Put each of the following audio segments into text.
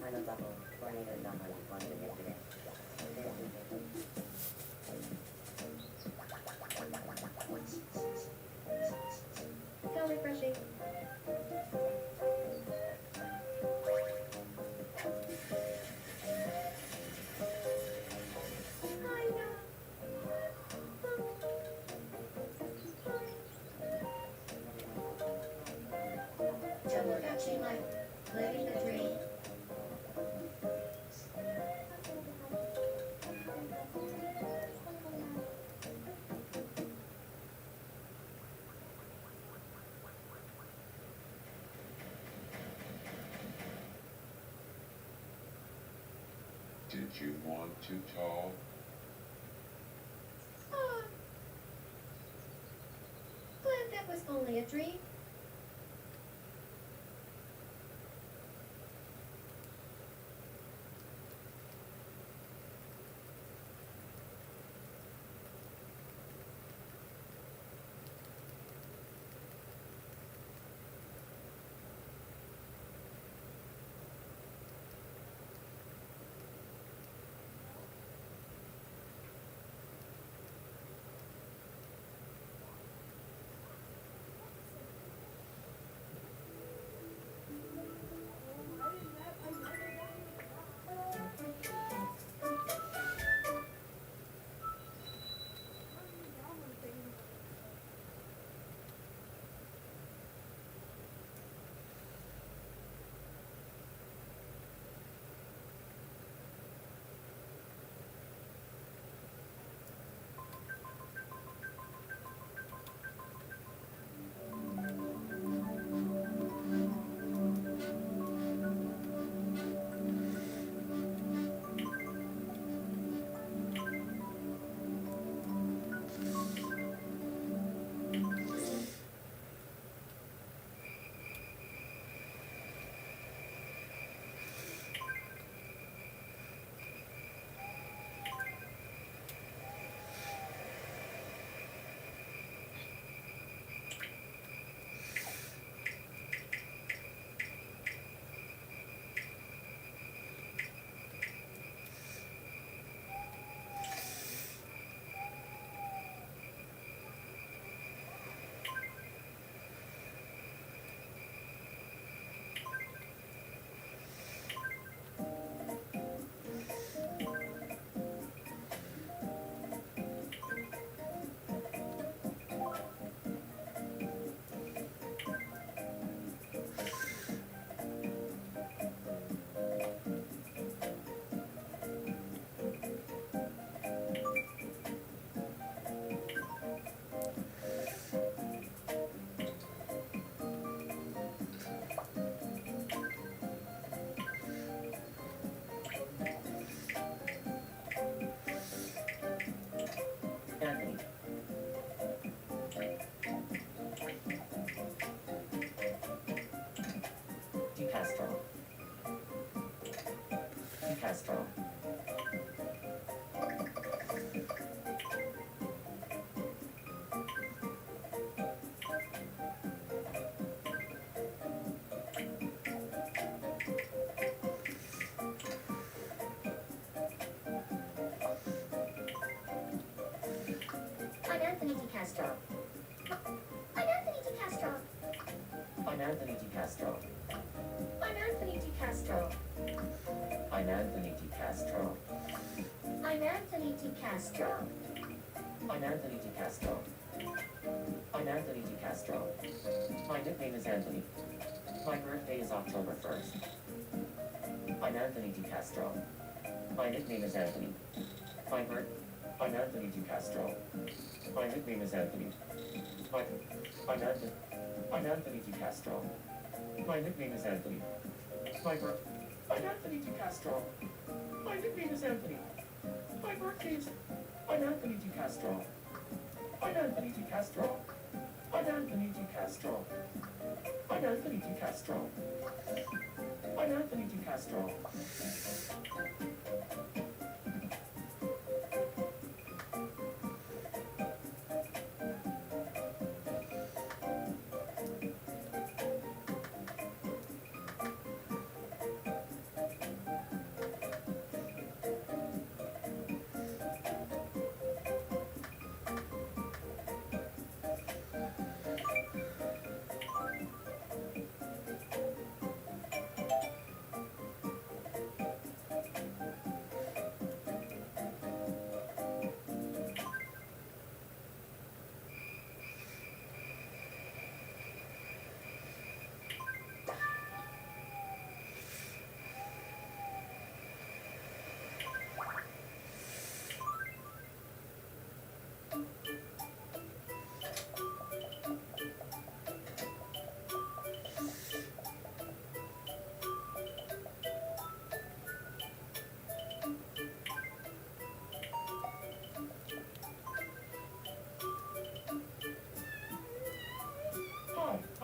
ano pa ako, coordinator lang ako, coordinator direct. So refreshing. So we're actually like living the dream. Did you want to talk? Glad that was only a dream. Anthony. DeCastro. DeCastro. I'm Anthony DeCastro. I'm Anthony DeCastro. I'm Anthony DeCastro. I'm Anthony DeCastro. I'm Anthony DeCastro. I'm Anthony DeCastro. I'm Anthony DeCastro. I'm Anthony DeCastro. My nickname is Anthony. My birthday is October 1st. I'm Anthony DeCastro. My nickname is Anthony. I'm Anthony DeCastro. My nickname is Anthony. I'm Anthony DeCastro. My nickname is Anthony. I'm Anthony DeCastro. My nickname is Anthony. My birthday is... I'm Anthony DeCastro. I'm Anthony DeCastro. I'm Anthony DeCastro. I'm Anthony DeCastro. I'm Anthony DeCastro.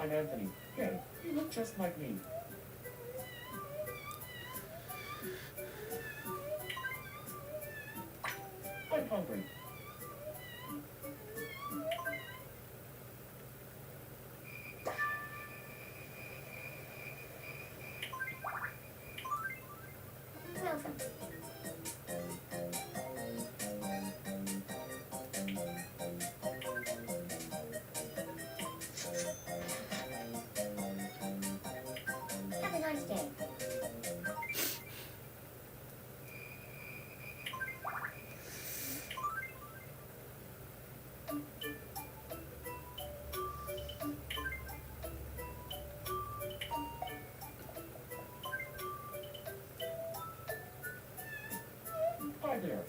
I'm Anthony. Hey, you look just like me. I'm hungry. Welcome. Have a nice day. Hi there.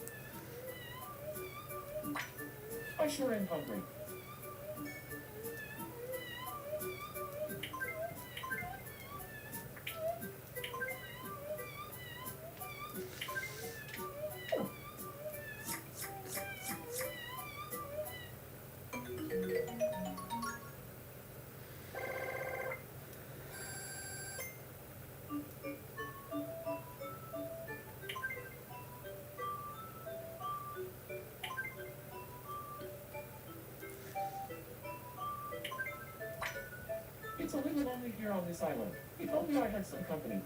I sure am hungry. It's a little lonely here on this island. If only I had some company.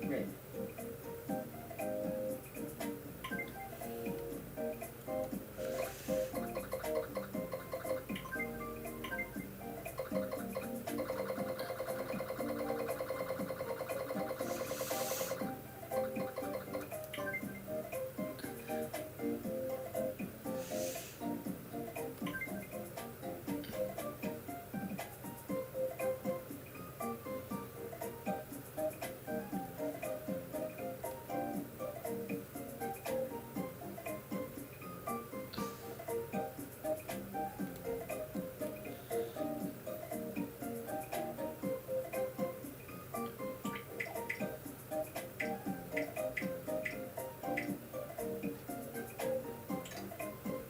Red.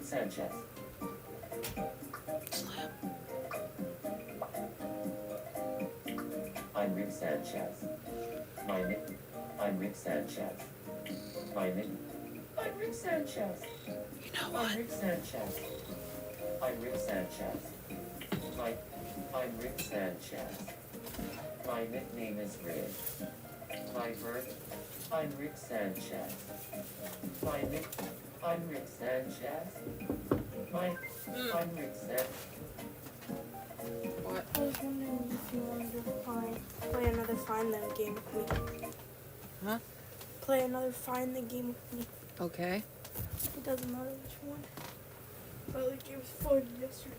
Sanchez. I'm Rick Sanchez. I'm Rick Sanchez. I'm Rick Sanchez. You know I'm what? Rick Sanchez. I'm Rick Sanchez. I'm Rick Sanchez. My nickname is Rick. My birth. I'm Rick Sanchez. I'm Rick Sanchez. I'm Rick Sanchez. What? I was wondering if you wanted to play another Find Them game with me. Huh? Play another Find the game with me. Okay. It doesn't matter which one. But the game was fun yesterday.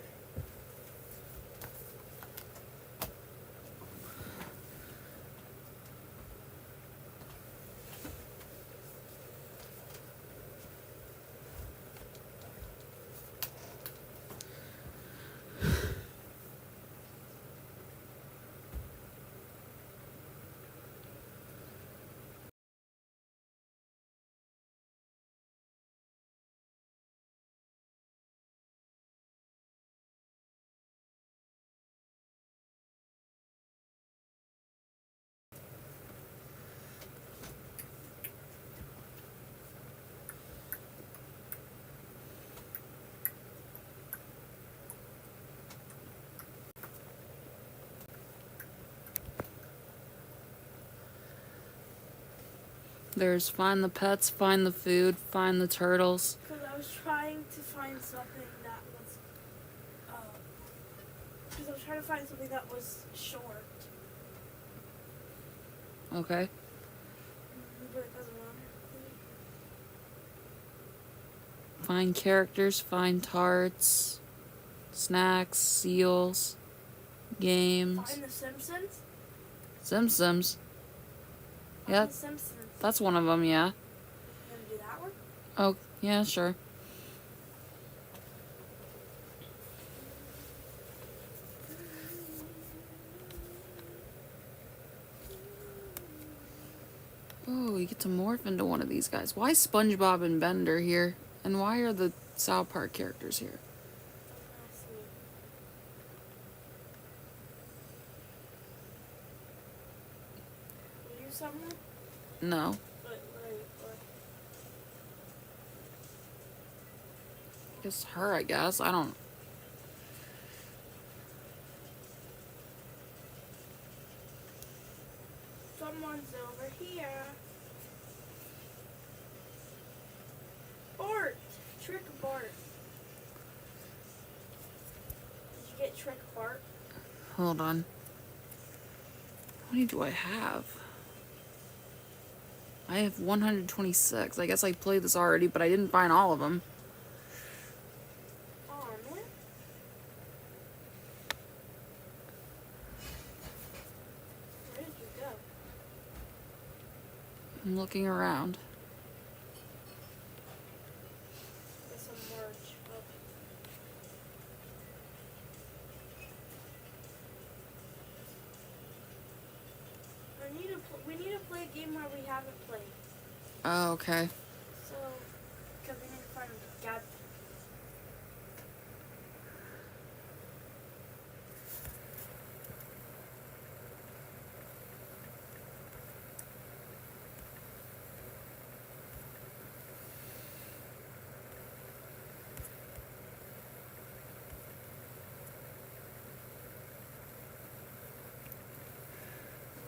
There's find the pets, find the food, find the turtles. Because I was trying to find something that was, because I was trying to find something that was short. Okay. But it doesn't matter. Find characters, find tarts, snacks, seals, games. Find the Simpsons? Simpsons. Find Yeah, the Simpsons. that's one of them, yeah. You gonna do that one? Oh, Yeah, sure. Oh, you get to morph into one of these guys. Why is SpongeBob and Bender here? And why are the South Park characters here? Don't ask me. Are you someone? No. What? It's her, I guess. I don't. Someone's over here. Bart! Trick Bart. Did you get Trick Bart? Hold on. How many do I have? I have 126. I guess I played this already, but I didn't find all of them. Oh, man. Where did you go? I'm looking around. Get some merch. Oh. We need to play a game where we haven't played. Oh, okay. So, because we need to find God.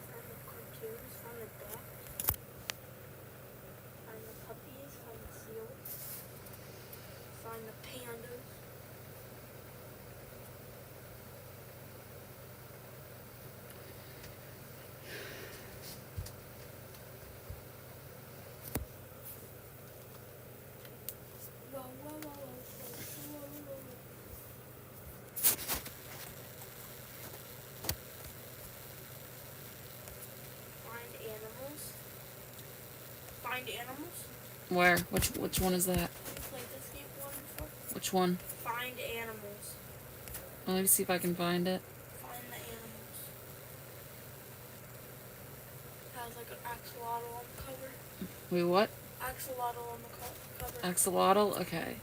Find the cartoons, find the ducks, find the puppies, find the seals, find the pandas. Whoa, whoa, whoa, whoa, whoa, whoa, whoa. Find animals. Find animals. Where? Which one is that? Have you played this game one before? Which one? Find animals. Well, let me see if I can find it. Find the animals. Has like an axolotl on the cover. Wait, what? Axolotl on the cover. Axolotl? Okay. And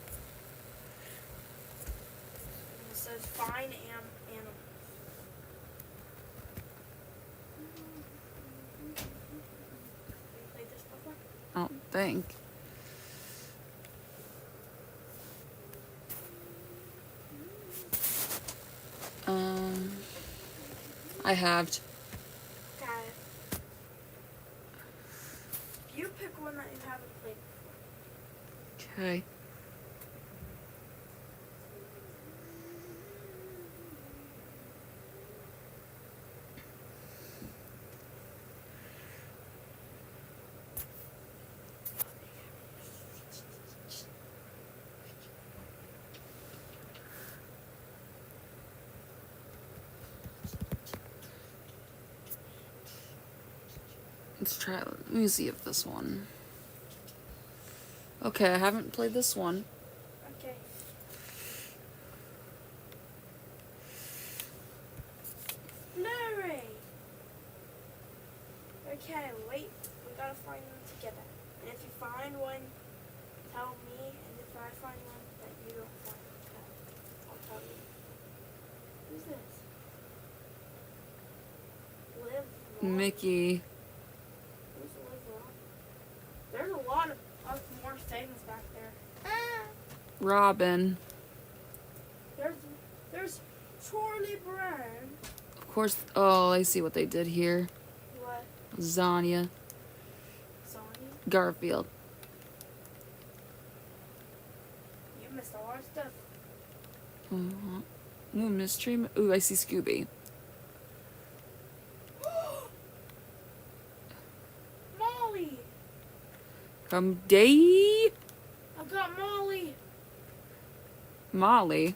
it says find animals. Have you played this before? I don't think. I have. Okay. You pick one that you haven't played before. Okay. Let's try. Let me see if this one. Okay, I haven't played this one. Okay. Larry! Okay, wait. We gotta find them together. And if you find one, tell me. And if I find one that you don't find, I'll tell you. Who's this? Liv Long? Mickey. Who's Liv Long? There's a lot of more things back there. Robin. There's Charlie Brown. Of course. Oh, I see what they did here. What? Zanya. Sonny? Garfield. You missed a lot of stuff. Ooh, mystery. Ooh, I see Scooby. Molly! From Day. I got Molly! Molly.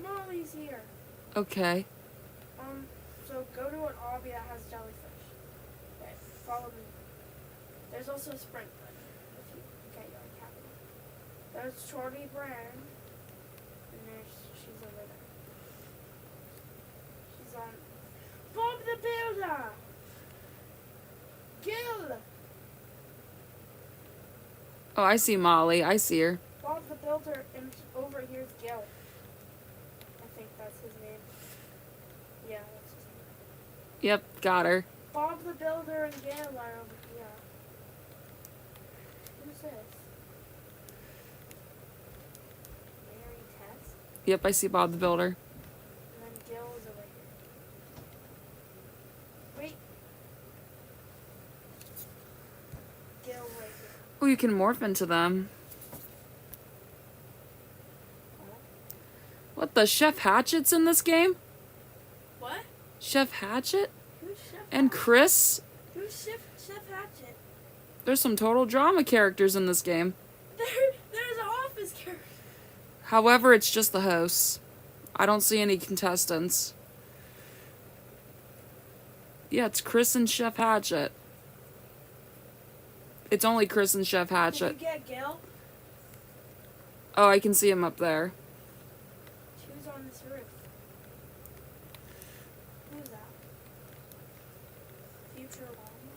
Molly's here. Okay. So go to an obby that has jellyfish. Okay, follow me. There's also a sprint button. If you, okay, you already have There's Shorty Brown. And she's over there. She's on Bob the Builder! Gil! Oh, I see Molly. I see her. Bob the Builder, and over here's Gil. I think that's his name. Yeah, that's his name. Yep, got her. Bob the Builder and Gil are over here. Who's this? Mary Tess? Yep, I see Bob the Builder. And then Gil is over here. Wait. Gil right here. Oh, you can morph into them. What, the Chef Hatchet's in this game? What? Chef Hatchet? Who's Chef And Hatchet? Chris? Who's Chef Hatchet? There's some total drama characters in this game. There's an office character. However, it's just the hosts. I don't see any contestants. Yeah, it's Chris and Chef Hatchet. It's only Chris and Chef Did Hatchet. you get Gil? Oh, I can see him up there. Who's on this roof? Who's that? Future Llama?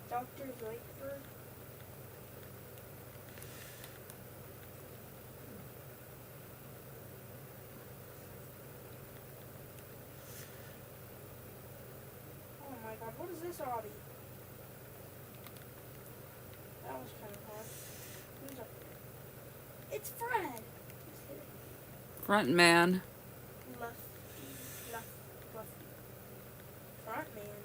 Dr. Zoidberg? Oh my god, what is this hobby? That was kind of hard. Who's up there? It's Fred! Front man. Luffy. Front man.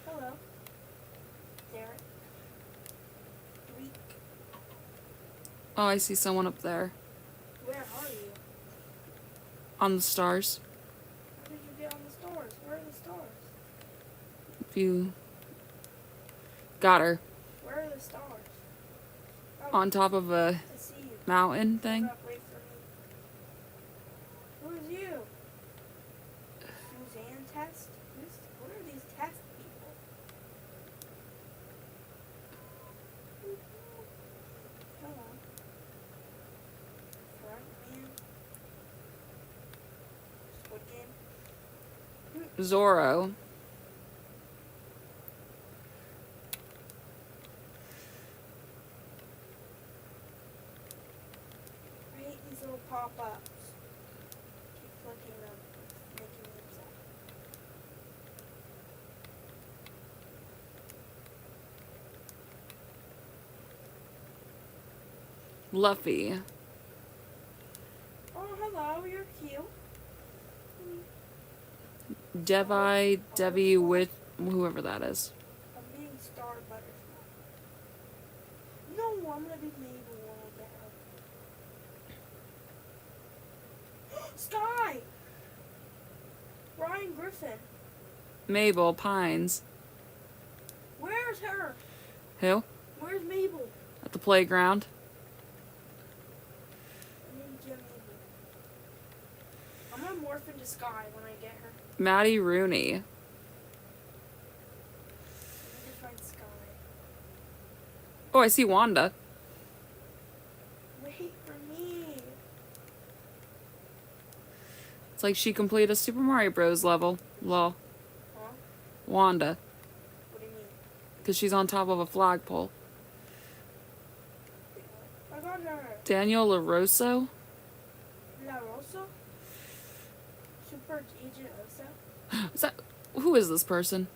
Hello. Derek. Week. Oh, I see someone up there. Where are you? On the stars. How did you get on the stars? Where are the stars? If you... Got her. Where are the stars? Oh, On top of a I see you. mountain thing. Hold up, wait for me. Who's you? Suzanne Test? What are these test people? Hello. Front man. Squid Game. Zorro. I hate these little pop-ups. Keep clicking them, making them sad. Luffy. Oh, hello, you're cute. Devi, Devi with whoever that is. I'm being Star Butterfly. No, I'm gonna be Mabel when I get her. Sky! Ryan Griffin. Mabel Pines. Where's her? Who? Where's Mabel? At the playground. I need to get Mabel. I'm gonna morph into Sky when I get her. Maddie Rooney. I need to find Sky. Oh, I see Wanda. Wait for me. It's like she completed a Super Mario Bros. Level. Lol. Huh? Wanda. What do you mean? Because she's on top of a flagpole. I got her. Daniel LaRosso? La Rosa? Super Agent Osa? Is that... Who is this person?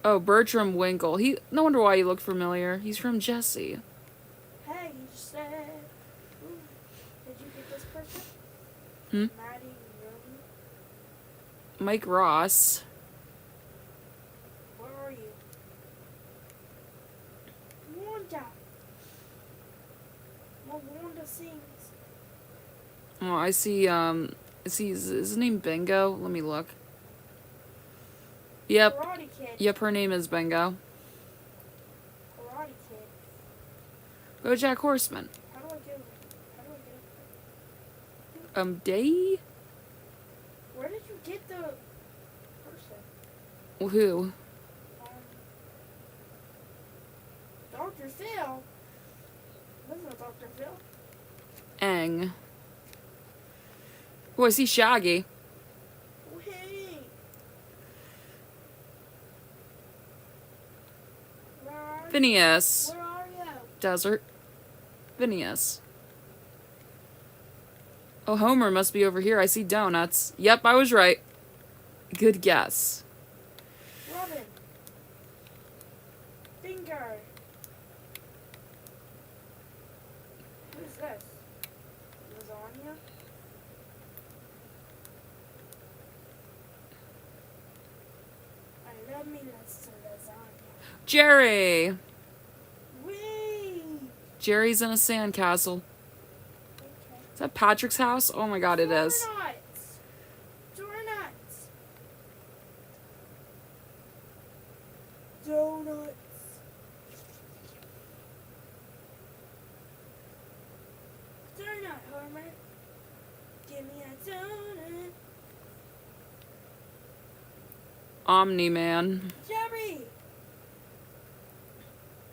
Oh, Bertram Winkle. No wonder why he looked familiar. He's from Jessie. Hey, you just said. Ooh. Did you get this person? Hmm? Maddie Rooney? Mike Ross. Where are you? Wanda! Well, Wanda sings. Oh, I see, is his name Bingo? Let me look. Yep. Karate Kid. Yep, her name is Bingo. Karate Kid. BoJack Horseman. How do I get it? Day? Where did you get the person? Who? Dr. Phil? Wasn't it Dr. Phil? Aang. Oh, I see Shaggy. Wait. Where are you? Phineas. Where are you? Desert. Phineas. Oh, Homer must be over here. I see donuts. Yep, I was right. Good guess. Robin. Finger. Who's this? Lasagna? I love me lots of lasagna. Jerry. Wait. Jerry's in a sandcastle. Okay. Is that Patrick's house? Oh my god, it is. Donuts. Donuts. Donuts. Donut, Homer. Give me a donut. Omni-Man. Jerry.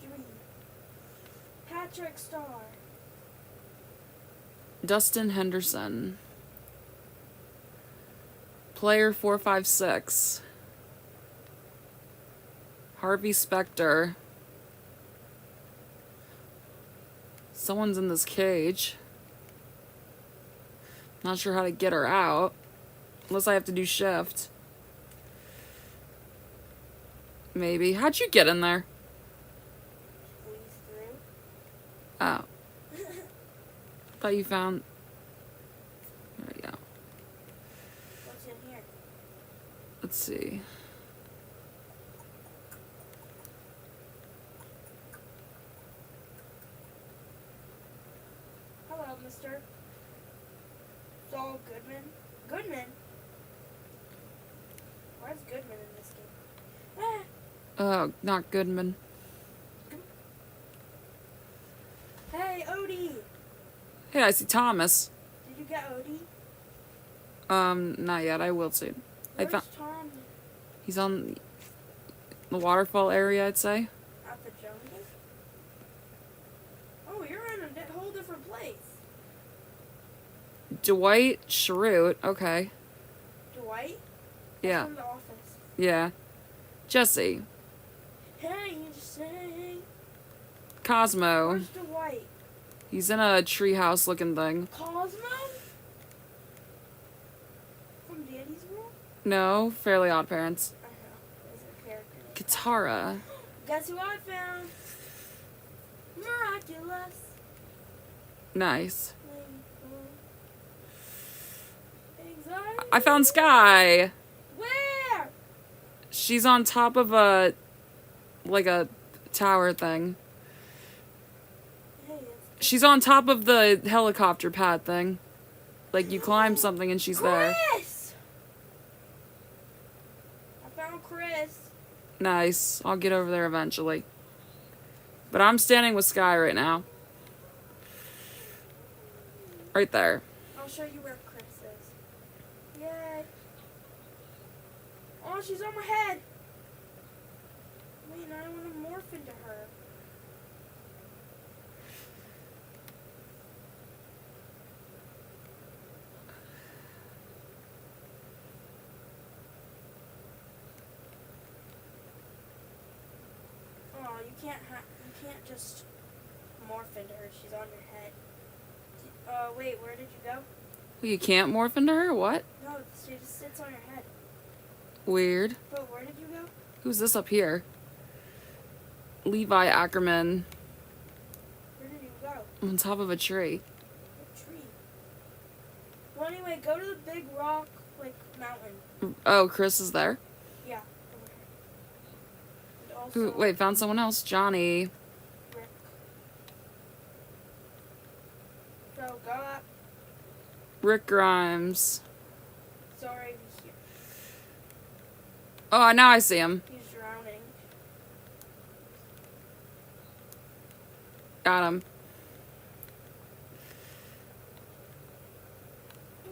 Jerry. Patrick Star. Dustin Henderson. Player 456. Harvey Specter. Someone's in this cage. Not sure how to get her out. Unless I have to do shift. Maybe. How'd you get in there? Squeeze through. Oh. Thought you found... There we go. What's in here? Let's see. Hello, Mr. Saul Goodman. Goodman? Where's Goodman in this game? Ah, Oh, not Goodman. hey, Odie. Hey, I see Thomas. Did you get Odie? Not yet. I will soon. I Where's found... Tom He's on the waterfall area, I'd say. at the jungle? Oh, you're in a whole different place. Dwight Schrute. Okay. Dwight? Yeah. From The Office. Yeah. Jesse. Hey, you just say. Cosmo. Where's Dwight? He's in a treehouse looking thing. Cosmo? From Danny's World? No, Fairly Odd Parents. I know. Is a character. Katara. Guess who I found? Miraculous. Nice. Anxiety. I found Sky. Where? She's on top of a tower thing. Hey, She's on top of the helicopter pad thing. Like you climb something and she's there. Chris! I found Chris. Nice. I'll get over there eventually. But I'm standing with Sky right now. Right there. I'll show you where Chris is. Yay. Oh, she's on my head. Wait, I want to morph into her. Oh, you can't just morph into her. She's on your head. Wait, where did you go? You can't morph into her? What? No, she just sits on your head. Weird. But where did you go? Who's this up here? Levi Ackerman. Where did you go? On top of a tree. A tree. Well, anyway, go to the big rock, mountain. Oh, Chris is there? Yeah, over here. And also, Wait, found someone else. Johnny. Rick. So, go up. Rick Grimes. Sorry, here. Oh, now I see him. He's drowning. Got him.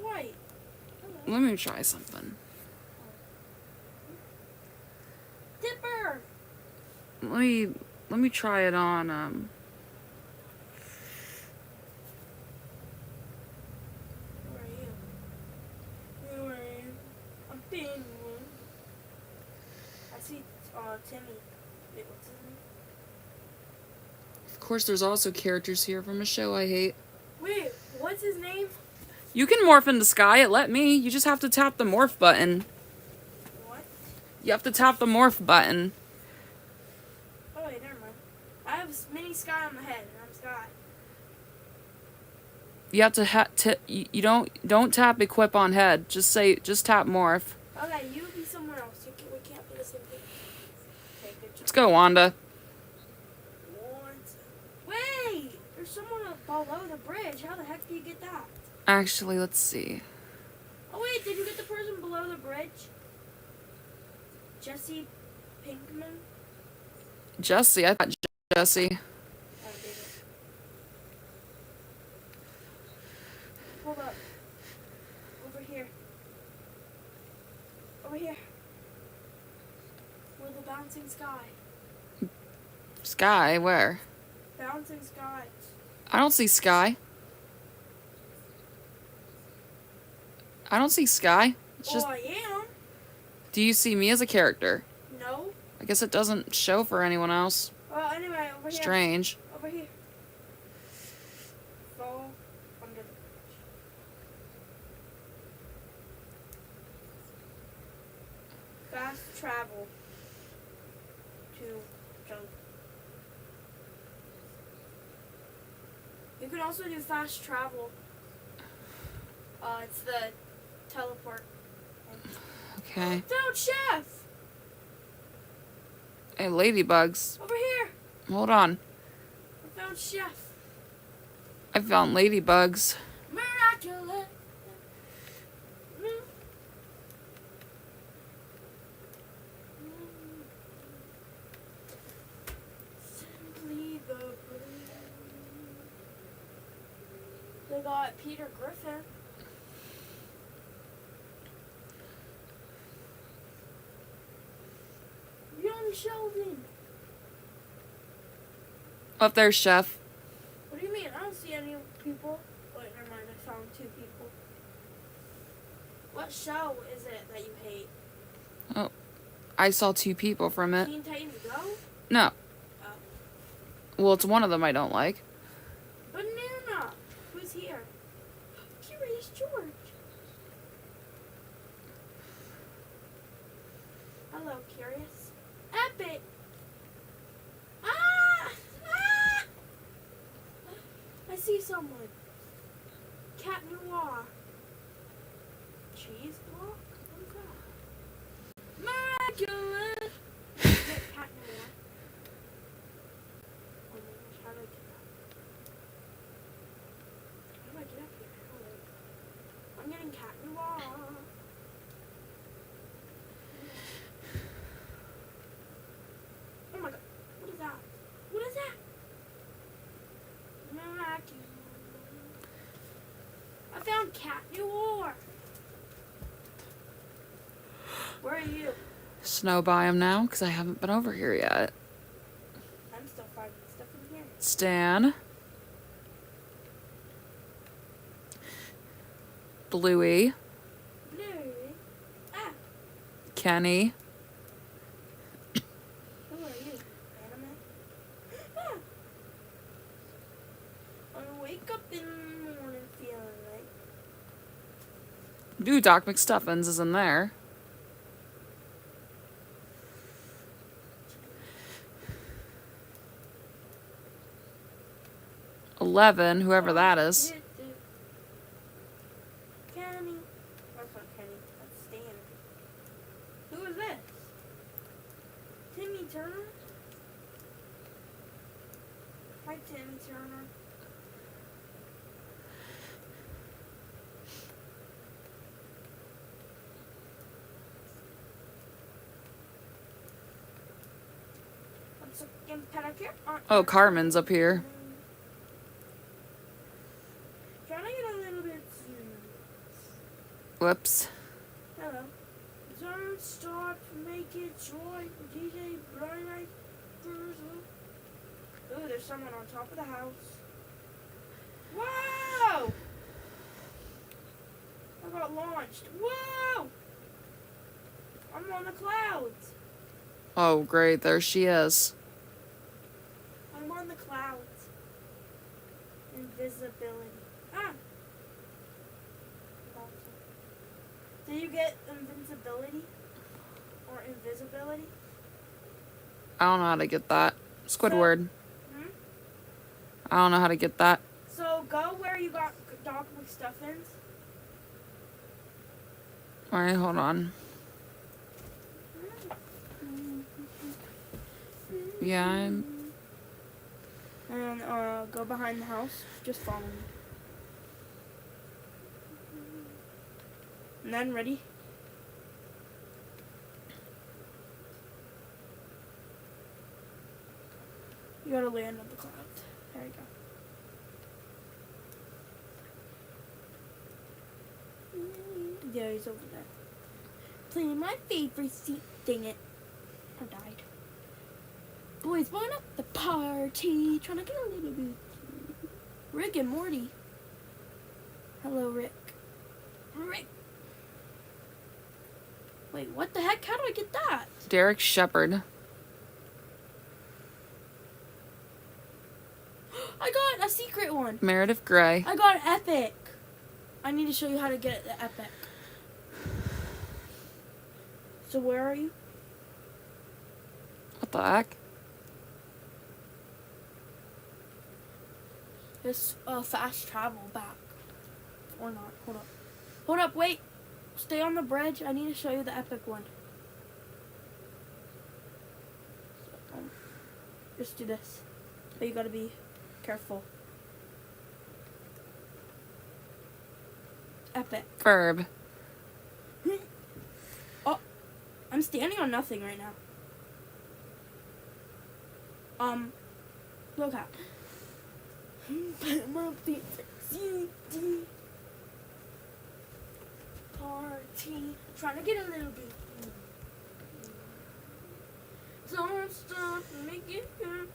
Wait. Hello. Let me try something. Dipper! Let me try it on, Where are you? Where are you? I'm Penguin. I see, Timmy. Wait, what's his name? of course there's also characters here from a show I hate. Wait, what's his name? You can morph into Sky, it let me. You just have to tap the morph button. What? You have to tap the morph button. Oh, wait, never mind. I have mini Sky on the head, and I'm Sky. You have to you don't tap equip on head. Just tap morph. Okay, you be somewhere else. We can't be the same thing. Okay, good job. Let's go, Wanda. Wait! There's someone below the bridge. How the heck do you get that? Actually, let's see. Oh, wait, did you get the person below the bridge? Jesse Pinkman? Jesse, I thought Jesse. Oh, did it? Hold up. Over here. Over here. Where the bouncing sky. Sky, where? Bouncing sky. I don't see Sky. I don't see Sky. It's just. Oh, I am. Do you see me as a character? No. I guess it doesn't show for anyone else. Well, anyway, over here. Strange. Over here. Fall under the bridge. Fast travel to jump. You can also do fast travel. It's the teleport. Okay. Found Chef! Hey, ladybugs. Over here! Hold on. I found Chef. I found ladybugs. Miraculous! Simply the breeze. They got Peter Griffin. Young Sheldon. Up there, Chef. What do you mean? I don't see any people. Wait, never mind. I found 2 people. What show is it that you hate? I saw 2 people from it. Teen Titans Go? No. Oh. Well, it's one of them I don't like. Banana! Who's here? Curious George. Hello, Curious. Epic! Ah! Ah! I see someone. Cat Noir. Cheese block? What is that? Miraculous! Cat Noir. Oh my gosh, how do I get that? How do I get up here? Hold on. I'm getting Cat Noir. Oh my god. What is that? What is that? Miraculous. I found Cat Noir. Where are you? Snow biome now, because I haven't been over here yet. I'm still finding stuff in here. Stan. Bluey. Blue. Ah, Kenny. who are you? Anime? Ah. I wake up in the morning feeling like Dude, Doc McStuffins is in there. $11, whoever that is. Kenny. That's not Kenny. That's Stan. Who is this? Timmy Turner? Hi, Timmy Turner. chicken pedicure. Oh, Carmen's up here. Trying to get a little bit. Whoops. Hello. Don't stop, make it joy. DJ Brian Eyed Ooh, there's someone on top of the house. Whoa! I got launched. Whoa! I'm on the clouds. Oh, great. There she is. I'm on the clouds. Invisibility. Ah! Did you get invincibility? Or invisibility? I don't know how to get that. Squidward. Hmm? I don't know how to get that. So go where you got Doc McStuffins. Alright, hold on. Yeah, I'm... And go behind the house. Just follow me. And then ready? You gotta land on the clouds. There you go. Yeah, he's over there. Playing my favorite seat. Dang it. I died. Boys, blowing up the party. Trying to get a little bit. Rick and Morty. Hello, Rick. Rick. Wait, what the heck? How do I get that? Derek Shepard. I got a secret one. Meredith Grey. I got epic. I need to show you how to get the epic. So where are you? What the heck? Just fast travel back. Or not. Hold up. Hold up, wait. Stay on the bridge. I need to show you the epic one. Just do this. But you gotta be careful. Epic. Verb. Oh, I'm standing on nothing right now. Look out. My favorite CD party. Trying to get a little bit. Don't stop, make it good.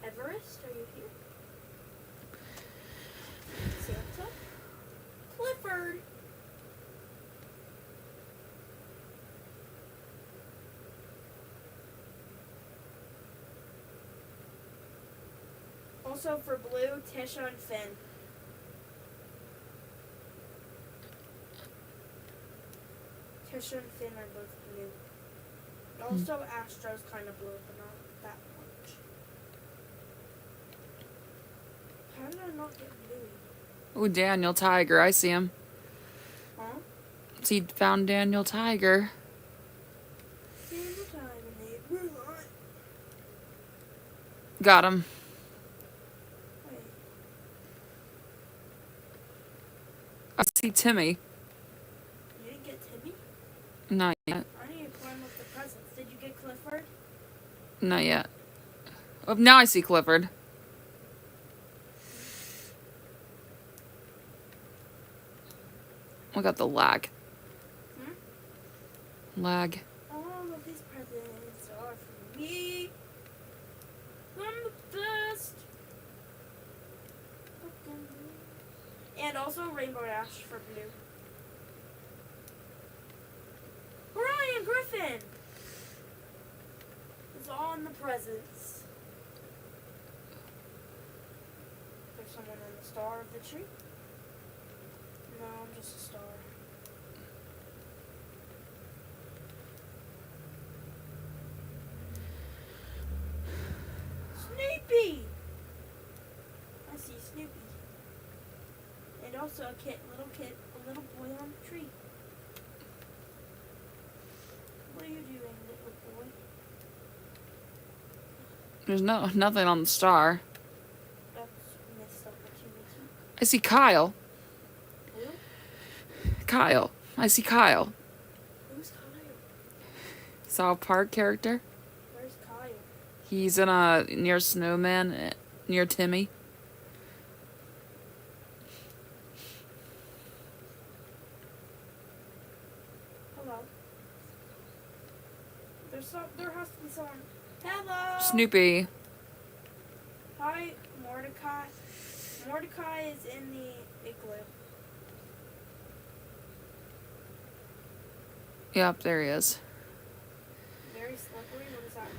Everest, are you here? Santa? Clifford. Also for blue, Tisha and Finn. Tisha and Finn are both blue. Also, Astro's kind of blue, but not that much. How did I not get blue? Ooh, Daniel Tiger. I see him. Huh? See, found Daniel Tiger. Got him. Wait. I see Timmy. You didn't get Timmy? Not yet. I need to climb up the presents. Did you get Clifford? Not yet. Oh, now I see Clifford. We got the lag. Lag. All of these presents are for me. I'm the best. And also Rainbow Dash for blue. Brian Griffin is on the presents. There's someone on the star of the tree. No, I'm just a star. Snoopy! I see Snoopy. And also a a little boy on the tree. What are you doing, little boy? There's nothing on the star. That's missed opportunity. I see Kyle. Who? Kyle. I see Kyle. Who's Kyle? South Park character. He's in near Snowman, near Timmy. Hello. There has to be someone. Hello. Snoopy. Hi, Mordecai. Mordecai is in the igloo. Yep, there he is. Very slippery. What is that?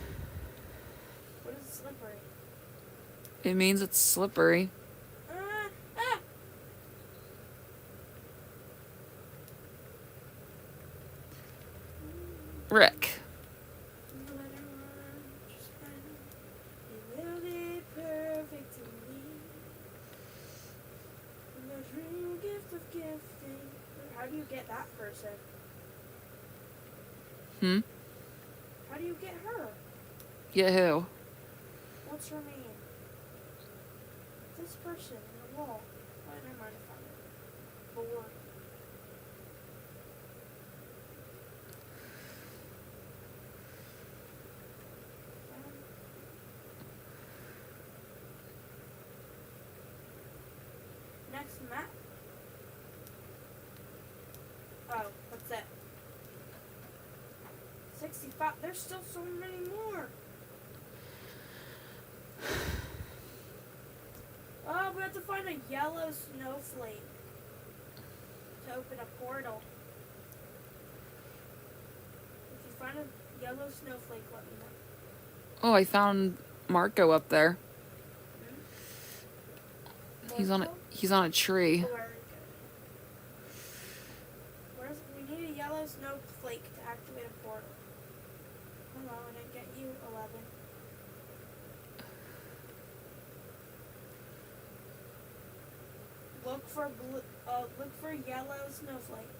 What is slippery? It means it's slippery. Ah! Rick. It will be perfect to me. The dream gift of gifting. How do you get that person? Hmm? How do you get her? Get who? What's her name? This person in the wall. Oh, never mind, I found it. Board. Next map. Oh, what's that? 65. There's still so many more. Oh, we have to find a yellow snowflake to open a portal. If you find a yellow snowflake, let me know. Oh, I found Marco up there. Marco? He's on a tree. Oh, very good. We need a yellow snowflake to activate a portal. Hello, I didn't get you 11. Look for yellow snowflake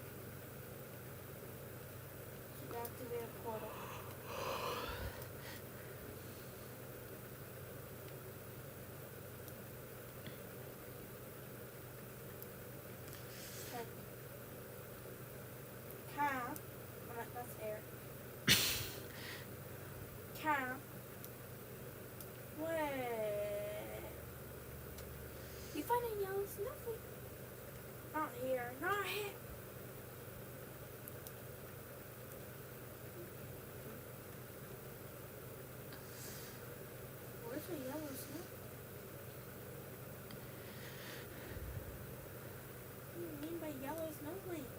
to activate a portal. Okay. Cap. Oh, that's air. Cap. Wait. You find a yellow snowflake? Not here. Not here. Where's the yellow snowflake? What do you mean by yellow snowflake?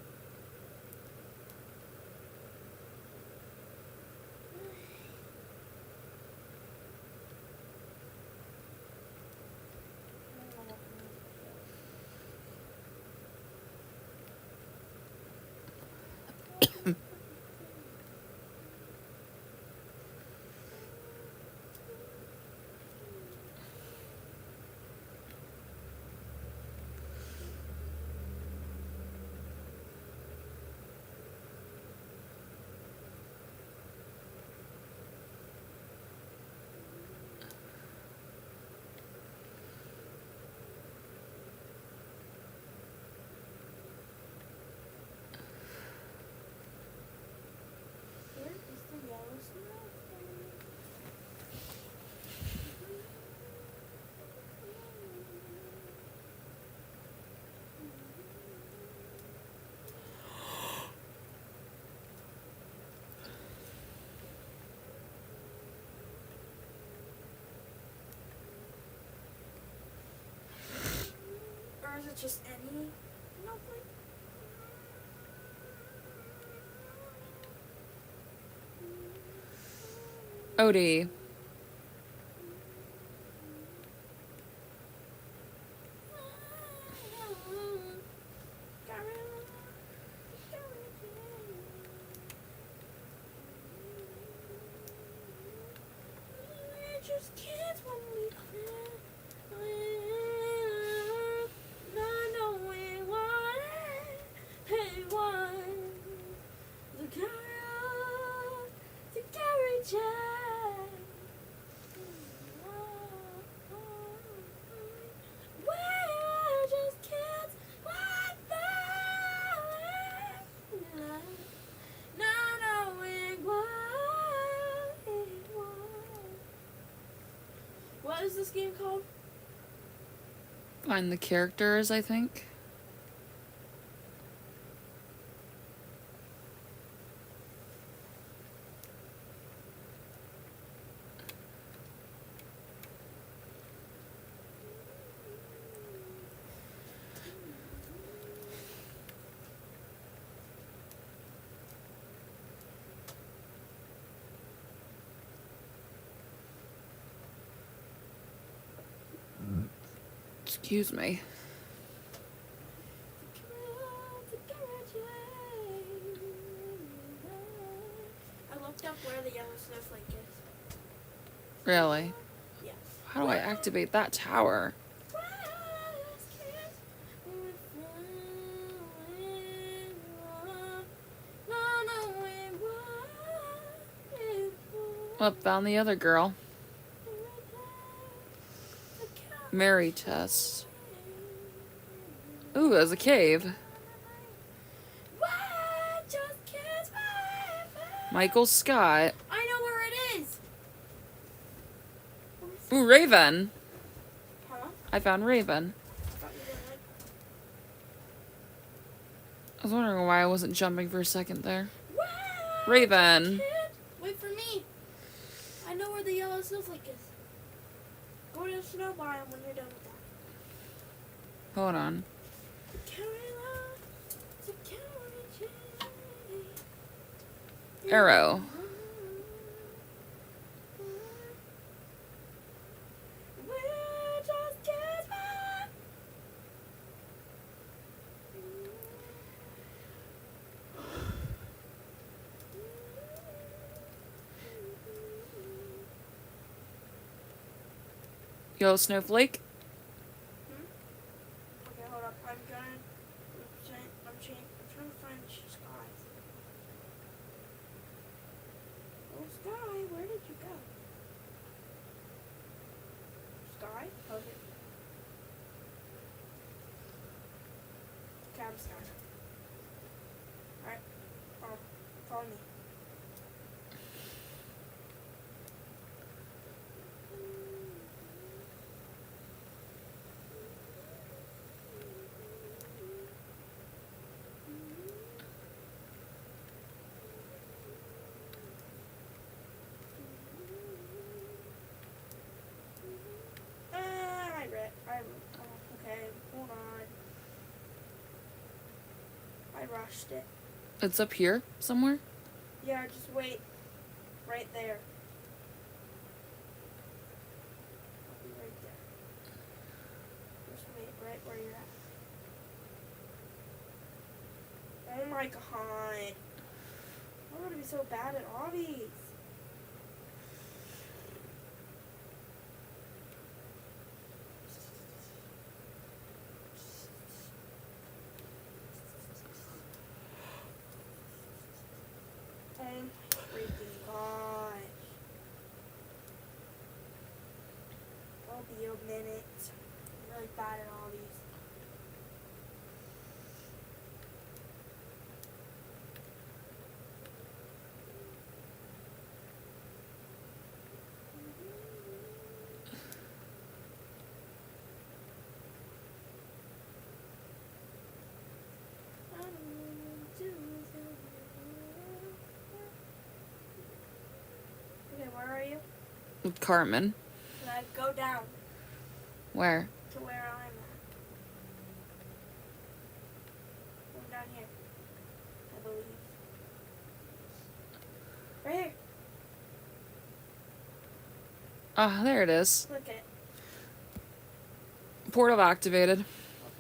Where is the yellow snowflake? Or is it just any snowflake? Odie. We're just kids when we play. Not knowing what they want. The carrot, the carrot jack. this game called? Find the characters, I think. Excuse me. I looked up where the yellow snowflake is. Really? Yeah. How do I activate that tower? Oh, found the other girl. Mary test. Ooh, there's a cave. Michael Scott. I know where it is. Ooh, Raven. Huh? I found Raven. I was wondering why I wasn't jumping for a second there. Raven. Wait for me. I know where the yellow snowflake is. Go to the snow biome when you're done with that. Hold on. Arrow. Yellow snowflake. Okay, hold up. I'm trying to find skies. Oh, Sky, where did you go? Sky? Okay. Okay, I'm Sky. Alright. Follow me. Okay, hold on. I rushed it. It's up here somewhere. Yeah, just wait. Right there. I'll be right there. Just wait right where you're at. Oh my god. I'm gonna be so bad at obbies. Oh my freaking gosh. I'll be a minute. I'm really bad at all these. Okay, where are you? With Cartman. Go down Where? to where I'm at. Go down here, I believe. Right here. Ah, there it is. Click it. Portal activated.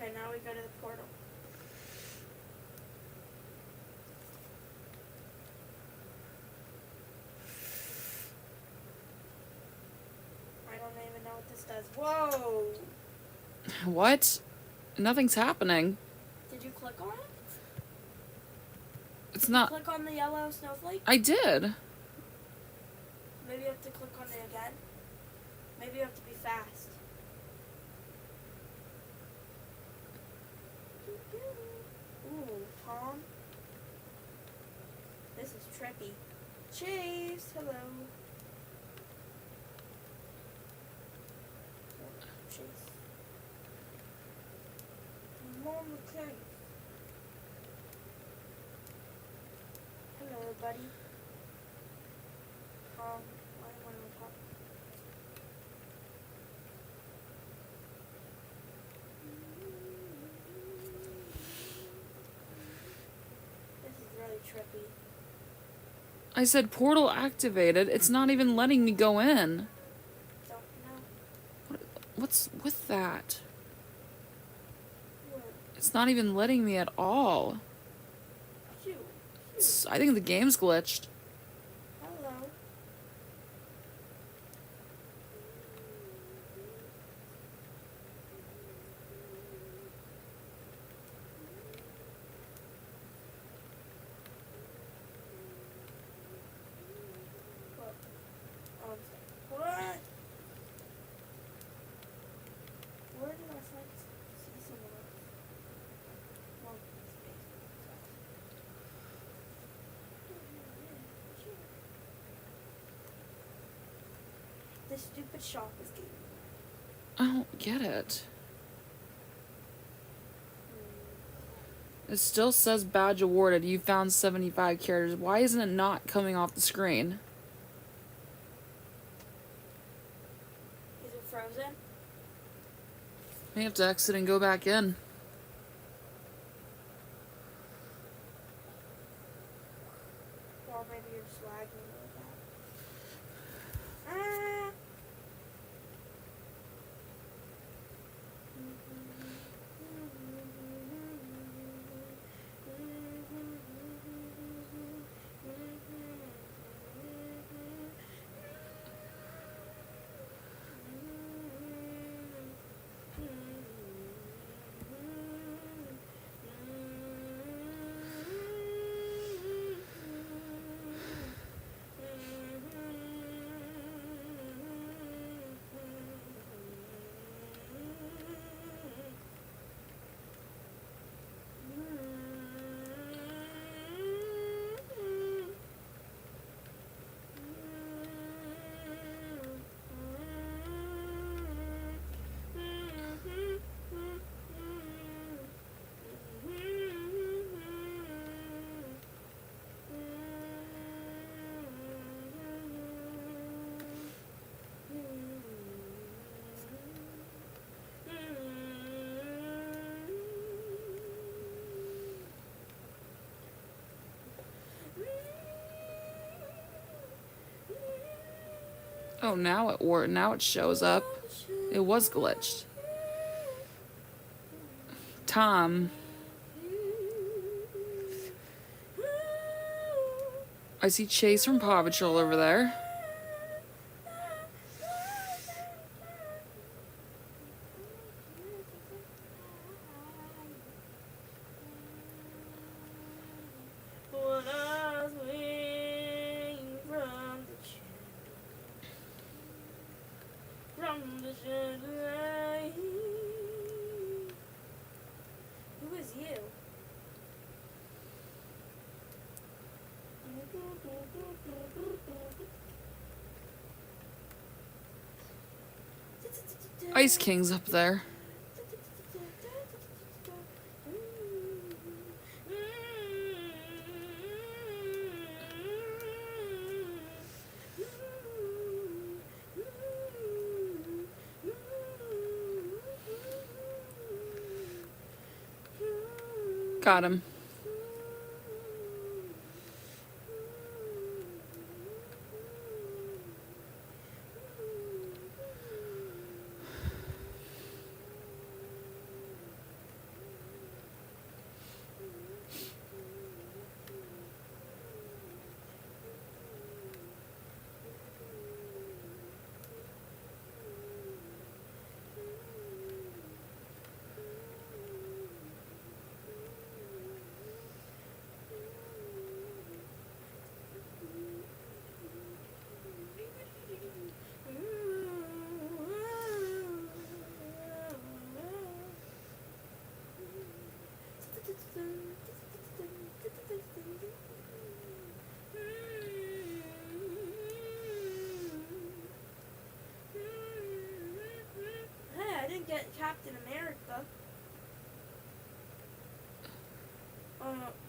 Okay, now we go to the portal. I don't even know what this does. Whoa! What? Nothing's happening. Did you click on it? It's not. Click on the yellow snowflake? I did. Maybe you have to click on it again. Maybe you have to be fast. Ooh, Tom. This is trippy. Chase, hello. on the cave. Hello, buddy. Why am I on top? This is really trippy. I said portal activated. It's not even letting me go in. Don't know. What's with that? What? It's not even letting me at all. Shoot. I think the game's glitched. Hello. What? Oh, I'm sorry. What? Where did I see someone else? Well, space. This stupid shop is getting me. I don't get it. It still says badge awarded. You found 75 characters. Why isn't it not coming off the screen? Is it frozen? I have to exit and go back in. Or maybe you're just lagging a little bit. Ah! Oh, now it shows up. It was glitched. Tom. I see Chase from Paw Patrol over there. When I swing from the chandelier. Who is you? Ice King's up there. Got him.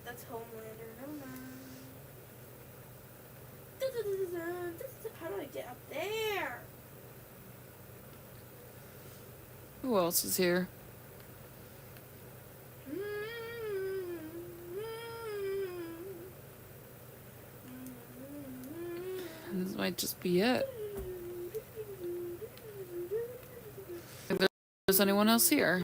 That's Homelander. Never mind. How do I get up there? Who else is here? This might just be it. If there's anyone else here.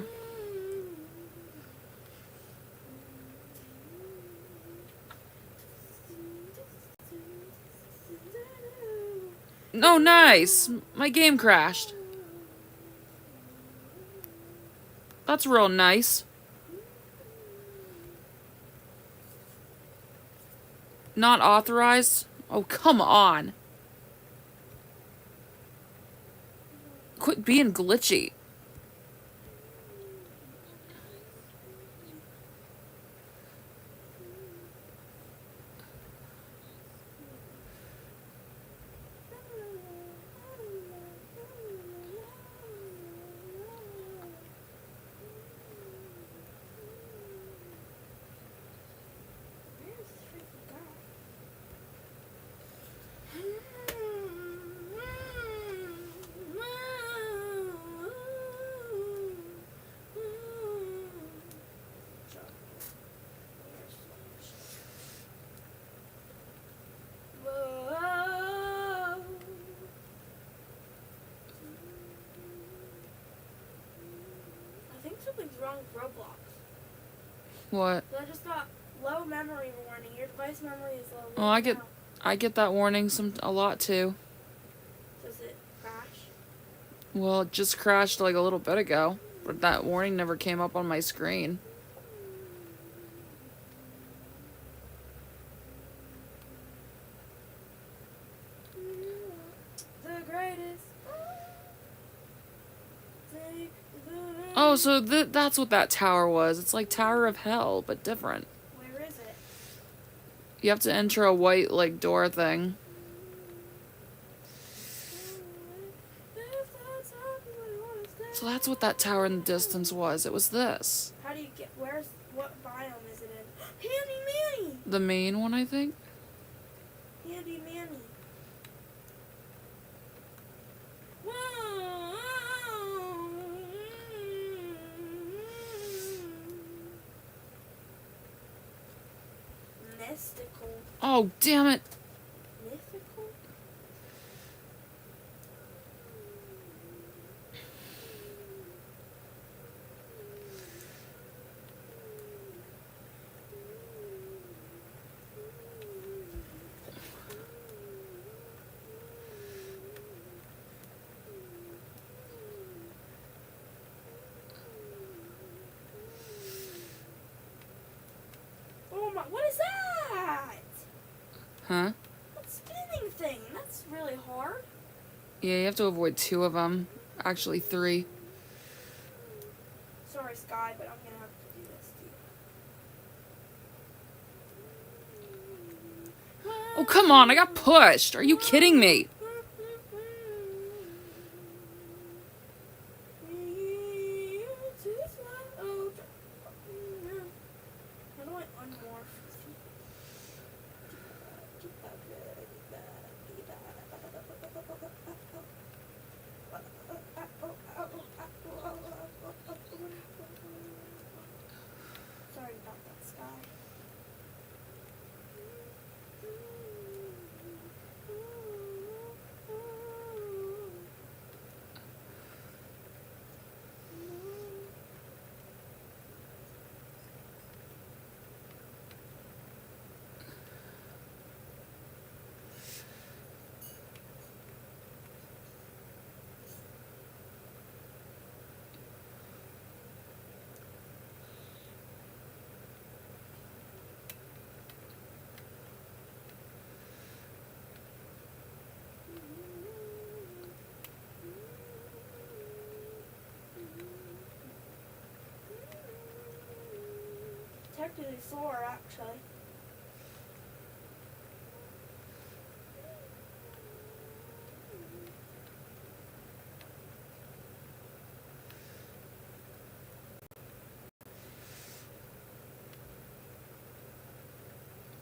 No, nice. My game crashed. That's real nice. Not authorized? Oh, come on. Quit being glitchy. I think something's wrong with Roblox. What? So I just got low memory warning. Your device memory is low. Oh, I get that warning a lot too. Does it crash? Well, it just crashed like a little bit ago, but that warning never came up on my screen. The greatest. Oh, so that's what that tower was. It's like Tower of Hell, but different. Where is it? You have to enter a white, like, door thing. So that's what that tower in the distance was. It was this. How do you get? What biome is it in? Handy Manny. The main one, I think. Handy Manny. Mystical. Oh, damn it. Mythical? Oh my, what is that? Huh? That spinning thing, that's really hard. Yeah, you have to avoid 2 of them. Actually, 3. Sorry, Sky, but I'm gonna have to do this to you. Oh, come on. I got pushed. Are you kidding me? How do I unmorph? Sorry about that, Sky. Technically 4, actually.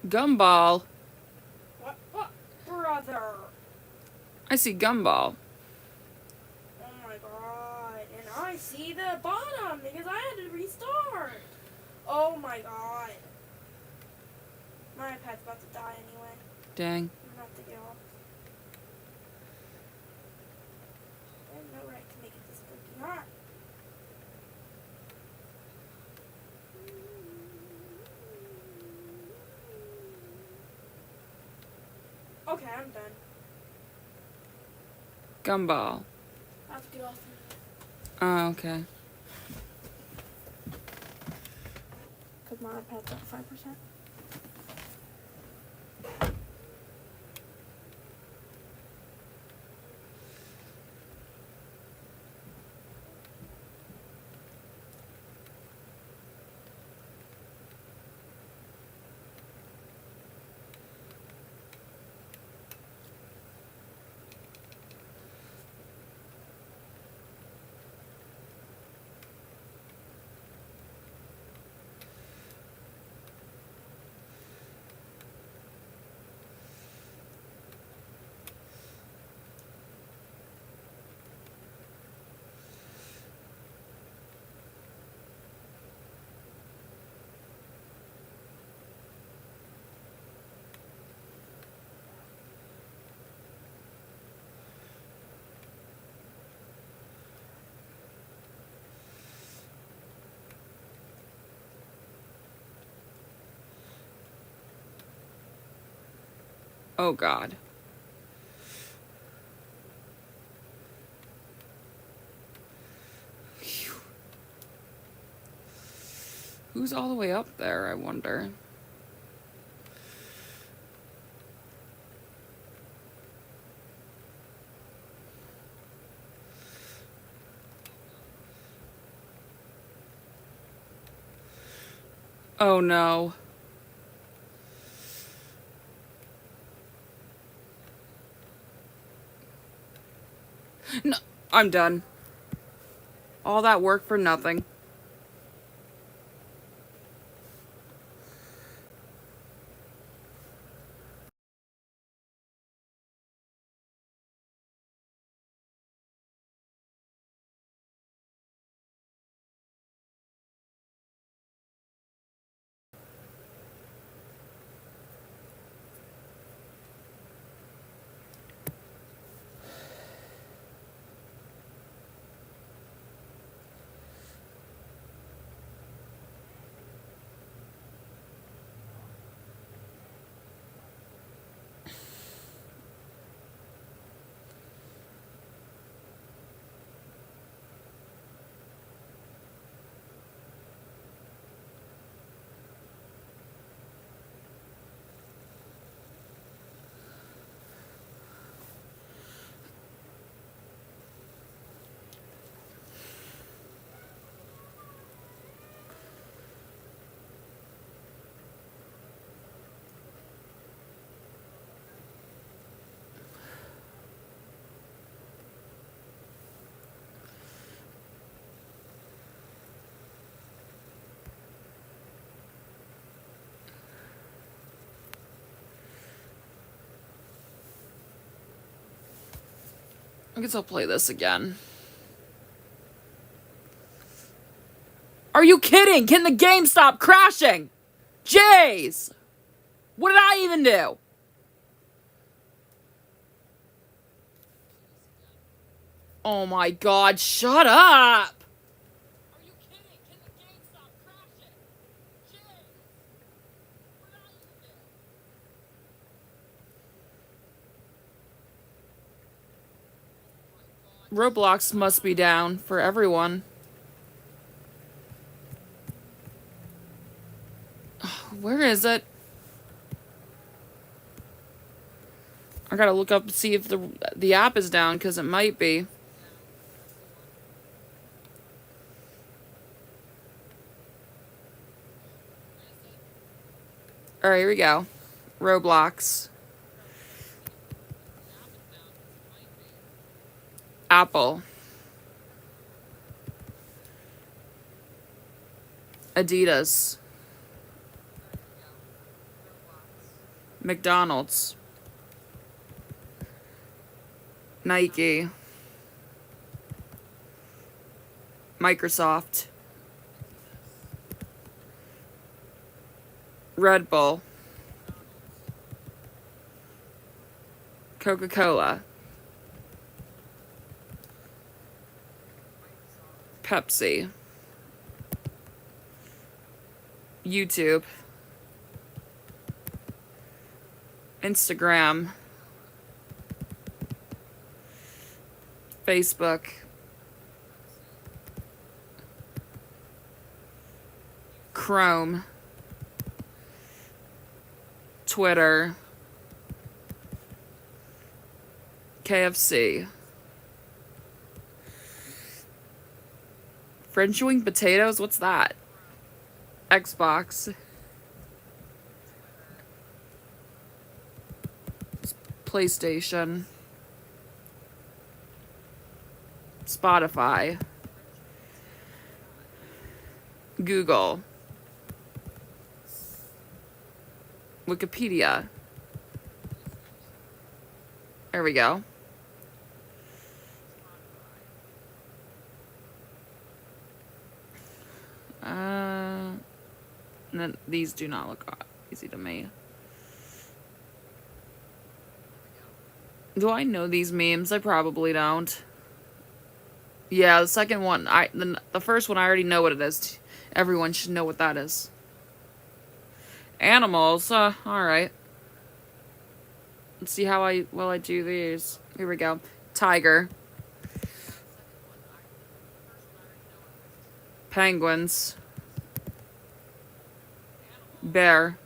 Gumball. What, brother? I see Gumball. Oh my god. And I see the bottom because I had to restart. Oh my god. My iPad's about to die anyway. Dang. I'm gonna have to get off. I have no right to make it this cookie hot. Okay, I'm done. Gumball. I have to get off. Oh, okay. Because my iPad's at 5%. Oh, God. Phew. Who's all the way up there, I wonder? Oh, no. No, I'm done. All that work for nothing. I guess I'll play this again. Are you kidding? Can the game stop crashing? Jeez! What did I even do? Oh my god, shut up! Are you kidding? Can the game stop crashing? Jeez! What did I even do? Roblox must be down for everyone. Where is it? I gotta look up and see if the app is down, because it might be. Alright, here we go. Roblox. Apple. Adidas. McDonald's. Nike. Microsoft. Red Bull. Coca-Cola. Pepsi. YouTube. Instagram. Facebook. Chrome. Twitter. KFC. French wing potatoes? What's that? Xbox. PlayStation. Spotify. Google. Wikipedia. There we go. And then these do not look easy to me. Do I know these memes? I probably don't. Yeah, the second one, the first one I already know what it is. Everyone should know what that is. Animals, alright. Let's see how well I do these. Here we go. Tiger. Penguins. Bear.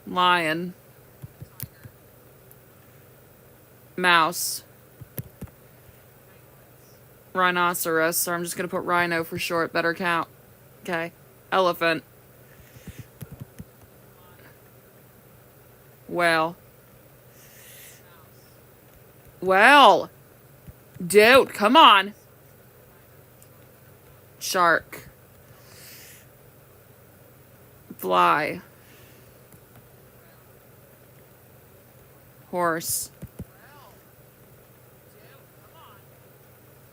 Lion. Mouse. Rhinoceros, or I'm just gonna put rhino for short, better count. Okay. Elephant. Whale. Well. Dude, come on. Shark. Fly. Horse.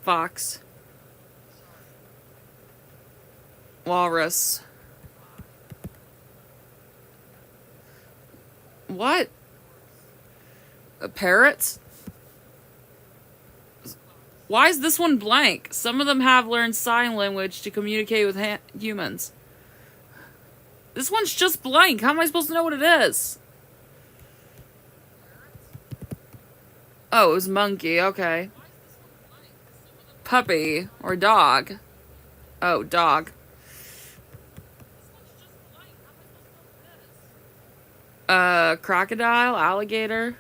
Fox. Walrus. What? A parrot? Why is this one blank? Some of them have learned sign language to communicate with humans. This one's just blank. How am I supposed to know what it is? Oh, it was monkey. Okay. Puppy or dog. Oh, dog. Crocodile, alligator.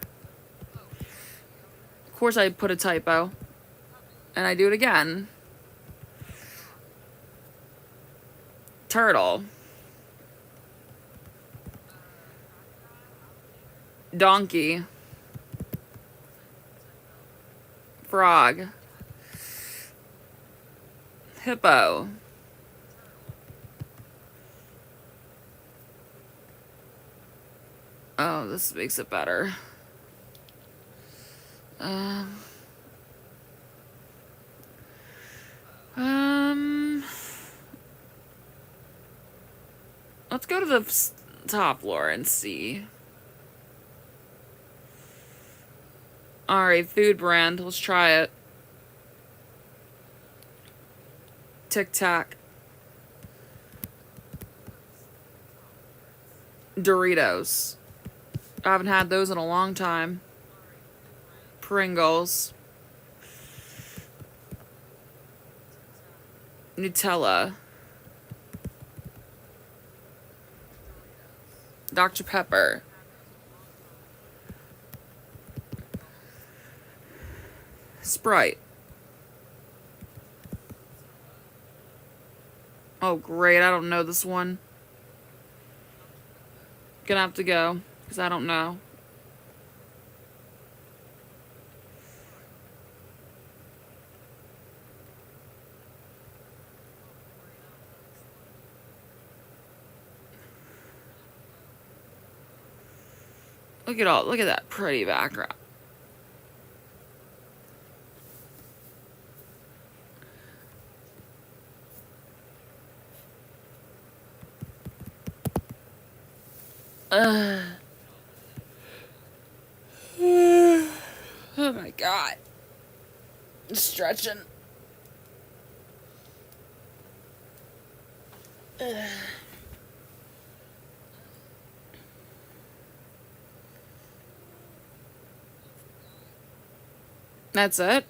Of course I put a typo. And I do it again. Turtle. Donkey. Frog. Hippo. Oh, this makes it better. Let's go to the top floor and see. Alright, food brand. Let's try it. Tic Tac. Doritos. I haven't had those in a long time. Pringles. Nutella. Dr. Pepper. Sprite. Oh, great. I don't know this one. Gonna have to go, because I don't know. look at that pretty background. Oh my god. Stretching. That's it?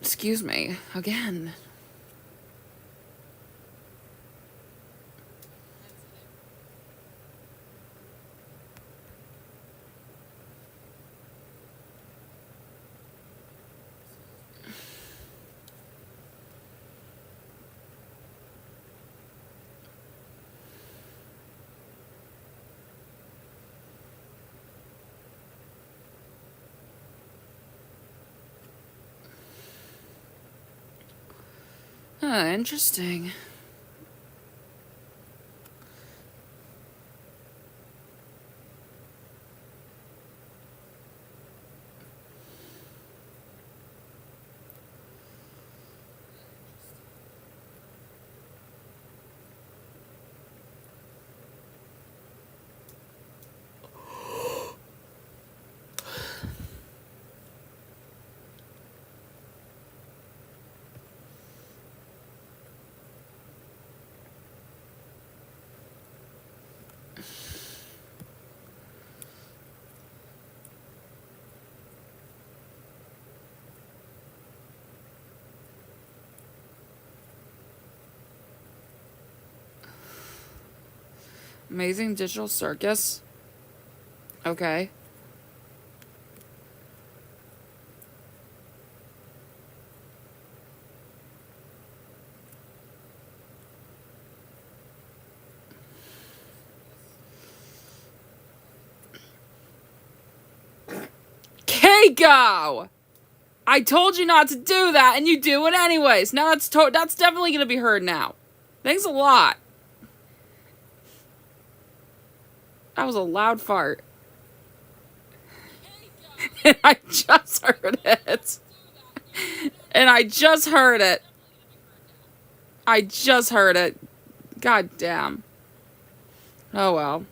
Excuse me, again. Huh, interesting. Amazing Digital Circus. Okay. Keiko! I told you not to do that, and you do it anyways. Now that's definitely gonna be heard now. Thanks a lot. That was a loud fart. And I just heard it. And I just heard it. I just heard it. God damn. Oh well.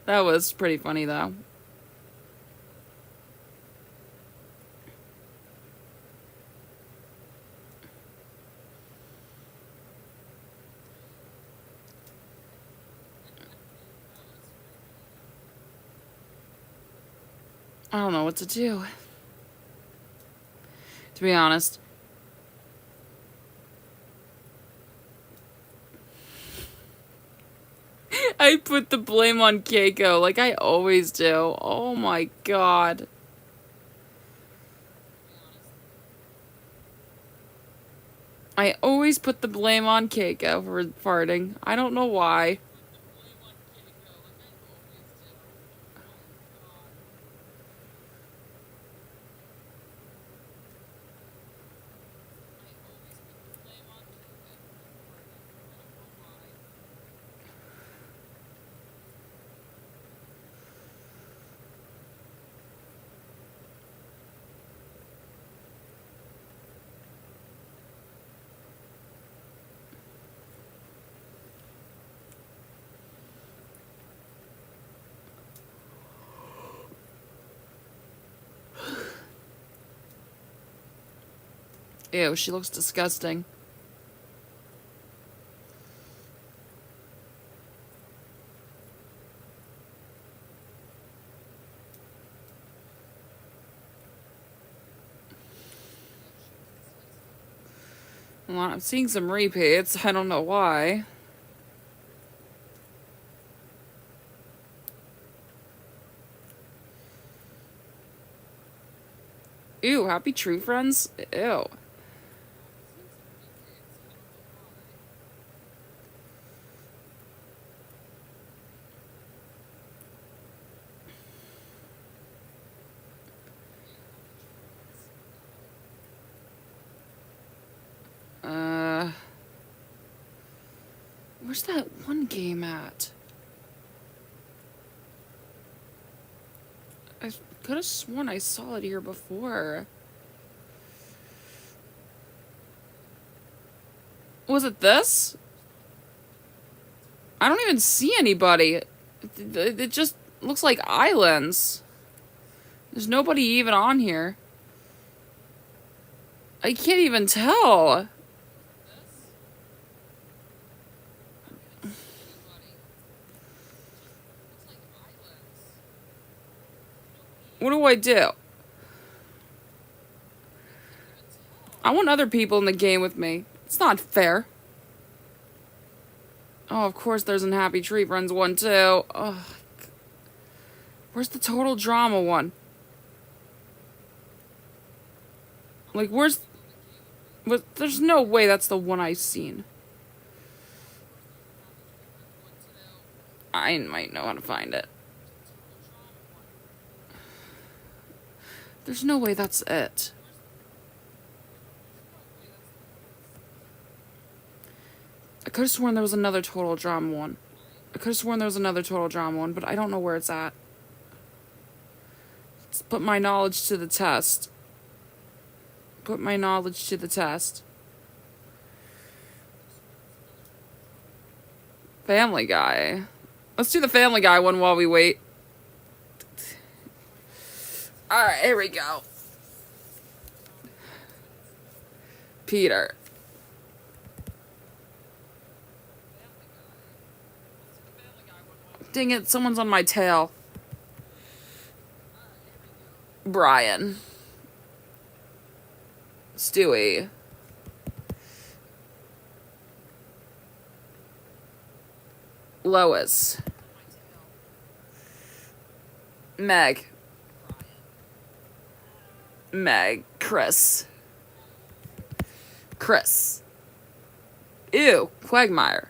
That was pretty funny though. I don't know what to do. To be honest. I put the blame on Keiko like I always do. Oh my god. I always put the blame on Keiko for farting. I don't know why. Ew, she looks disgusting. Well, I'm seeing some repeats. I don't know why. Ew, happy tree friends? Ew. Where's that one game at? I could have sworn I saw it here before. Was it this? I don't even see anybody. It just looks like islands. There's nobody even on here. I can't even tell. What do I do? I want other people in the game with me. It's not fair. Oh, of course there's an Happy Tree Friends one, too. Ugh. Where's the Total Drama one? Like, where's... There's no way that's the one I've seen. I might know how to find it. There's no way that's it. I could have sworn there was another Total Drama one. I could have sworn there was another Total Drama one, but I don't know where it's at. Let's put my knowledge to the test. Put my knowledge to the test. Family Guy. Let's do the Family Guy one while we wait. Alright, here we go. Peter. Dang it, someone's on my tail. Brian. Stewie. Lois. Meg. Chris. Ew, Quagmire.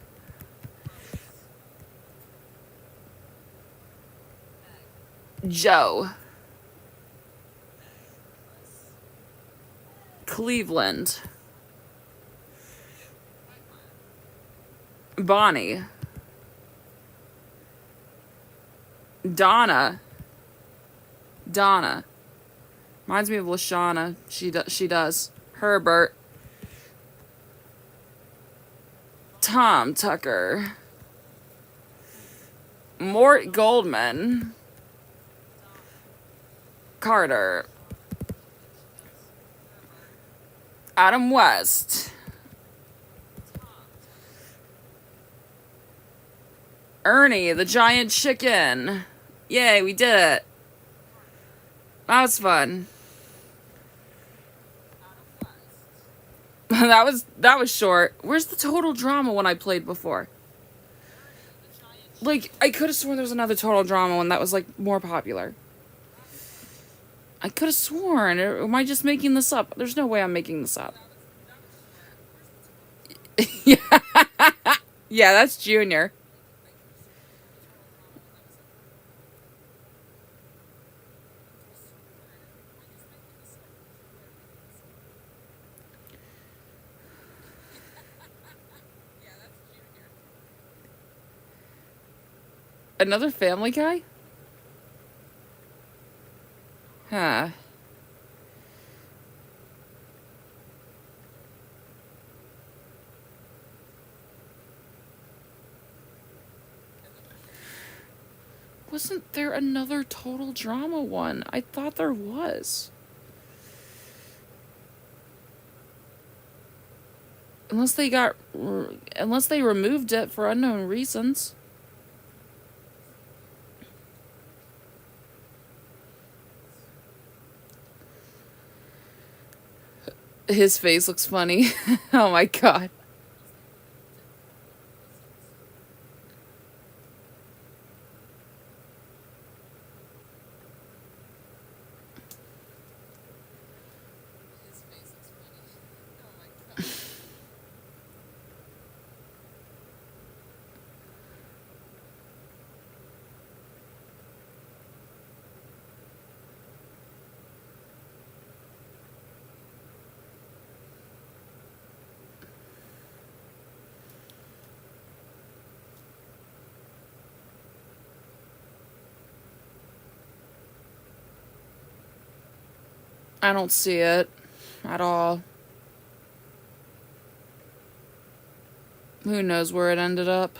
Joe. Cleveland. Bonnie. Donna. Reminds me of Lashana. She does. Herbert. Tom Tucker. Mort Goldman. Carter. Adam West. Ernie, the giant chicken. Yay, we did it. That was fun. that was short. Where's the Total Drama one I played before? Like, I could have sworn there was another Total Drama one that was, like, more popular. I could have sworn. Or am I just making this up? There's no way I'm making this up. Yeah. Yeah, that's Junior. Another Family Guy? Huh. Wasn't there another Total Drama one? I thought there was. Unless they removed it for unknown reasons. His face looks funny. Oh my god. I don't see it at all. Who knows where it ended up?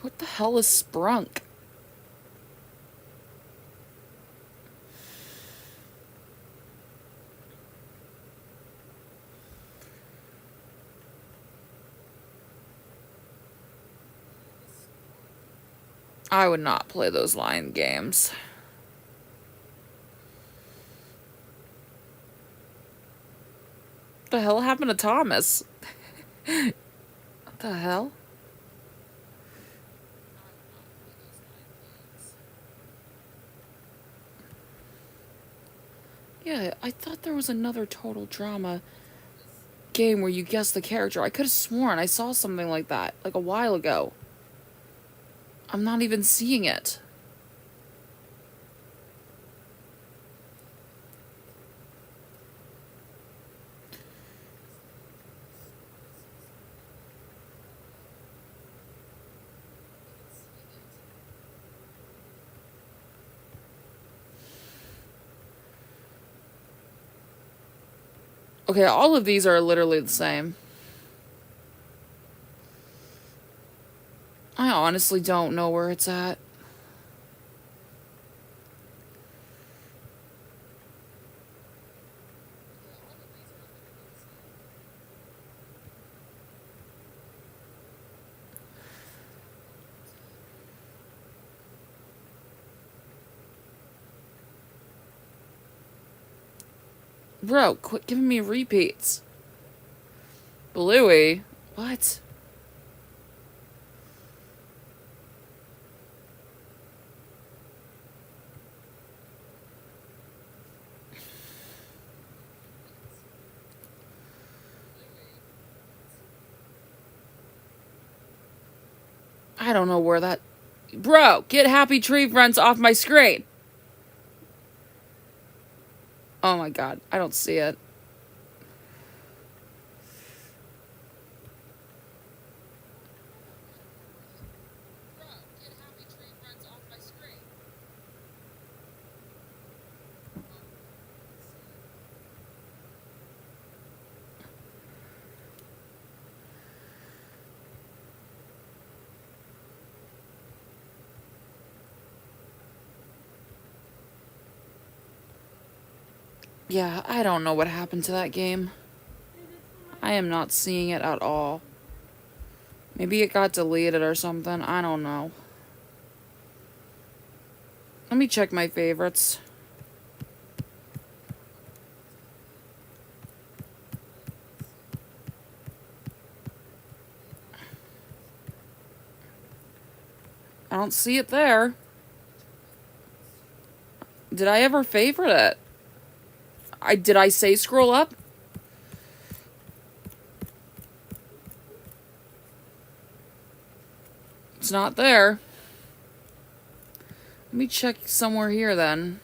What the hell is sprunk? I would not play those line games. What the hell happened to Thomas? What the hell? Yeah, I thought there was another total drama game where you guess the character. I could have sworn I saw something like that, like a while ago. I'm not even seeing it. Okay, all of these are literally the same. I honestly don't know where it's at. Bro, quit giving me repeats. Bluey? What? I don't know where that... Bro, get Happy Tree Friends off my screen. Oh my god, I don't see it. Yeah, I don't know what happened to that game. I am not seeing it at all. Maybe it got deleted or something. I don't know. Let me check my favorites. I don't see it there. Did I ever favorite it? Did I say scroll up? It's not there. Let me check somewhere here then.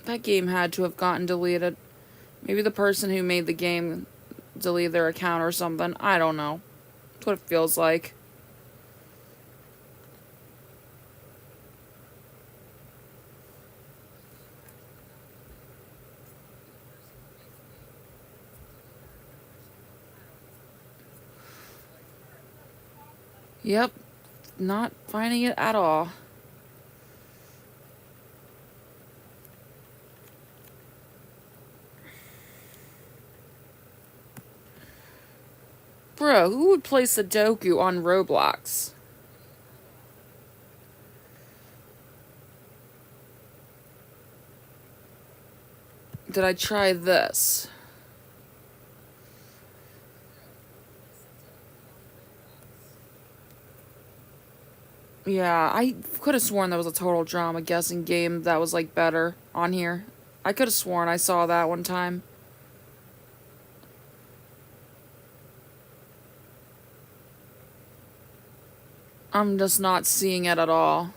That game had to have gotten deleted. Maybe the person who made the game deleted their account or something. I don't know. That's what it feels like. Yep. Not finding it at all. Bro, who would play Sudoku on Roblox? Did I try this? Yeah, I could have sworn there was a total drama guessing game that was like better on here. I could have sworn I saw that one time. I'm just not seeing it at all.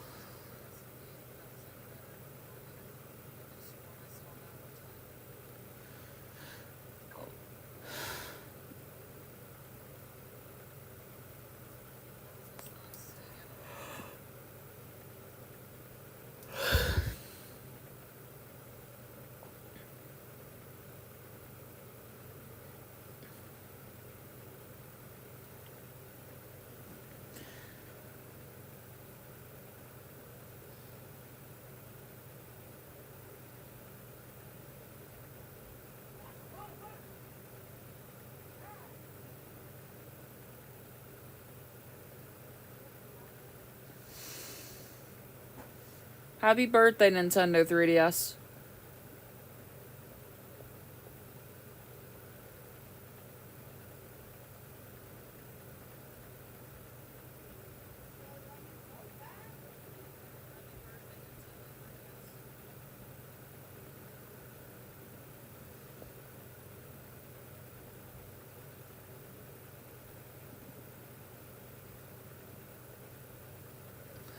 Happy birthday, Nintendo 3DS.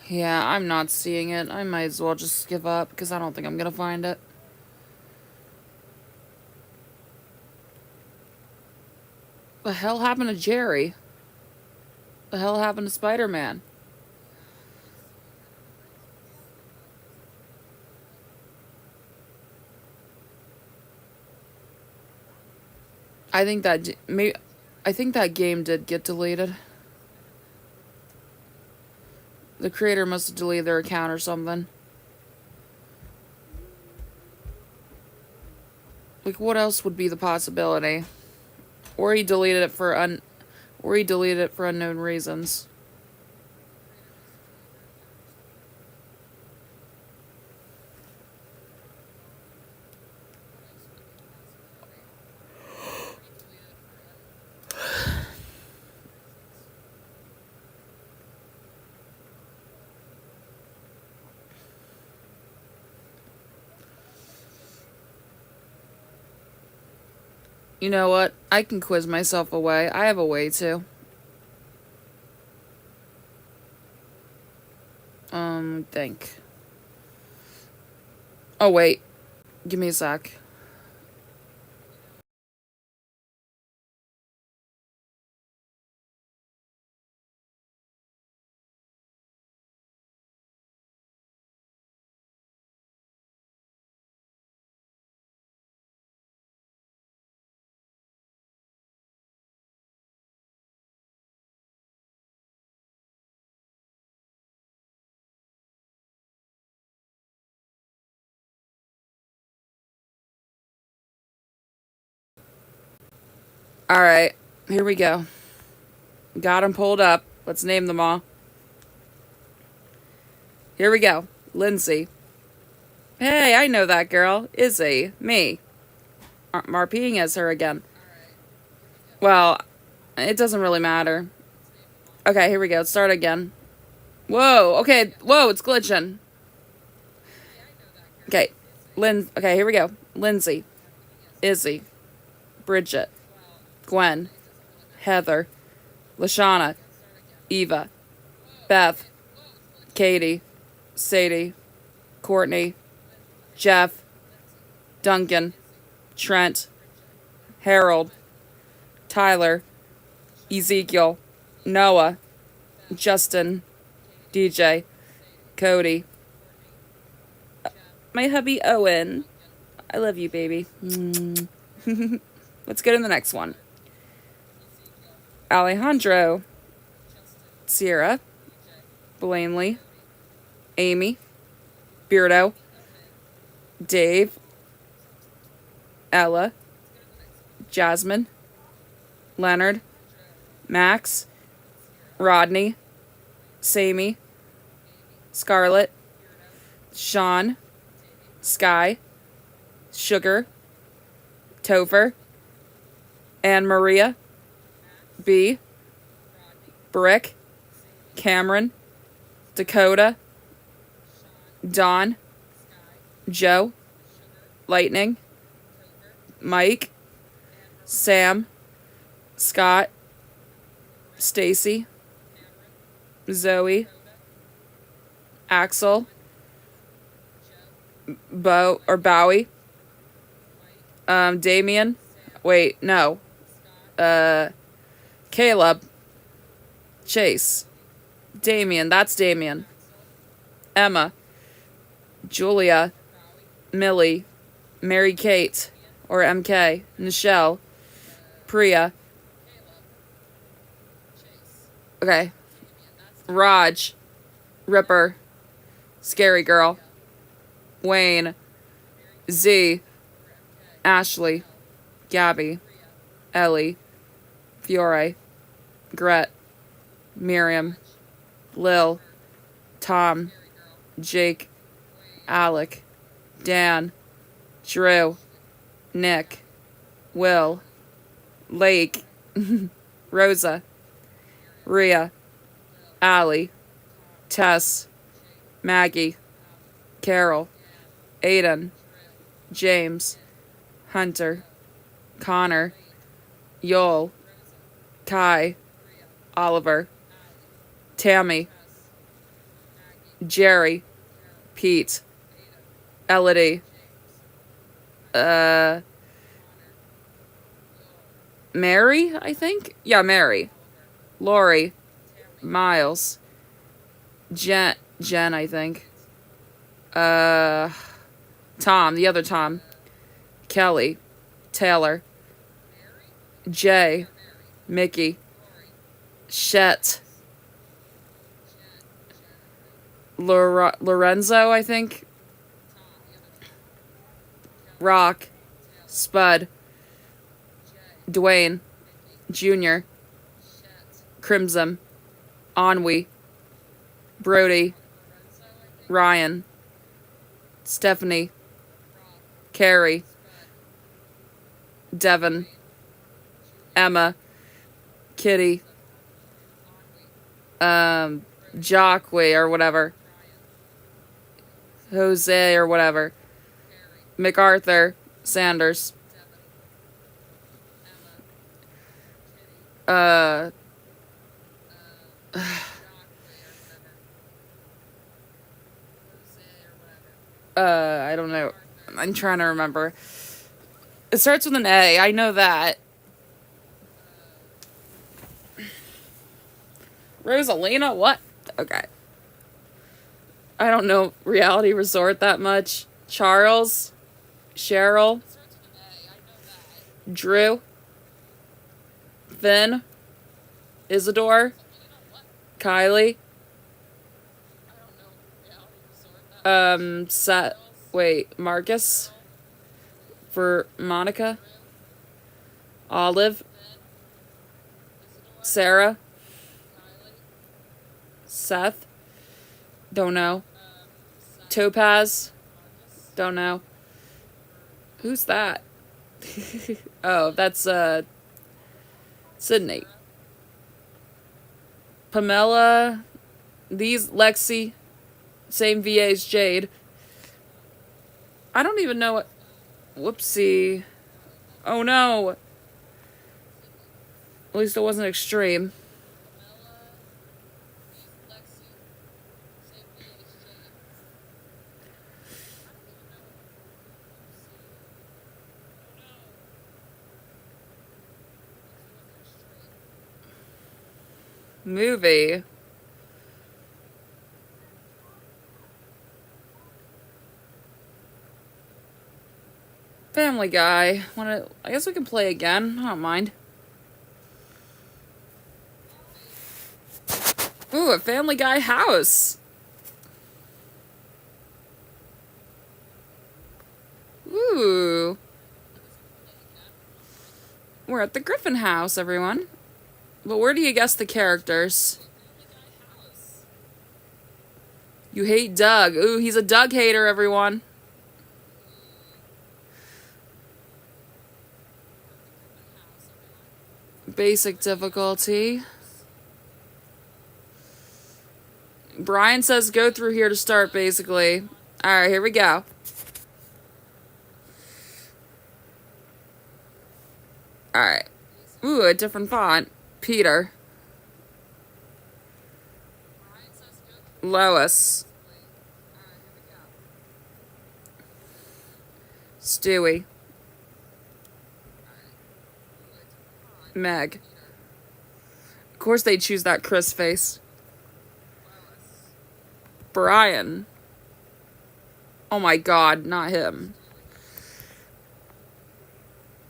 Yeah, I'm not seeing it. I might as well just give up because I don't think I'm gonna find it. The hell happened to Jerry? The hell happened to Spider-Man? I think that game did get deleted. The creator must have deleted their account or something. Like, what else would be the possibility? Or he deleted it for unknown reasons. You know what? I can quiz myself away. I have a way to. Think. Oh, wait. Give me a sec. Alright. Here we go. Got them pulled up. Let's name them all. Here we go. Lindsay. Hey, I know that girl. Izzy. Me. Marpeting as her again. Well, it doesn't really matter. Okay, here we go. Let's start again. Whoa, okay. Whoa, it's glitching. Okay. Okay, here we go. Lindsay. Izzy. Bridget. Gwen. Heather. Lashana. Eva. Beth. Katie. Sadie. Courtney. Jeff. Duncan, Trent, Harold, Tyler, Ezekiel, Noah, Justin, DJ, Cody, my hubby Owen. I love you, baby. Let's go to the next one. Alejandro, Sierra, Blanley, Amy, Beardo, Dave, Ella, Jasmine, Leonard, Max, Rodney, Sammy, Scarlett, Sean, Sky, Sugar, Topher, Anne Maria, B, Brick, Cameron, Dakota, Don, Joe, Lightning, Mike, Sam, Scott, Stacy, Zoe, Axel, Bowie, Damien, wait, no, Caleb, Chase, Damien, that's Damien, Emma, Julia, Millie, Mary Kate, or MK, Nichelle, Priya, okay, Raj, Ripper, Scary Girl, Wayne, Z, Ashley, Gabby, Ellie, Fiore, Gret, Miriam, Lil, Tom, Jake, Alec, Dan, Drew, Nick, Will, Lake, Rosa, Rhea, Allie, Tess, Maggie, Carol, Aiden, James, Hunter, Connor, Yoel, Kai, Oliver, Tammy, Jerry, Pete, Elodie, Mary, I think? Yeah, Mary, Lori, Miles, Jen, I think. Tom, the other Tom, Kelly, Taylor, Jay, Mickey, Shet, Lorenzo, I think, Rock, Spud, Dwayne, Junior, Crimson, Ennui, Brody, Ryan, Stephanie, Carrie, Devin, Emma, Kitty, Jacque or whatever, Jose or whatever, MacArthur, Sanders, I don't know. I'm trying to remember. It starts with an A. I know that. Rosalina? What? Okay. I don't know Reality Resort that much. Charles. Cheryl. Drew. Finn. Isidore. Kylie. Marcus. For Monica. Olive. Sarah. Seth. Don't know. Topaz. Don't know. Who's that? Oh, that's Sydney. Pamela. These Lexi. Same VA as Jade. I don't even know what. Whoopsie. Oh no. At least it wasn't extreme. Movie. Family Guy. I guess we can play again. I don't mind. Ooh, a Family Guy house. Ooh. We're at the Griffin house, everyone. But where do you guess the characters? You hate Doug. Ooh, he's a Doug hater, everyone. Basic difficulty. Brian says go through here to start, basically. Alright, here we go. Alright. Ooh, a different font. Peter. Lois. Stewie. Meg. Of course they choose that Chris face. Brian. Oh my god, not him.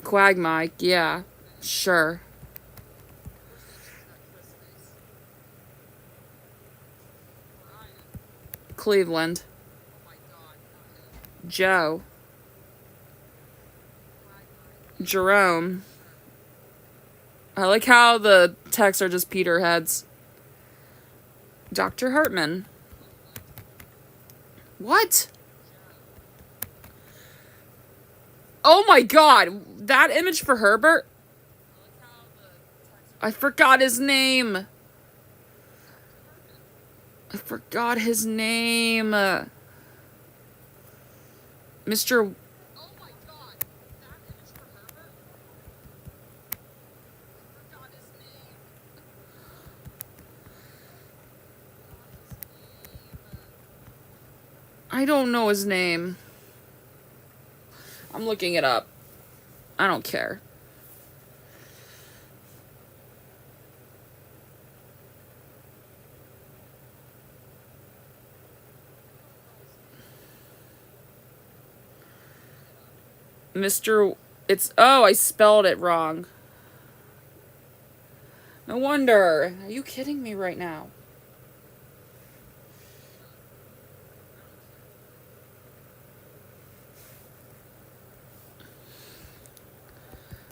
Quagmire, yeah, sure. Cleveland. Joe. Jerome. I like how the texts are just Peter heads. Dr. Hartman. What? Oh my god! That image for Herbert? I forgot his name. I forgot his name. Mr. I don't know his name. I'm looking it up. I don't care. Oh, I spelled it wrong. No wonder. Are you kidding me right now?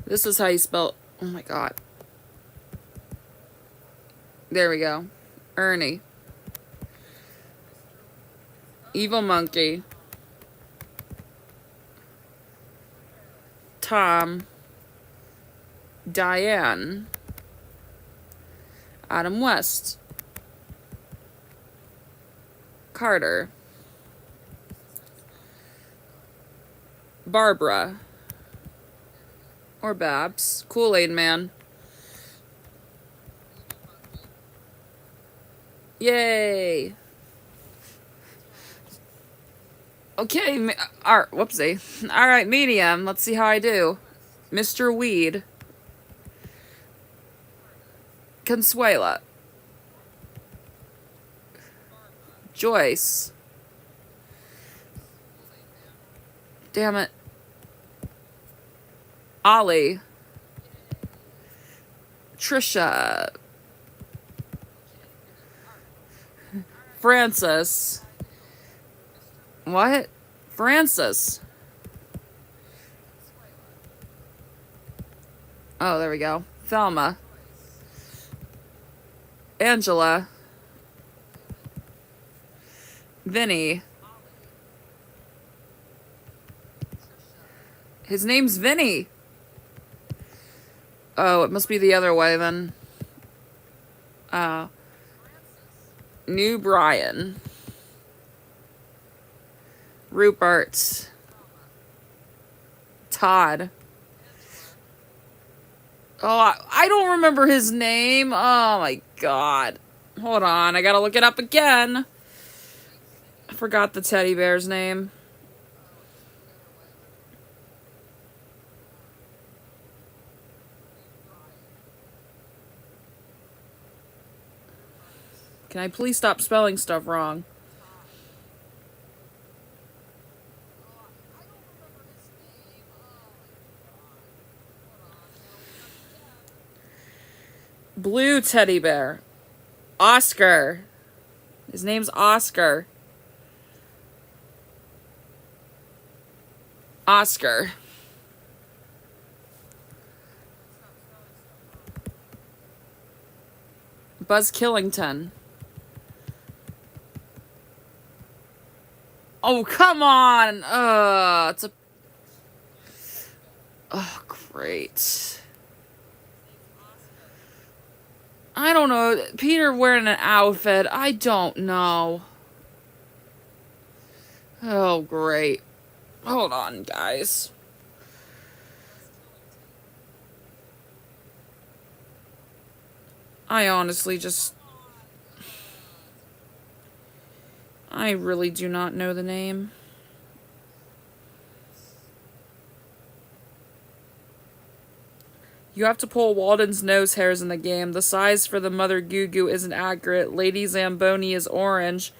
This is how you spell... Oh my god. There we go. Ernie. Evil Monkey. Tom. Diane. Adam West. Carter. Barbara. Or Babs. Kool-Aid Man. Yay! Okay, whoopsie. Alright, medium. Let's see how I do. Mr. Weed. Consuela. Joyce. Damn it. Ollie. Trisha. Francis. What? Francis. Oh, there we go. Thelma. Angela. Vinny. His name's Vinny. Oh, it must be the other way then. New Brian. Rupert. Todd. Oh, I don't remember his name. Oh my god. Hold on, I gotta look it up again. I forgot the teddy bear's name. Can I please stop spelling stuff wrong? Blue teddy bear. Oscar. His name's Oscar. Oscar. Buzz Killington. Oh, come on. It's a... Oh, great. I don't know. Peter wearing an outfit. I don't know. Oh, great. Hold on, guys. I honestly just... I really do not know the name. You have to pull Walden's nose hairs in the game. The size for the Mother Goo Goo isn't accurate. Lady Zamboni is orange.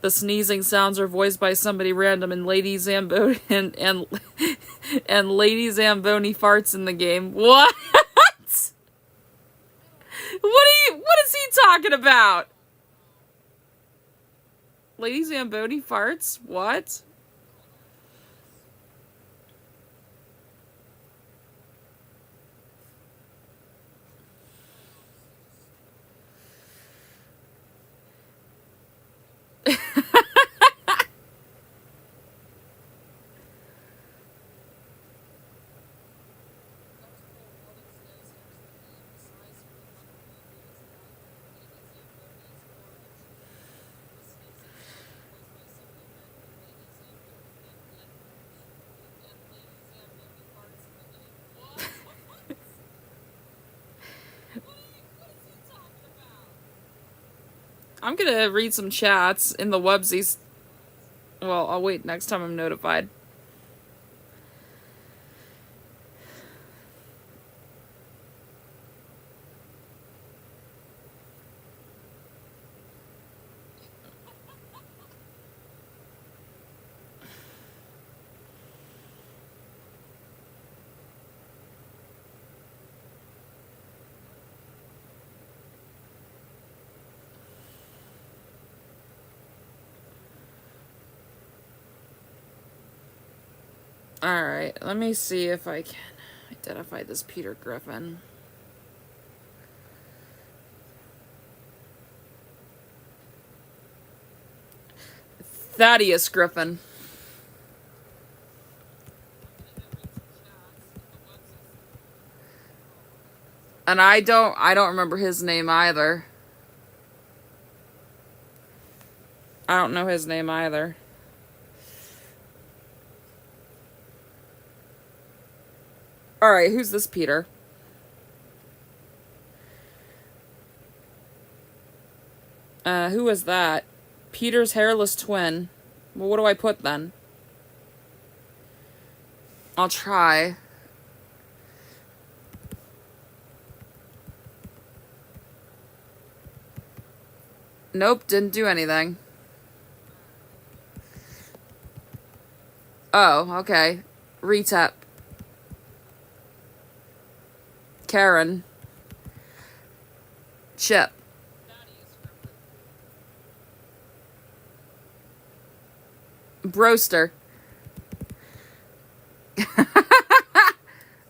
The sneezing sounds are voiced by somebody random, and Lady Zamboni and Lady Zamboni farts in the game. What? What is he talking about? Lady Zamboni farts? What? I'm gonna read some chats in the websies. Well, I'll wait next time I'm notified. Alright, let me see if I can identify this Peter Griffin. Thaddeus Griffin. And I don't remember his name either. I don't know his name either. Alright, who's this Peter? Who is that? Peter's hairless twin. Well, what do I put then? I'll try. Nope, didn't do anything. Oh, okay. Retap. Karen. Chip. Broster.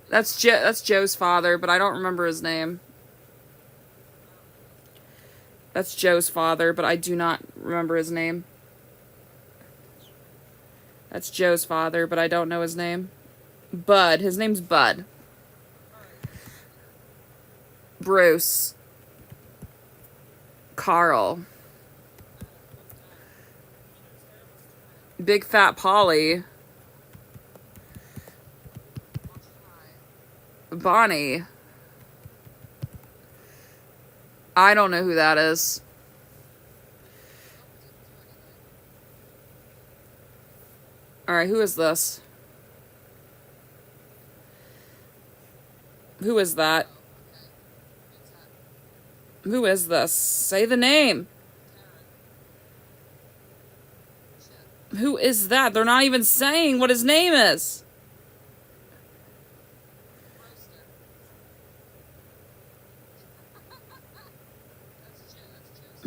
That's Joe's father, but I don't remember his name. That's Joe's father, but I do not remember his name. That's Joe's father, but I don't know his name. Bud. His name's Bud. Bruce. Carl. Big Fat Polly. Bonnie. I don't know who that is. Alright, who is this? Who is that? Who is this? Say the name. Who is that? They're not even saying what his name is.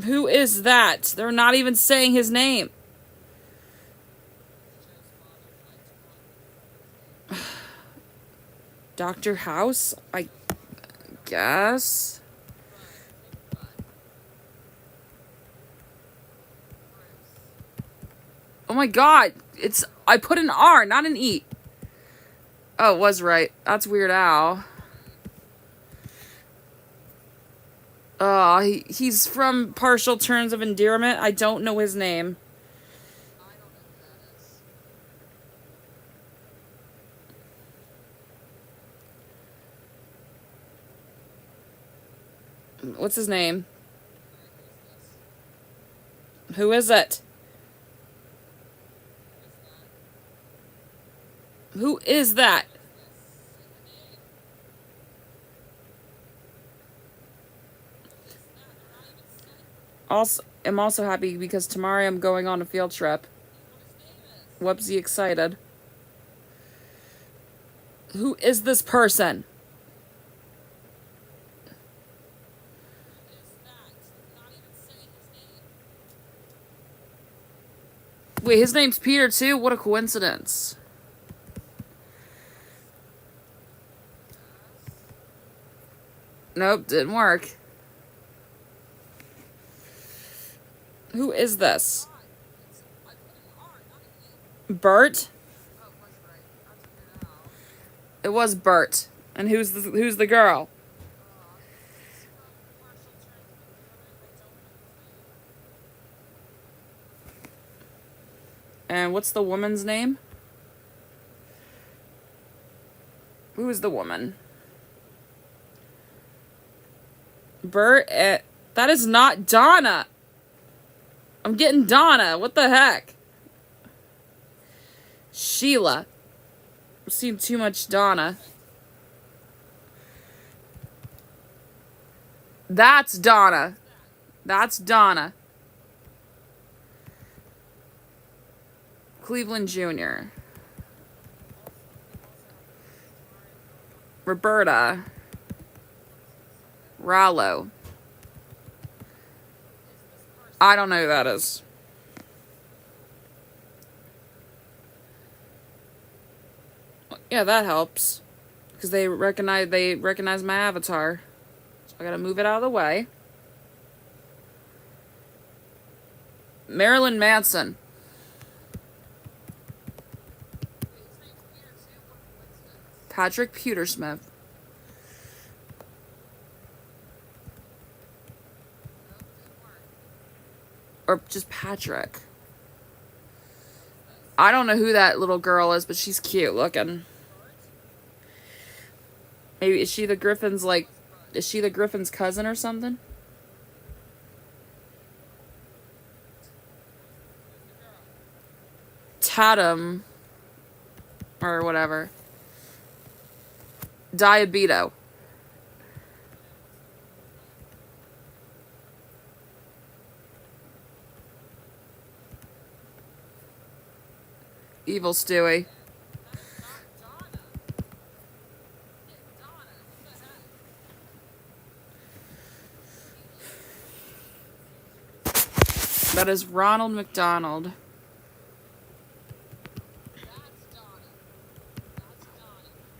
Who is that? They're not even saying his name. Dr. House? I guess. Oh my god. I put an R, not an E. Oh, it was right. That's Weird Al. He's from Partial Terms of Endearment. I don't know his name. What's his name? Who is it? Who is that? I'm also happy because tomorrow I'm going on a field trip. Whoopsie excited. Who is this person? Wait, his name's Peter too? What a coincidence. Nope, didn't work. Who is this? Bert? It was Bert. And who's the girl? And what's the woman's name? Who is the woman? Bert? That is not Donna. I'm getting Donna. What the heck? Sheila. I've seen too much Donna. That's Donna. That's Donna. Cleveland Jr. Roberta. Rallo. I don't know who that is. Yeah, that helps. Because they recognize my avatar. So I gotta move it out of the way. Marilyn Manson. Patrick Petersmith. Or just Patrick. I don't know who that little girl is, but she's cute looking. Maybe is she the Griffin's cousin or something? Tatum. Or whatever. Diabeto. Evil Stewie. That is Ronald McDonald.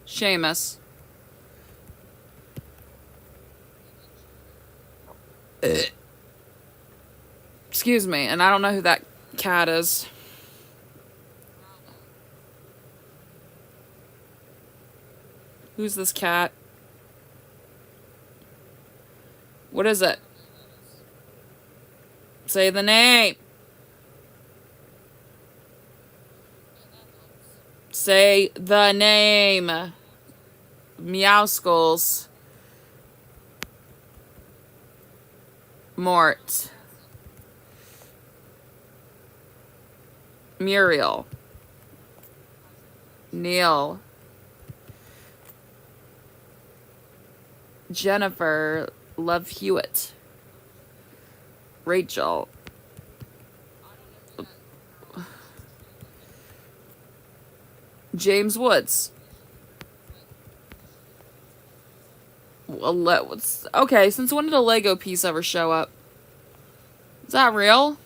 Seamus. Excuse me, and I don't know who that cat is. Who's this cat? What is it? Say the name. Say the name. Meowskulls. Mort. Muriel. Neil. Jennifer Love Hewitt. Rachel. James Woods. Well, okay, since when did a Lego piece ever show up? Is that real?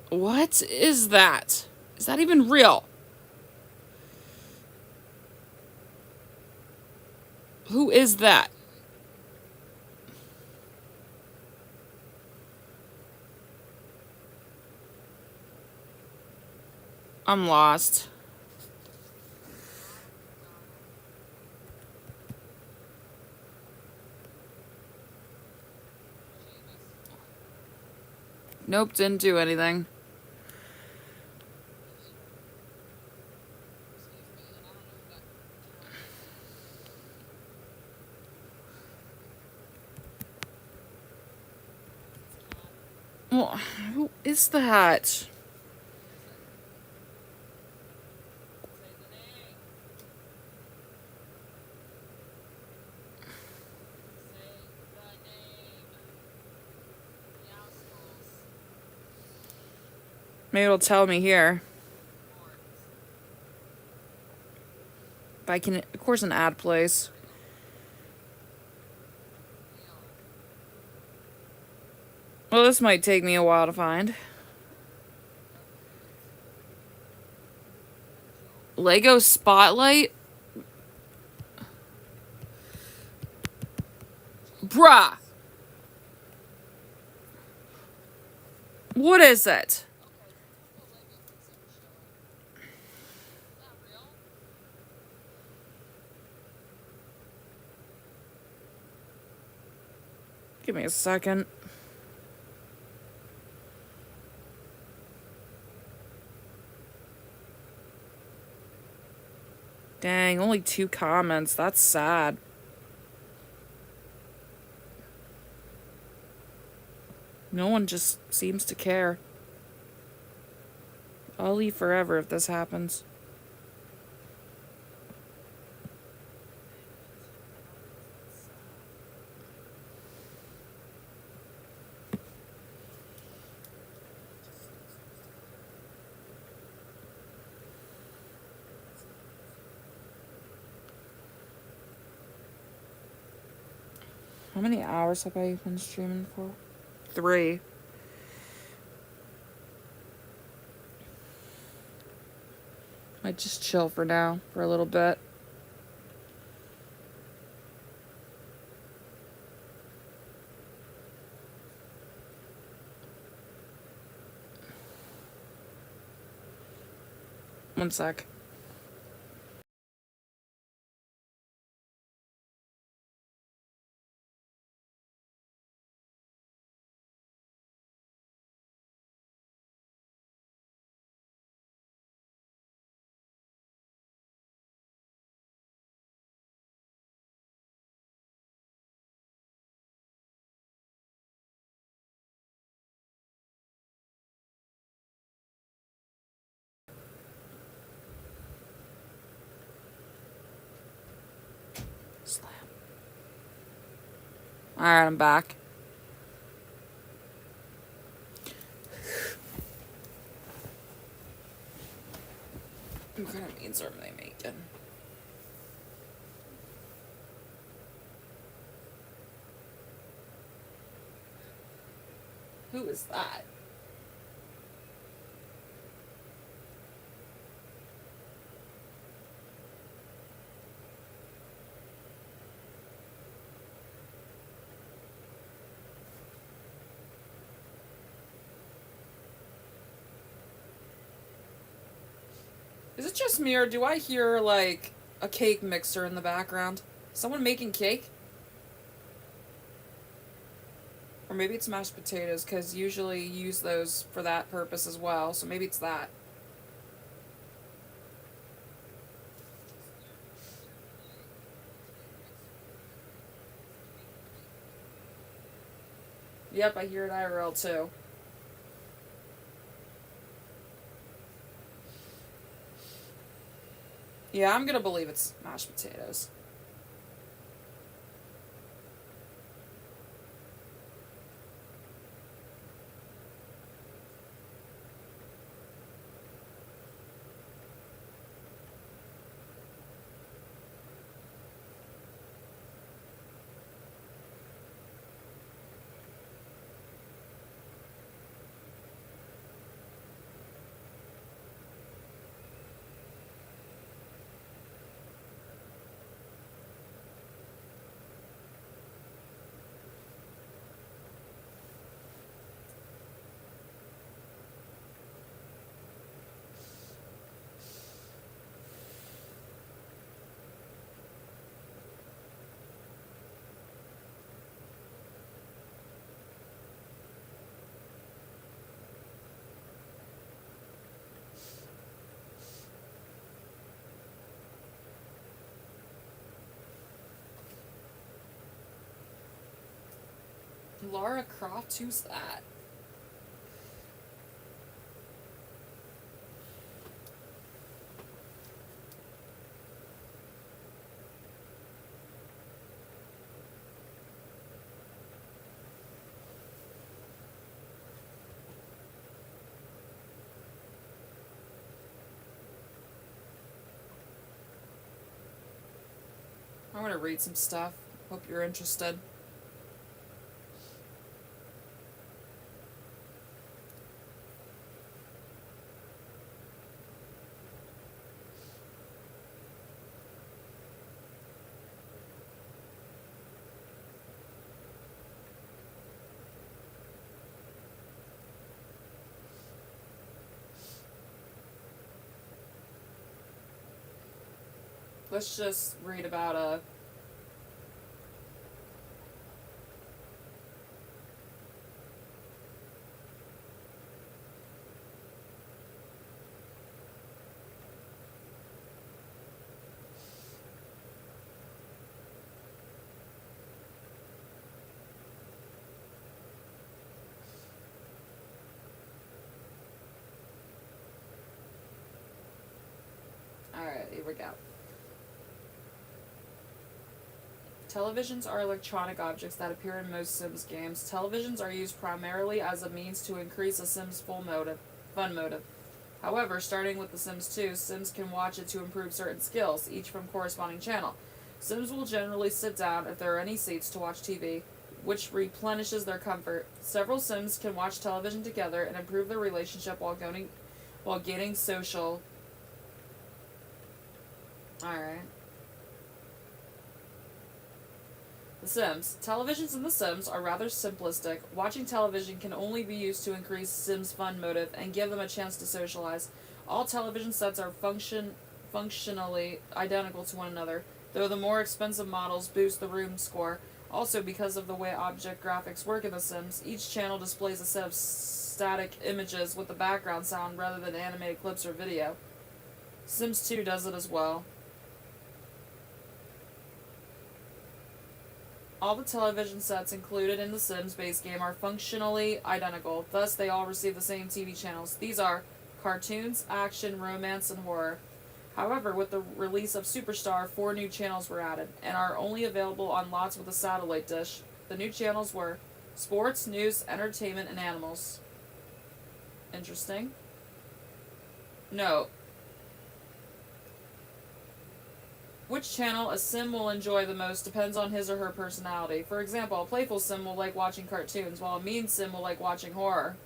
What is that? Is that even real? Who is that? I'm lost. Nope, didn't do anything. Well, who is that? Maybe it'll tell me here. If I can, of course, an ad plays. Well, this might take me a while to find. Lego Spotlight? Bruh! What is it? Give me a second. Dang, only 2 comments. That's sad. No one just seems to care. I'll leave forever if this happens. How many hours have I been streaming for? 3. Might just chill for now, for a little bit. One sec. Slam. Alright, I'm back. What kind of beans are they making? Who is that? Is it just me, or do I hear, like, a cake mixer in the background? Someone making cake? Or maybe it's mashed potatoes, because usually use those for that purpose as well, so maybe it's that. Yep, I hear it IRL too. Yeah, I'm gonna believe it's mashed potatoes. Lara Croft? Who's that? I'm gonna read some stuff. Hope you're interested. Let's just read about a Alright, here we go. Televisions are electronic objects that appear in most Sims games. Televisions are used primarily as a means to increase a Sim's fun motive. However, starting with The Sims 2, Sims can watch it to improve certain skills, each from corresponding channel. Sims will generally sit down if there are any seats to watch TV, which replenishes their comfort. Several Sims can watch television together and improve their relationship while gaining social. Alright. The Sims. Televisions in The Sims are rather simplistic. Watching television can only be used to increase Sims' fun motive and give them a chance to socialize. All television sets are functionally identical to one another, though the more expensive models boost the room score. Also, because of the way object graphics work in The Sims, each channel displays a set of static images with the background sound rather than animated clips or video. Sims 2 does it as well. All the television sets included in the Sims base game are functionally identical, thus they all receive the same TV channels. These are cartoons, action, romance, and horror. However, with the release of Superstar, 4 new channels were added, and are only available on lots with a satellite dish. The new channels were sports, news, entertainment, and animals. Interesting. Note: which channel a Sim will enjoy the most depends on his or her personality. For example, a playful Sim will like watching cartoons, while a mean Sim will like watching horror.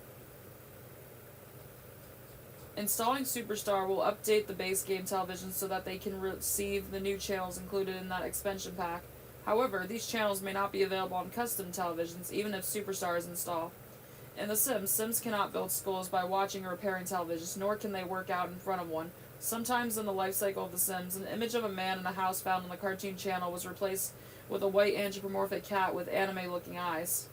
Installing Superstar will update the base game television so that they can receive the new channels included in that expansion pack. However, these channels may not be available on custom televisions, even if Superstar is installed. In The Sims, Sims cannot build schools by watching or repairing televisions, nor can they work out in front of one. Sometimes in the life cycle of The Sims, an image of a man in a house found on the cartoon channel was replaced with a white anthropomorphic cat with anime-looking eyes.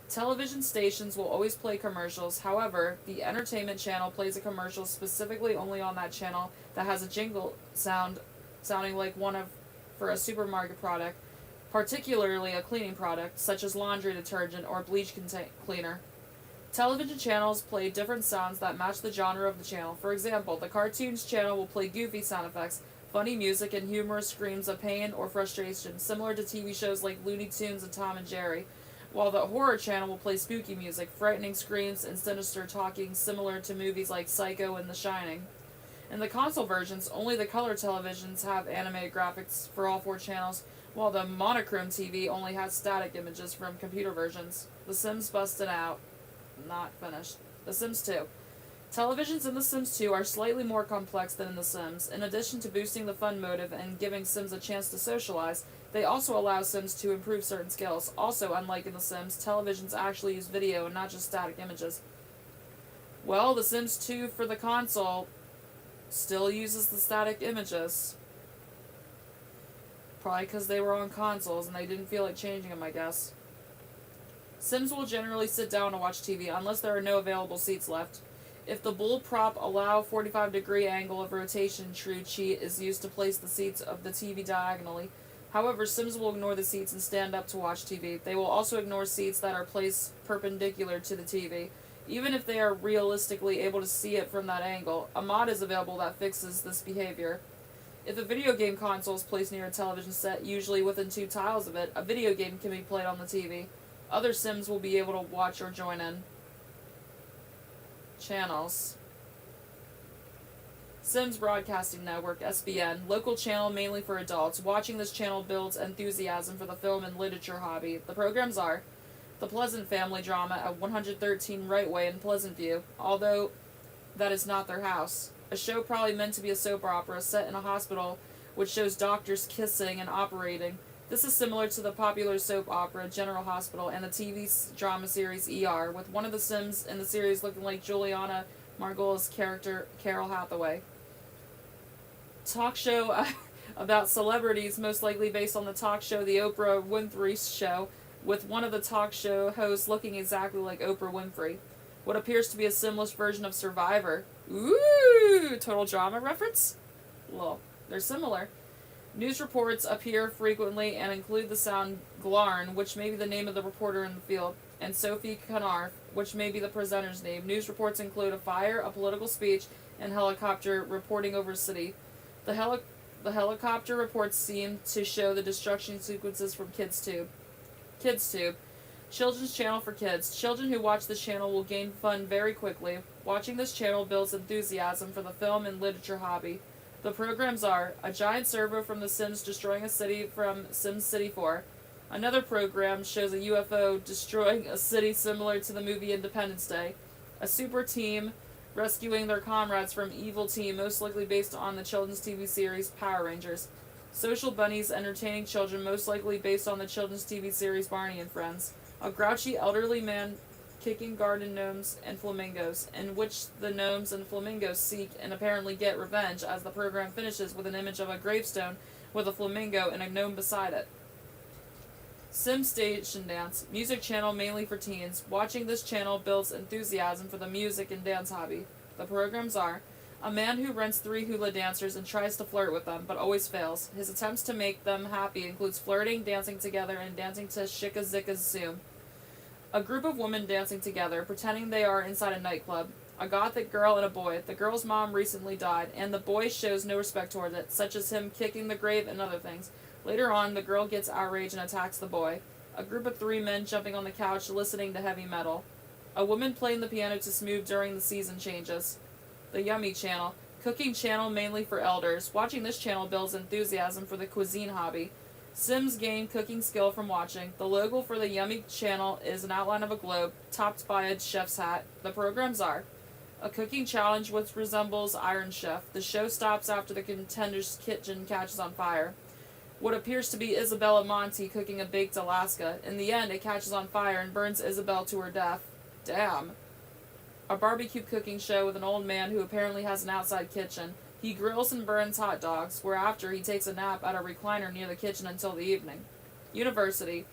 Television stations will always play commercials. However, the entertainment channel plays a commercial specifically only on that channel that has a jingle sounding like for a supermarket product, particularly a cleaning product, such as laundry detergent or bleach cleaner. Television channels play different sounds that match the genre of the channel. For example, the cartoons channel will play goofy sound effects, funny music, and humorous screams of pain or frustration, similar to TV shows like Looney Tunes and Tom and Jerry, while the horror channel will play spooky music, frightening screams, and sinister talking, similar to movies like Psycho and The Shining. In the console versions, only the color televisions have animated graphics for all 4 channels, while the monochrome TV only has static images from computer versions. The Sims busted out. Not finished. The Sims 2. Televisions in The Sims 2 are slightly more complex than in The Sims. In addition to boosting the fun motive and giving Sims a chance to socialize, they also allow Sims to improve certain skills. Also, unlike in The Sims, televisions actually use video and not just static images. Well, The Sims 2 for the console still uses the static images. Probably because they were on consoles and they didn't feel like changing them, I guess. Sims will generally sit down to watch TV unless there are no available seats left. If the bull prop allow 45-degree angle of rotation true cheat is used to place the seats of the TV diagonally, However, Sims will ignore the seats and stand up to watch TV. They will also ignore seats that are placed perpendicular to the TV, even if they are realistically able to see it from that angle. A mod is available that fixes this behavior. If a video game console is placed near a television set, usually within 2 tiles of it, a video game can be played on the TV. Other Sims will be able to watch or join in. Channels. Sims Broadcasting Network, SBN, local channel mainly for adults. Watching this channel builds enthusiasm for the film and literature hobby. The programs are The Pleasant Family Drama at 113 Right Way in Pleasant View, although that is not their house. A show probably meant to be a soap opera set in a hospital which shows doctors kissing and operating. This is similar to the popular soap opera General Hospital and the TV drama series ER, with one of the Sims in the series looking like Juliana Margulies' character Carol Hathaway. Talk show about celebrities, most likely based on the talk show The Oprah Winfrey Show, with one of the talk show hosts looking exactly like Oprah Winfrey. What appears to be a Simlish version of Survivor. Ooh, total drama reference? Well, they're similar. News reports appear frequently and include the sound Glarn, which may be the name of the reporter in the field, and Sophie Cunarth, which may be the presenter's name. News reports include a fire, a political speech, and helicopter reporting over a city. The helicopter reports seem to show the destruction sequences from KidsTube. KidsTube. Children's channel for kids. Children who watch this channel will gain fun very quickly. Watching this channel builds enthusiasm for the film and literature hobby. The programs are a giant servo from The Sims destroying a city from SimCity 4. Another program shows a UFO destroying a city similar to the movie Independence Day. A super team rescuing their comrades from evil team, most likely based on the children's TV series Power Rangers. Social bunnies entertaining children, most likely based on the children's TV series Barney and Friends. A grouchy elderly man kicking garden gnomes and flamingos, in which the gnomes and flamingos seek and apparently get revenge, as the program finishes with an image of a gravestone with a flamingo and a gnome beside it. Sim Station Dance, music channel mainly for teens. Watching this channel builds enthusiasm for the music and dance hobby. The programs are a man who rents 3 hula dancers and tries to flirt with them, but always fails. His attempts to make them happy includes flirting, dancing together, and dancing to Shika Zika Zoom. A group of women dancing together, pretending they are inside a nightclub. A gothic girl and a boy. The girl's mom recently died, and the boy shows no respect toward it, such as him kicking the grave and other things. Later on, the girl gets outraged and attacks the boy. A group of 3 men jumping on the couch listening to heavy metal. A woman playing the piano to Smooth during the season changes. The Yummy Channel, cooking channel mainly for elders. Watching this channel builds enthusiasm for the cuisine hobby. Sims gain cooking skill from watching. The logo for the Yummy Channel is an outline of a globe, topped by a chef's hat. The programs are a cooking challenge which resembles Iron Chef. The show stops after the contender's kitchen catches on fire. What appears to be Isabella Monte cooking a baked Alaska. In the end, it catches on fire and burns Isabel to her death. Damn. A barbecue cooking show with an old man who apparently has an outside kitchen. He grills and burns hot dogs, whereafter he takes a nap at a recliner near the kitchen until the evening. University.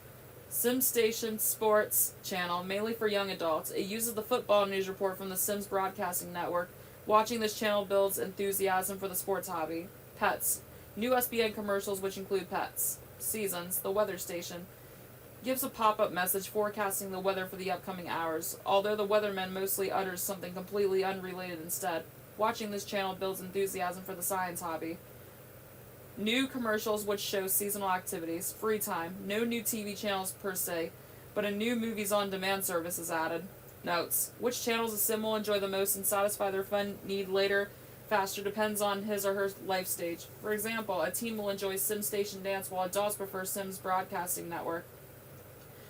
SimStation Sports Channel, mainly for young adults. It uses the football news report from the Sims Broadcasting Network. Watching this channel builds enthusiasm for the sports hobby. Pets. New SBN commercials which include pets. Seasons. The weather station. Gives a pop-up message forecasting the weather for the upcoming hours, although the weatherman mostly utters something completely unrelated instead. Watching this channel builds enthusiasm for the science hobby. New commercials which show seasonal activities. Free time. No new TV channels per se, but a new movies on demand service is added. Notes. Which channels a sim will enjoy the most and satisfy their fun need later faster depends on his or her life stage. For example, a teen will enjoy SimStation Dance while adults prefer Sims Broadcasting Network.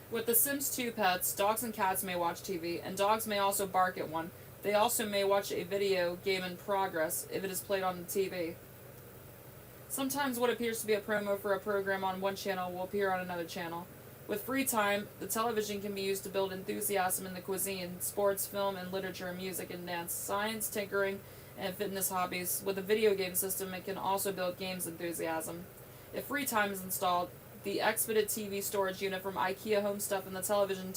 With the Sims 2 pets, dogs and cats may watch TV, and dogs may also bark at one. They also may watch a video game in progress if it is played on the TV. Sometimes what appears to be a promo for a program on one channel will appear on another channel. With free time, the television can be used to build enthusiasm in the cuisine, sports, film, and literature, music, and dance, science, tinkering, and fitness hobbies. With a video game system, it can also build games enthusiasm. If free time is installed, the Expedit TV storage unit from IKEA Home Stuff and the television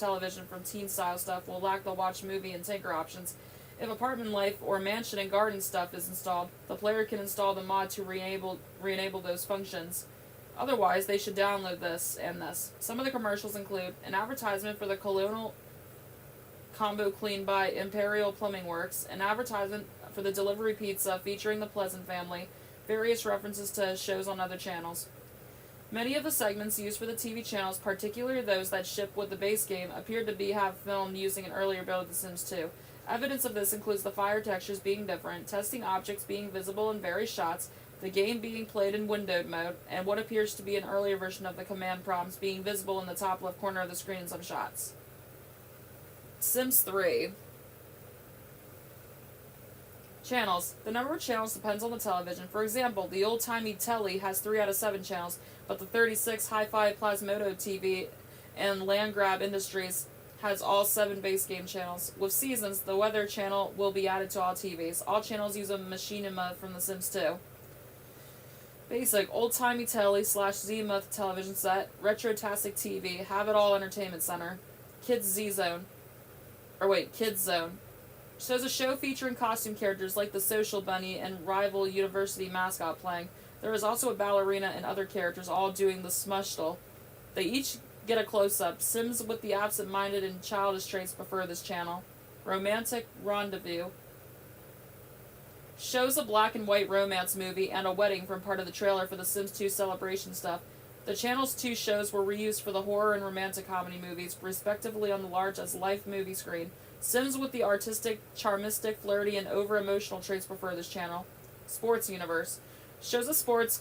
from Teen Style Stuff will lack the watch movie and tinker options. If apartment life or mansion and garden stuff is installed, the player can install the mod to re-enable those functions. Otherwise, they should download this and this. Some of the commercials include an advertisement for the Colonial Combo Clean by Imperial Plumbing Works, an advertisement for the delivery pizza featuring the Pleasant family, various references to shows on other channels. Many of the segments used for the TV channels, particularly those that ship with the base game, appeared to have filmed using an earlier build of The Sims 2. Evidence of this includes the fire textures being different, testing objects being visible in various shots, the game being played in windowed mode, and what appears to be an earlier version of the command prompts being visible in the top left corner of the screen in some shots. Sims 3. Channels. The number of channels depends on the television. For example, the old-timey telly has 3 out of 7 channels, but the 36 Hi-Fi Plasmodo TV and Landgrab Industries has all 7 base game channels. With seasons, the weather channel will be added to all TVs. All channels use a machinima from The Sims 2. Basic, old-timey telly / Z-Muth television set, Retrotastic TV, Have It All Entertainment Center, Kids Zone. Shows a show featuring costume characters like the Social Bunny and rival university mascot playing. There is also a ballerina and other characters all doing the smushtle. They each get a close-up. Sims with the absent-minded and childish traits prefer this channel. Romantic Rendezvous. Shows a black and white romance movie and a wedding from part of the trailer for the Sims 2 celebration stuff. The channel's 2 shows were reused for the horror and romantic comedy movies, respectively on the large as life movie screen. Sims with the artistic, charmistic, flirty, and over-emotional traits prefer this channel. Sports Universe. Shows a sports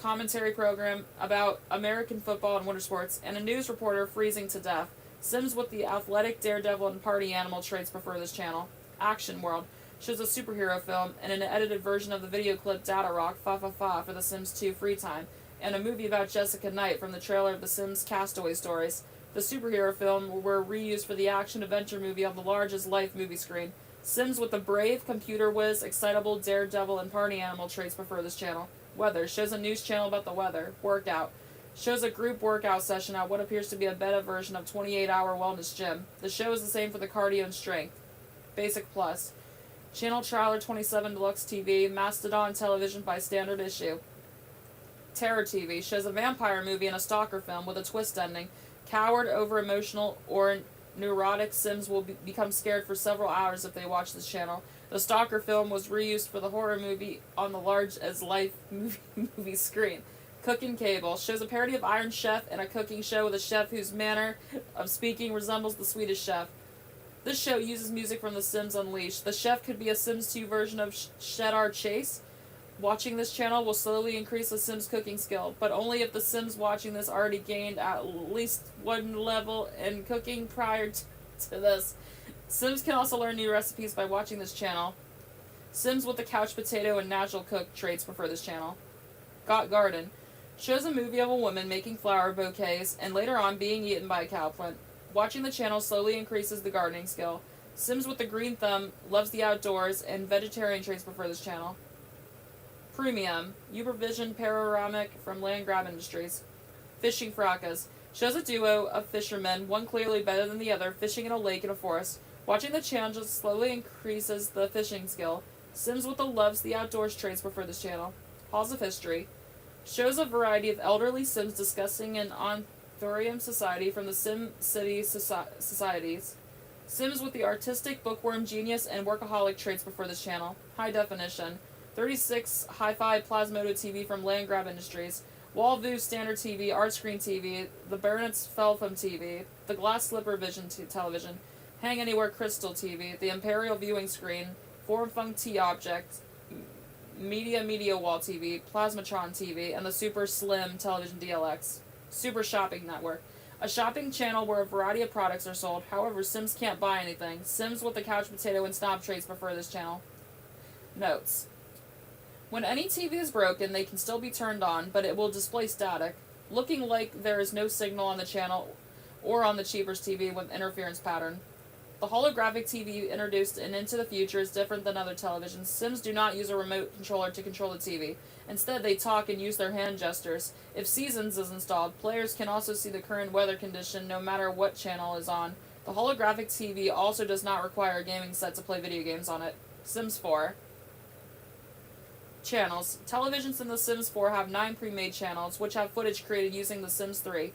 commentary program about American football and winter sports, and a news reporter freezing to death. Sims with the athletic, daredevil, and party animal traits prefer this channel. Action World. Shows a superhero film and an edited version of the video clip Data Rock Fa Fa Fa for The Sims 2 free time, and a movie about Jessica Knight from the trailer of The Sims Castaway Stories. The superhero film were reused for the action-adventure movie on the large as life movie screen. Sims with the brave, computer whiz, excitable, daredevil, and party animal traits prefer this channel. Weather. Shows a news channel about the weather. Workout. Shows a group workout session at what appears to be a beta version of 28-hour wellness gym. The show is the same for the cardio and strength. Basic Plus. Channel Trailer 27 Deluxe TV. Mastodon Television by standard issue. Terror TV. Shows a vampire movie and a stalker film with a twist ending. Coward, over-emotional, or neurotic Sims will become scared for several hours if they watch this channel. The stalker film was reused for the horror movie on the large as life movie screen. Cooking Cable. Shows a parody of Iron Chef and a cooking show with a chef whose manner of speaking resembles the Swedish Chef. This show uses music from The Sims Unleashed. The chef could be a Sims 2 version of Cheddar Chase. Watching this channel will slowly increase the Sims cooking skill, but only if the Sims watching this already gained at least 1 level in cooking prior to this. Sims can also learn new recipes by watching this channel. Sims with the couch potato and natural cook traits prefer this channel. Got Garden. Shows a movie of a woman making flower bouquets and later on being eaten by a cowplant. Watching the channel slowly increases the gardening skill. Sims with the green thumb loves the outdoors and vegetarian traits prefer this channel. Premium. Ubervision Panoramic from Landgrab Industries. Fishing Fracas. Shows a duo of fishermen, one clearly better than the other, fishing in a lake in a forest. Watching the channel slowly increases the fishing skill. Sims with the loves the outdoors traits prefer this channel. Halls of History. Shows a variety of elderly Sims discussing an authorium society from the Sim City societies. Sims with the artistic, bookworm, genius, and workaholic traits prefer this channel. High Definition. 36 Hi-Fi Plasmodo TV from Landgrab Industries. Wallview Standard TV, Art Screen TV, the Baronet's Feltham TV, the Glass Slipper Vision Television, Hang Anywhere Crystal TV, the Imperial Viewing Screen, Formfunk T Object, Media Wall TV, Plasmatron TV, and the Super Slim Television DLX. Super Shopping Network. A shopping channel where a variety of products are sold. However, Sims can't buy anything. Sims with the couch potato and snob traits prefer this channel. Notes. When any TV is broken, they can still be turned on, but it will display static, looking like there is no signal on the channel or on the Cheapers TV with interference pattern. The holographic TV introduced in Into the Future is different than other televisions. Sims do not use a remote controller to control the TV. Instead, they talk and use their hand gestures. If Seasons is installed, players can also see the current weather condition no matter what channel is on. The holographic TV also does not require a gaming set to play video games on it. Sims 4. Channels. Televisions in The Sims 4 have 9 pre-made channels, which have footage created using The Sims 3.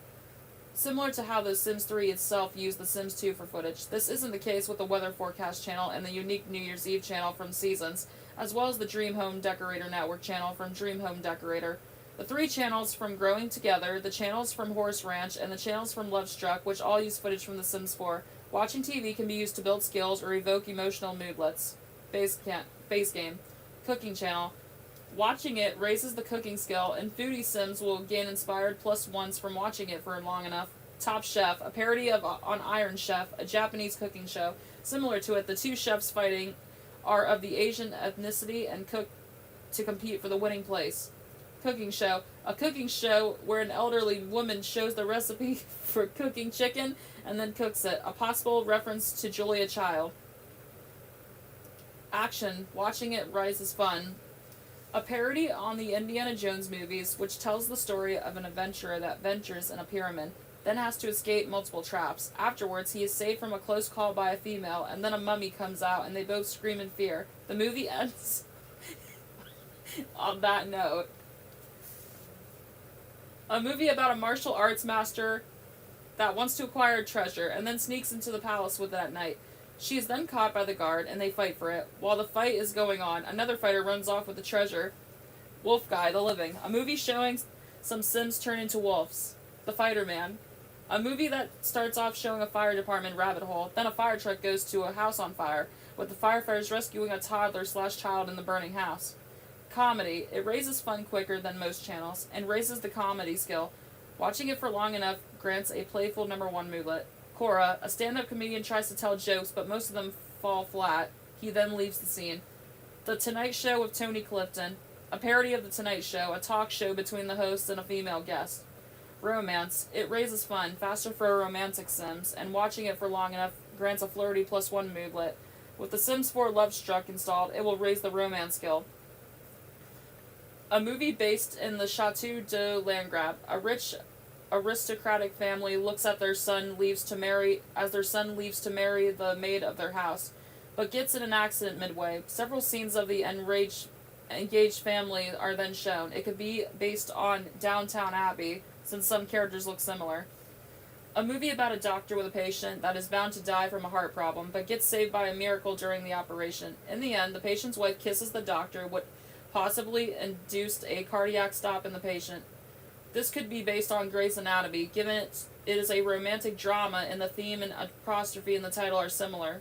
Similar to how The Sims 3 itself used The Sims 2 for footage, this isn't the case with the Weather Forecast channel and the unique New Year's Eve channel from Seasons, as well as the Dream Home Decorator Network channel from Dream Home Decorator. The 3 channels from Growing Together, the channels from Horse Ranch, and the channels from Love Struck, which all use footage from The Sims 4. Watching TV can be used to build skills or evoke emotional moodlets. Base game. Cooking channel. Watching it raises the cooking skill, and Foodie Sims will gain inspired +1s from watching it for long enough. Top Chef, a parody of on Iron Chef, a Japanese cooking show. Similar to it, the 2 chefs fighting are of the Asian ethnicity and cook to compete for the winning place. Cooking show, a cooking show where an elderly woman shows the recipe for cooking chicken and then cooks it. A possible reference to Julia Child. Action, watching it rises fun. A parody on the Indiana Jones movies, which tells the story of an adventurer that ventures in a pyramid, then has to escape multiple traps. Afterwards, he is saved from a close call by a female, and then a mummy comes out, and they both scream in fear. The movie ends on that note. A movie about a martial arts master that wants to acquire treasure, and then sneaks into the palace with it at night. She is then caught by the guard, and they fight for it. While the fight is going on, another fighter runs off with the treasure. Wolf Guy, The Living. A movie showing some Sims turn into wolves. The Fighter Man. A movie that starts off showing a fire department rabbit hole, then a fire truck goes to a house on fire, with the firefighters rescuing a toddler/child in the burning house. Comedy. It raises fun quicker than most channels, and raises the comedy skill. Watching it for long enough grants a playful #1 moodlet. Cora, a stand-up comedian, tries to tell jokes, but most of them fall flat. He then leaves the scene. The Tonight Show with Tony Clifton, a parody of The Tonight Show, a talk show between the host and a female guest. Romance, it raises fun, faster for a romantic Sims, and watching it for long enough grants a flirty +1 moodlet. With The Sims 4 Love Struck installed, it will raise the romance skill. A movie based in the Chateau de Landgrab. A rich aristocratic family looks at their son leaves to marry the maid of their house, but gets in an accident midway. Several scenes of the engaged family are then shown. It could be based on Downtown Abbey, since some characters look similar. A movie about a doctor with a patient that is bound to die from a heart problem, but gets saved by a miracle during the operation. In the end, the patient's wife kisses the doctor, what possibly induced a cardiac stop in the patient. This could be based on Grey's Anatomy, given it is a romantic drama and the theme and apostrophe in the title are similar.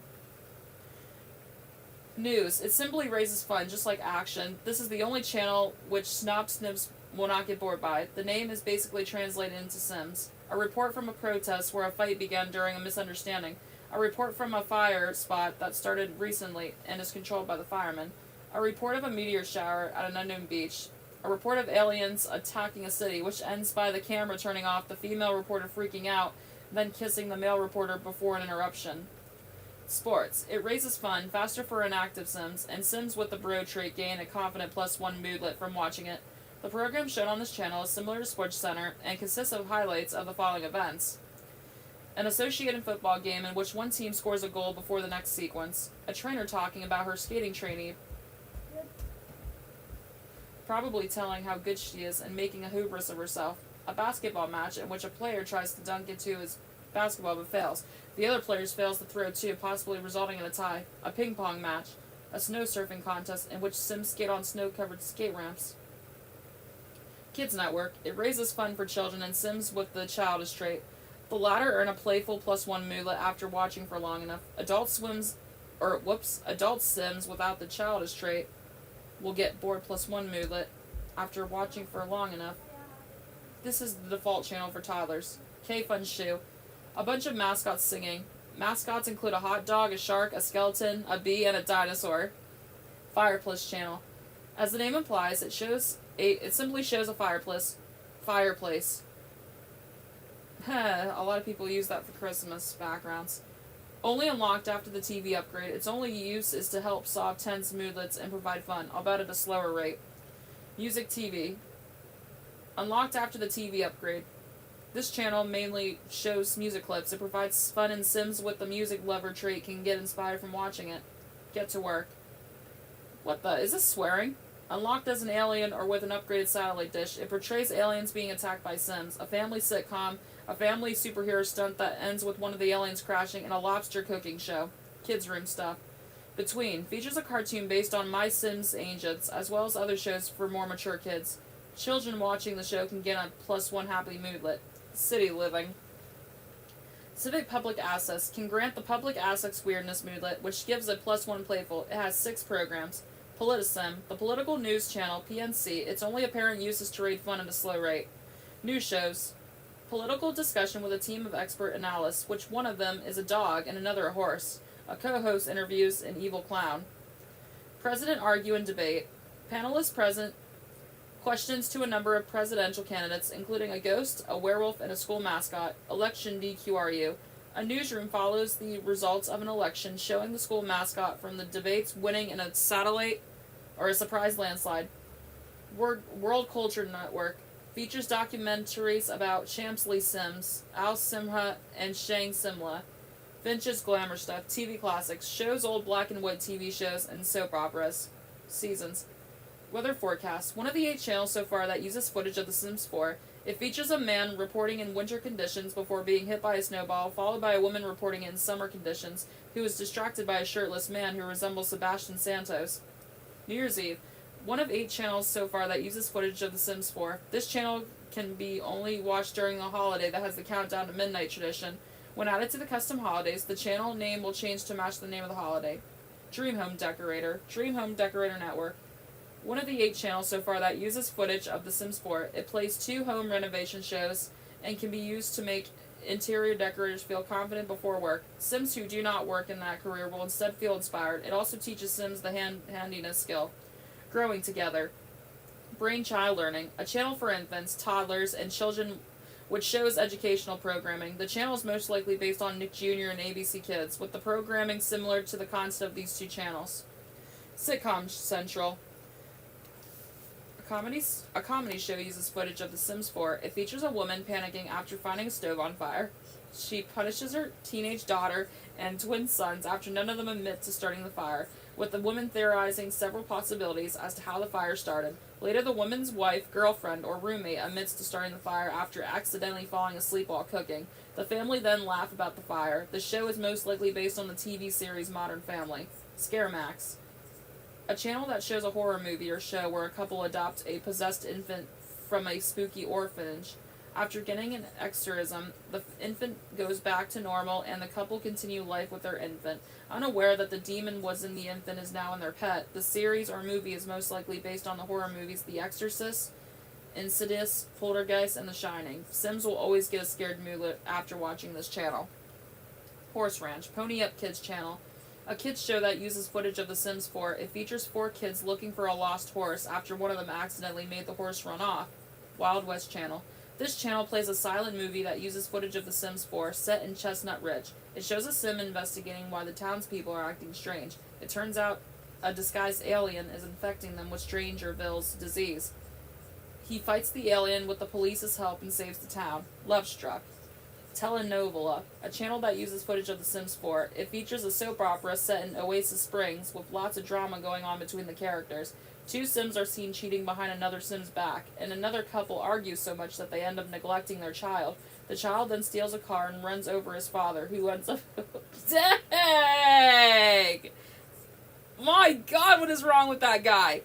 News. It simply raises fun, just like action. This is the only channel which Snips will not get bored by. The name is basically translated into Sims. A report from a protest where a fight began during a misunderstanding. A report from a fire spot that started recently and is controlled by the firemen. A report of a meteor shower at an unknown beach. A report of aliens attacking a city, which ends by the camera turning off, the female reporter freaking out, then kissing the male reporter before an interruption. Sports. It raises fun, faster for inactive Sims, and Sims with the bro trait gain a confident +1 moodlet from watching it. The program shown on this channel is similar to SportsCenter and consists of highlights of the following events. An associated football game in which one team scores a goal before the next sequence. A trainer talking about her skating trainee, probably telling how good she is and making a hubris of herself. A basketball match in which a player tries to dunk into his basketball but fails. The other player fails to throw too, possibly resulting in a tie. A ping pong match. A snow surfing contest in which Sims skate on snow-covered skate ramps. Kids Network. It raises fun for children and Sims with the childish trait. The latter earn a playful +1 moodlet after watching for long enough. Adult Sims without the childish trait will get bored +1 moodlet after watching for long enough. This is the default channel for toddlers. K-Fun Shoe. A bunch of mascots singing. Mascots include a hot dog, a shark, a skeleton, a bee, and a dinosaur. Fireplace channel. As the name implies, it simply shows a fireplace. A lot of people use that for Christmas backgrounds. Only unlocked after the TV upgrade. Its only use is to help solve tense moodlets and provide fun, albeit at a slower rate. Music TV. Unlocked after the TV upgrade. This channel mainly shows music clips. It provides fun, and Sims with the music lover trait can get inspired from watching it. Get to work. What the? Is this swearing? Unlocked as an alien or with an upgraded satellite dish, it portrays aliens being attacked by Sims, a family sitcom, a family superhero stunt that ends with one of the aliens crashing, and a lobster cooking show. Kids' room stuff. Between features a cartoon based on My Sims Agents, as well as other shows for more mature kids. Children watching the show can get a +1 happy moodlet. City living. Civic Public Assets can grant the Public Assets Weirdness moodlet, which gives a +1 playful. It has 6 programs. Politisim, the political news channel, PNC. Its only apparent use is to raid fun at a slow rate. News shows. Political discussion with a team of expert analysts, which one of them is a dog and another a horse. A co-host interviews an evil clown. President argue and debate. Panelists present questions to a number of presidential candidates, including a ghost, a werewolf, and a school mascot. Election DQRU. A newsroom follows the results of an election, showing the school mascot from the debates winning in a satellite or a surprise landslide. World Culture Network features documentaries about Shamsley Sims, Al Simha, and Shang Simla. Vintage glamour stuff, TV classics, shows old black and white TV shows, and soap operas. Seasons. Weather forecast. One of the 8 channels so far that uses footage of The Sims 4. It features a man reporting in winter conditions before being hit by a snowball, followed by a woman reporting in summer conditions, who is distracted by a shirtless man who resembles Sebastian Santos. New Year's Eve. One of 8 channels so far that uses footage of The Sims 4. This channel can be only watched during the holiday that has the countdown to midnight tradition. When added to the custom holidays, the channel name will change to match the name of the holiday. Dream Home Decorator. Dream Home Decorator Network. One of the 8 channels so far that uses footage of The Sims 4. It plays 2 home renovation shows and can be used to make interior decorators feel confident before work. Sims who do not work in that career will instead feel inspired. It also teaches Sims the handiness skill. Growing Together. Brainchild Learning. A channel for infants, toddlers, and children which shows educational programming. The channel is most likely based on Nick Jr. and ABC Kids, with the programming similar to the concept of these 2 channels. Sitcom Central. A comedy show uses footage of The Sims 4. It features a woman panicking after finding a stove on fire. She punishes her teenage daughter and twin sons after none of them admit to starting the fire, with the woman theorizing several possibilities as to how the fire started. Later, the woman's wife, girlfriend, or roommate admits to starting the fire after accidentally falling asleep while cooking. The family then laugh about the fire. The show is most likely based on the TV series Modern Family. Scaremax. A channel that shows a horror movie or show where a couple adopt a possessed infant from a spooky orphanage. After getting an exorcism, the infant goes back to normal and the couple continue life with their infant. Unaware that the demon was in the infant is now in their pet, the series or movie is most likely based on the horror movies The Exorcist, Insidious, Poltergeist, and The Shining. Sims will always get a scared mood after watching this channel. Horse Ranch, Pony Up Kids channel. A kids show that uses footage of The Sims 4. It features 4 kids looking for a lost horse after one of them accidentally made the horse run off. Wild West channel. This channel plays a silent movie that uses footage of The Sims 4, set in Chestnut Ridge. It shows a Sim investigating why the townspeople are acting strange. It turns out a disguised alien is infecting them with Strangerville's disease. He fights the alien with the police's help and saves the town. Love Struck. Telenovela, a channel that uses footage of The Sims 4. It features a soap opera set in Oasis Springs with lots of drama going on between the characters. 2 Sims are seen cheating behind another Sim's back, and another couple argues so much that they end up neglecting their child. The child then steals a car and runs over his father, who ends up... Dang! My God, what is wrong with that guy?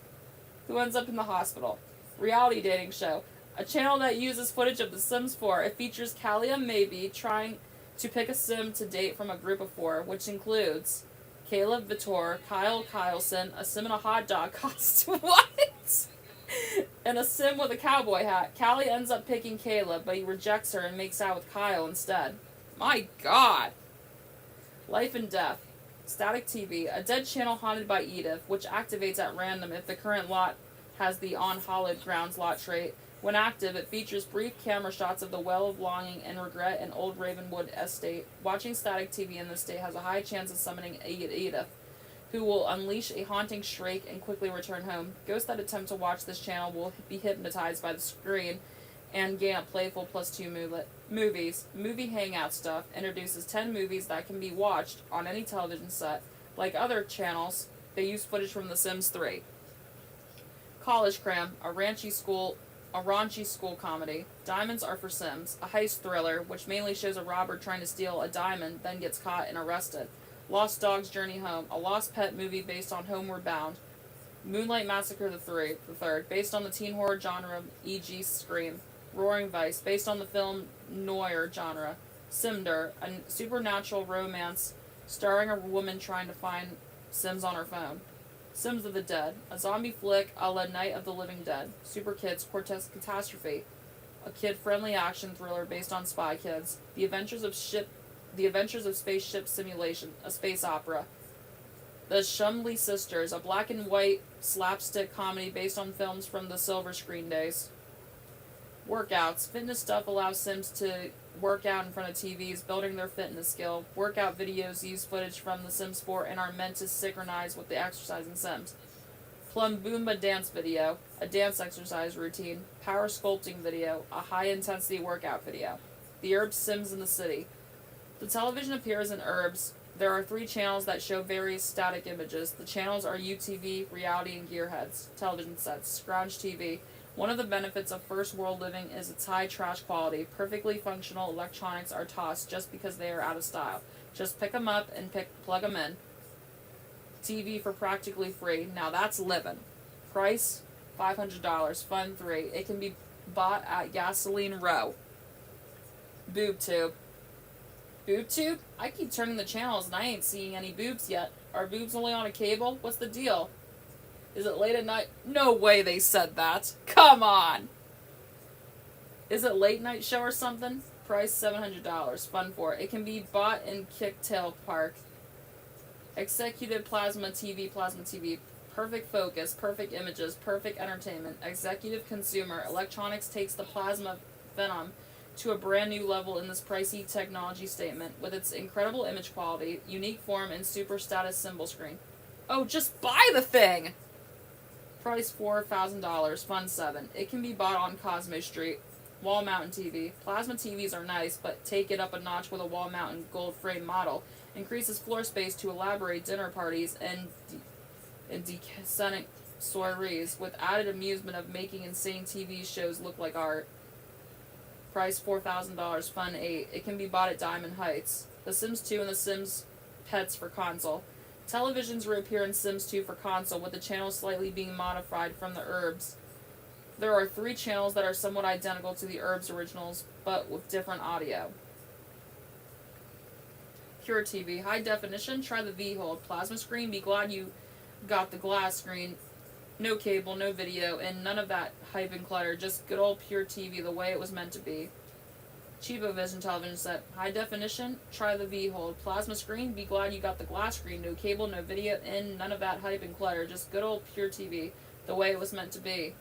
Who ends up in the hospital. Reality dating show. A channel that uses footage of The Sims 4. It features Kalia Maybe trying to pick a Sim to date from a group of 4, which includes Caleb Vittor, Kyle Kyleson, a Sim in a hot dog costume, what? And a Sim with a cowboy hat. Callie ends up picking Caleb, but he rejects her and makes out with Kyle instead. My God. Life and Death. Static TV, a dead channel haunted by Edith, which activates at random if the current lot has the on hallowed grounds lot trait. When active, it features brief camera shots of the well of longing and regret in Old Ravenwood Estate. Watching static TV in this state has a high chance of summoning Edith, who will unleash a haunting shriek and quickly return home. Ghosts that attempt to watch this channel will be hypnotized by the screen and gain a playful +2 movies. Movie Hangout Stuff introduces 10 movies that can be watched on any television set. Like other channels, they use footage from The Sims 3. College Cram, a raunchy school comedy. Diamonds Are for Sims, a heist thriller which mainly shows a robber trying to steal a diamond, then gets caught and arrested. Lost Dog's Journey Home, a lost pet movie based on Homeward Bound. Moonlight Massacre the Third, based on the teen horror genre, e.g. Scream. Roaring Vice, based on the film noir genre. Simder, a supernatural romance starring a woman trying to find Sims on her phone. Sims of the Dead, a zombie flick a la Night of the Living Dead. Super Kids Quartet Catastrophe, a kid-friendly action thriller based on Spy Kids. The Adventures of Spaceship Simulation, a space opera. The Shumley Sisters, a black and white slapstick comedy based on films from the silver screen days. Workouts. Fitness stuff allows Sims to work out in front of TVs, building their fitness skill. Workout videos use footage from The Sims 4 and are meant to synchronize with the exercising Sims. Plum Boomba dance video, a dance exercise routine. Power sculpting video, a high-intensity workout video. The Herbs Sims in the City. The television appears in Herbs. There are 3 channels that show various static images. The channels are UTV, Reality, and Gearheads. Television sets. Scrounge TV. One of the benefits of first world living is its high trash quality. Perfectly functional electronics are tossed just because they are out of style. Just pick them up and plug them in. TV for practically free. Now that's living. Price, $500. Fun 3. It can be bought at Gasoline Row. Boob tube. Boob tube? I keep turning the channels and I ain't seeing any boobs yet. Are boobs only on a cable? What's the deal? Is it late at night? No way they said that. Come on! Is it late night show or something? Price $700. Fun 4. It can be bought in Kicktail Park. Executive Plasma TV. Perfect focus, perfect images, perfect entertainment. Executive consumer. Electronics takes the plasma venom to a brand new level in this pricey technology statement with its incredible image quality, unique form, and super status symbol screen. Oh, just buy the thing! Price $4,000. Fun 7. It can be bought on Cosmo Street. Wall mountain TV. Plasma TVs are nice, but take it up a notch with a wall mountain gold frame model. Increases floor space to elaborate dinner parties and decent soirees with added amusement of making insane TV shows look like art. Price $4,000. Fun 8. It can be bought at Diamond Heights. The Sims 2 and The Sims Pets for console. Televisions reappear in Sims 2 for console, with the channels slightly being modified from the Herbs. There are 3 channels that are somewhat identical to the Herbs originals, but with different audio. Pure TV. High definition. Try the V-Hold. Plasma screen. Be glad you got the glass screen. No cable, no video, and none of that hype and clutter. Just good old pure TV the way it was meant to be. Cheapo Vision television set. High definition. Try the V-Hold. Plasma screen. Be glad you got the glass screen. No cable, no video, and none of that hype and clutter. Just good old pure TV the way it was meant to be.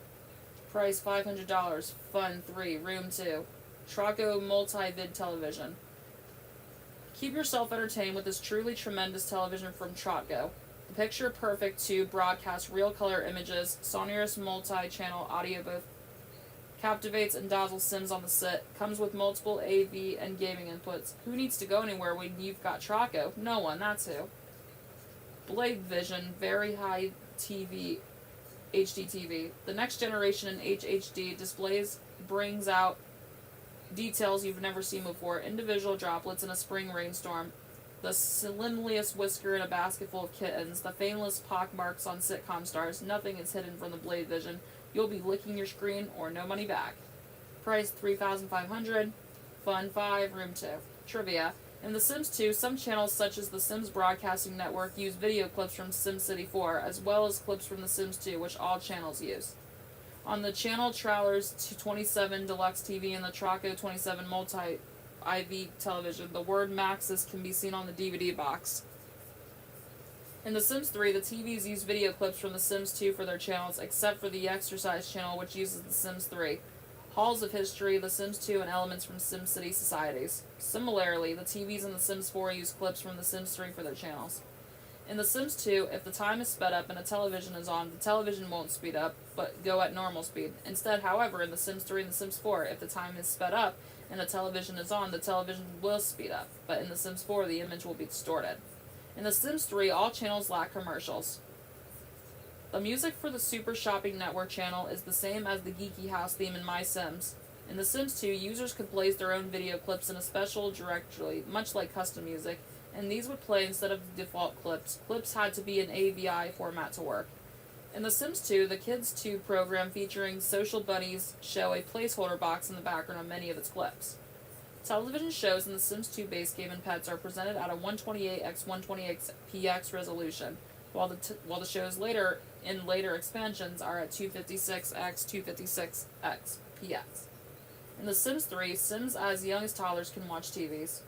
Price $500. Fun 3. Room 2. Traco multi-vid television. Keep yourself entertained with this truly tremendous television from Trotco. The picture perfect to broadcast real color images, sonorous multi-channel audio both captivates and dazzles Sims on the sit, comes with multiple AV and gaming inputs. Who needs to go anywhere when you've got Trotco? No one, that's who. Blade Vision, very high TV, HD TV. The next generation in HHD displays brings out details you've never seen before. Individual droplets in a spring rainstorm. The slimliest whisker in a basket full of kittens. The famous pockmarks on sitcom stars. Nothing is hidden from the Blade Vision. You'll be licking your screen or no money back. Price $3,500. Fun 5. Room 2. Trivia. In The Sims 2, some channels such as the Sims Broadcasting Network use video clips from SimCity 4, as well as clips from The Sims 2, which all channels use. On the channel Trailers 27 Deluxe TV and the Traco 27 Multi-IV television, the word Maxis can be seen on the DVD box. In The Sims 3, the TVs use video clips from The Sims 2 for their channels, except for the Exercise channel, which uses The Sims 3. Halls of History, The Sims 2, and elements from SimCity Societies. Similarly, the TVs in The Sims 4 use clips from The Sims 3 for their channels. In The Sims 2, if the time is sped up and a television is on, the television won't speed up, but go at normal speed. Instead, however, in The Sims 3 and The Sims 4, if the time is sped up and the television is on, the television will speed up, but in The Sims 4, the image will be distorted. In The Sims 3, all channels lack commercials. The music for the Super Shopping Network channel is the same as the Geeky House theme in My Sims. In The Sims 2, users could place their own video clips in a special directory, much like custom music, and these would play instead of the default clips. Clips had to be in AVI format to work. In The Sims 2, the Kids 2 program featuring Social Bunnies show a placeholder box in the background of many of its clips. Television shows in The Sims 2 base game and pets are presented at a 128x128px resolution, while the shows later expansions are at 256x256xpx. In The Sims 3, Sims as young as toddlers can watch TVs.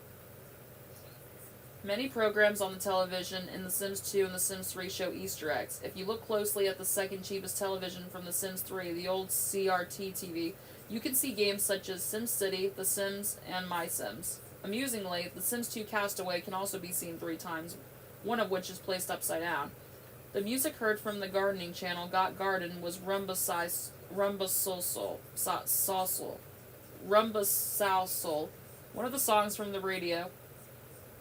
Many programs on the television in The Sims 2 and The Sims 3 show Easter eggs. If you look closely at the second cheapest television from The Sims 3, the old CRT TV, you can see games such as SimCity, The Sims, and My Sims. Amusingly, The Sims 2 Castaway can also be seen 3 times, one of which is placed upside down. The music heard from the gardening channel Got Garden was Rumbasalsal, one of the songs from the radio.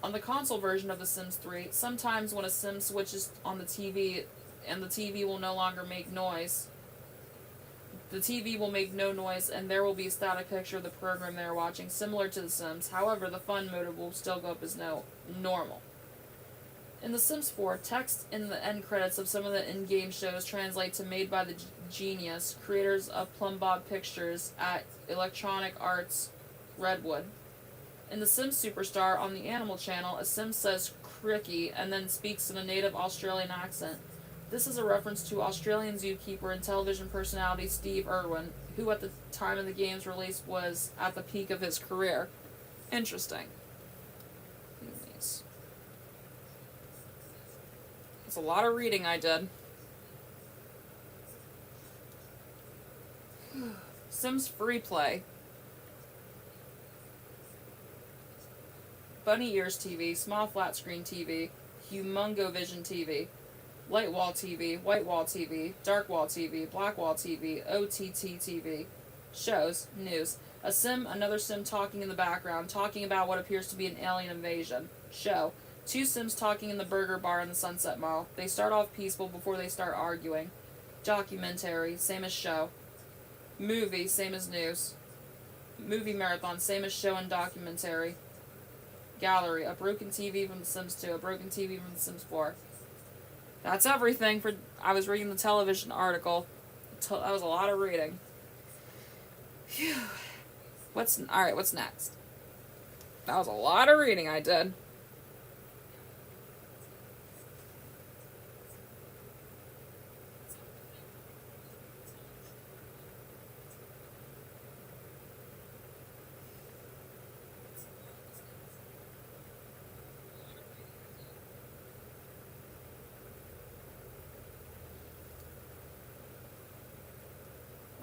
On the console version of The Sims 3, sometimes when a Sim switches on the TV and the TV will no longer make noise, the TV will make no noise and there will be a static picture of the program they are watching, similar to The Sims. However, the fun mode will still go up as normal. In The Sims 4, text in the end credits of some of the in-game shows translate to Made by the Genius, creators of Plumbob Pictures at Electronic Arts Redwood. In The Sims Superstar on the Animal Channel, a Sim says cricky and then speaks in a native Australian accent. This is a reference to Australian zookeeper and television personality Steve Irwin, who at the time of the game's release was at the peak of his career. Interesting. That's a lot of reading I did. Sims Free Play. Bunny Ears TV, Small Flat Screen TV, Humongo Vision TV, Light Wall TV, White Wall TV, Dark Wall TV, Black Wall TV, OTT TV. Shows, news. A Sim, another Sim talking in the background, talking about what appears to be an alien invasion. Show. 2 Sims talking in the burger bar in the Sunset Mall. They start off peaceful before they start arguing. Documentary, same as show. Movie, same as news. Movie marathon, same as show and documentary. Gallery, a broken TV from The Sims 2, a broken TV from The Sims 4. That's everything for... I was reading the television article. That was a lot of reading. Phew. Alright, what's next? That was a lot of reading I did.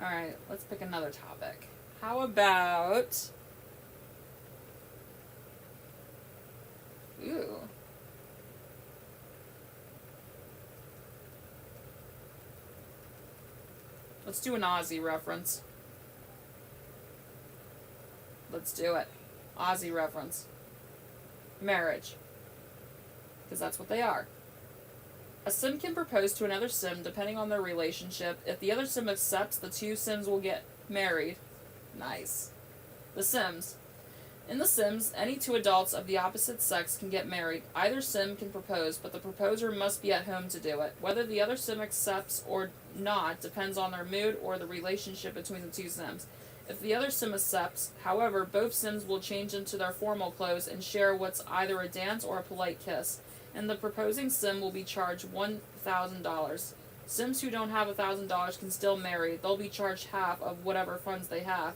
Alright, let's pick another topic. How about... Ooh. Let's do an Aussie reference. Let's do it. Aussie reference. Marriage. Because that's what they are. A Sim can propose to another Sim depending on their relationship. If the other Sim accepts, the 2 Sims will get married. Nice. The Sims. In The Sims, any 2 adults of the opposite sex can get married. Either Sim can propose, but the proposer must be at home to do it. Whether the other Sim accepts or not depends on their mood or the relationship between the 2 Sims. If the other Sim accepts, however, both Sims will change into their formal clothes and share what's either a dance or a polite kiss. And the proposing Sim will be charged $1,000. Sims who don't have $1,000 can still marry. They'll be charged half of whatever funds they have.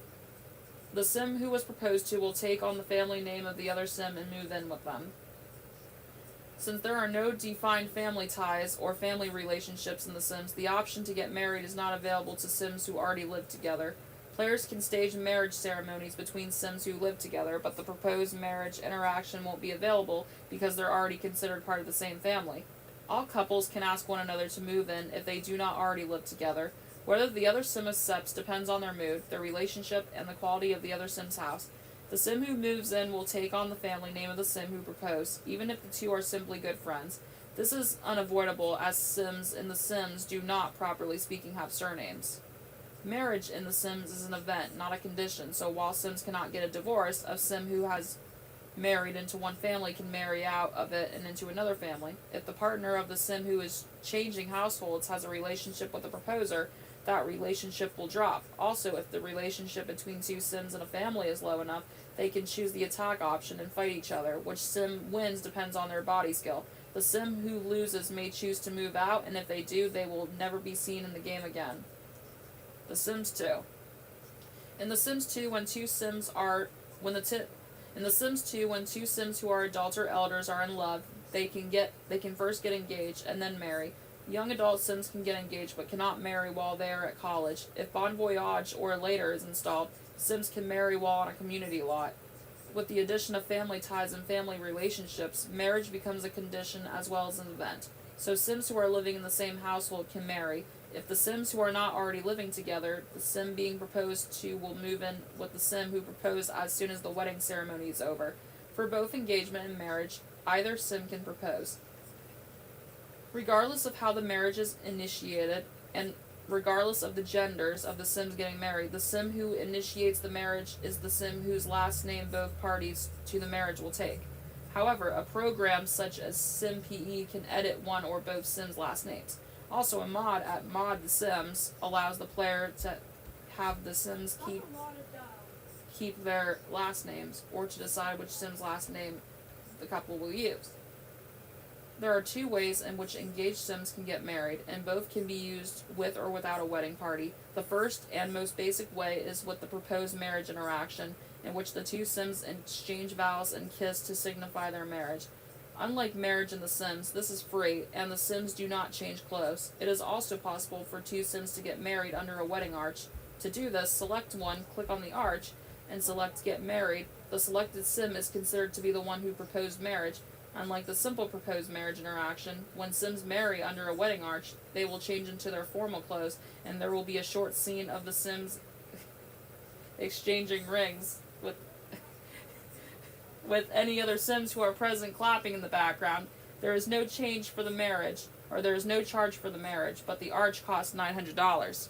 The Sim who was proposed to will take on the family name of the other Sim and move in with them. Since there are no defined family ties or family relationships in The Sims, the option to get married is not available to Sims who already live together. Players can stage marriage ceremonies between Sims who live together, but the proposed marriage interaction won't be available because they're already considered part of the same family. All couples can ask one another to move in if they do not already live together. Whether the other Sim accepts depends on their mood, their relationship, and the quality of the other Sim's house. The Sim who moves in will take on the family name of the Sim who proposed, even if the 2 are simply good friends. This is unavoidable as Sims in The Sims do not, properly speaking, have surnames. Marriage in The Sims is an event, not a condition, so while Sims cannot get a divorce, a Sim who has married into one family can marry out of it and into another family. If the partner of the Sim who is changing households has a relationship with the proposer, that relationship will drop. Also, if the relationship between two Sims in a family is low enough, they can choose the attack option and fight each other. Which Sim wins depends on their body skill. The Sim who loses may choose to move out, and if they do, they will never be seen in the game again. The Sims 2. In The Sims 2, when two Sims are when two Sims who are adults or elders are in love, they can first get engaged and then marry. Young adult Sims can get engaged but cannot marry while they are at college. If Bon Voyage or later is installed, Sims can marry while on a community lot. With the addition of family ties and family relationships, marriage becomes a condition as well as an event. So Sims who are living in the same household can marry. If the Sims who are not already living together, the Sim being proposed to will move in with the Sim who proposed as soon as the wedding ceremony is over. For both engagement and marriage, either Sim can propose. Regardless of how the marriage is initiated, and regardless of the genders of the Sims getting married, the Sim who initiates the marriage is the Sim whose last name both parties to the marriage will take. However, a program such as SimPE can edit one or both Sims' last names. Also, a mod at Mod The Sims allows the player to have the Sims keep their last names, or to decide which Sim's last name the couple will use. There are two ways in which engaged Sims can get married, and both can be used with or without a wedding party. The first and most basic way is with the proposed marriage interaction, in which the two Sims exchange vows and kiss to signify their marriage. Unlike marriage in The Sims, this is free, and the Sims do not change clothes. It is also possible for two Sims to get married under a wedding arch. To do this, select one, click on the arch, and select Get Married. The selected Sim is considered to be the one who proposed marriage. Unlike the simple proposed marriage interaction, when Sims marry under a wedding arch, they will change into their formal clothes, and there will be a short scene of the Sims exchanging rings with any other Sims who are present clapping in the background. There is no change for the marriage, or there is no charge for the marriage, but the arch costs $900.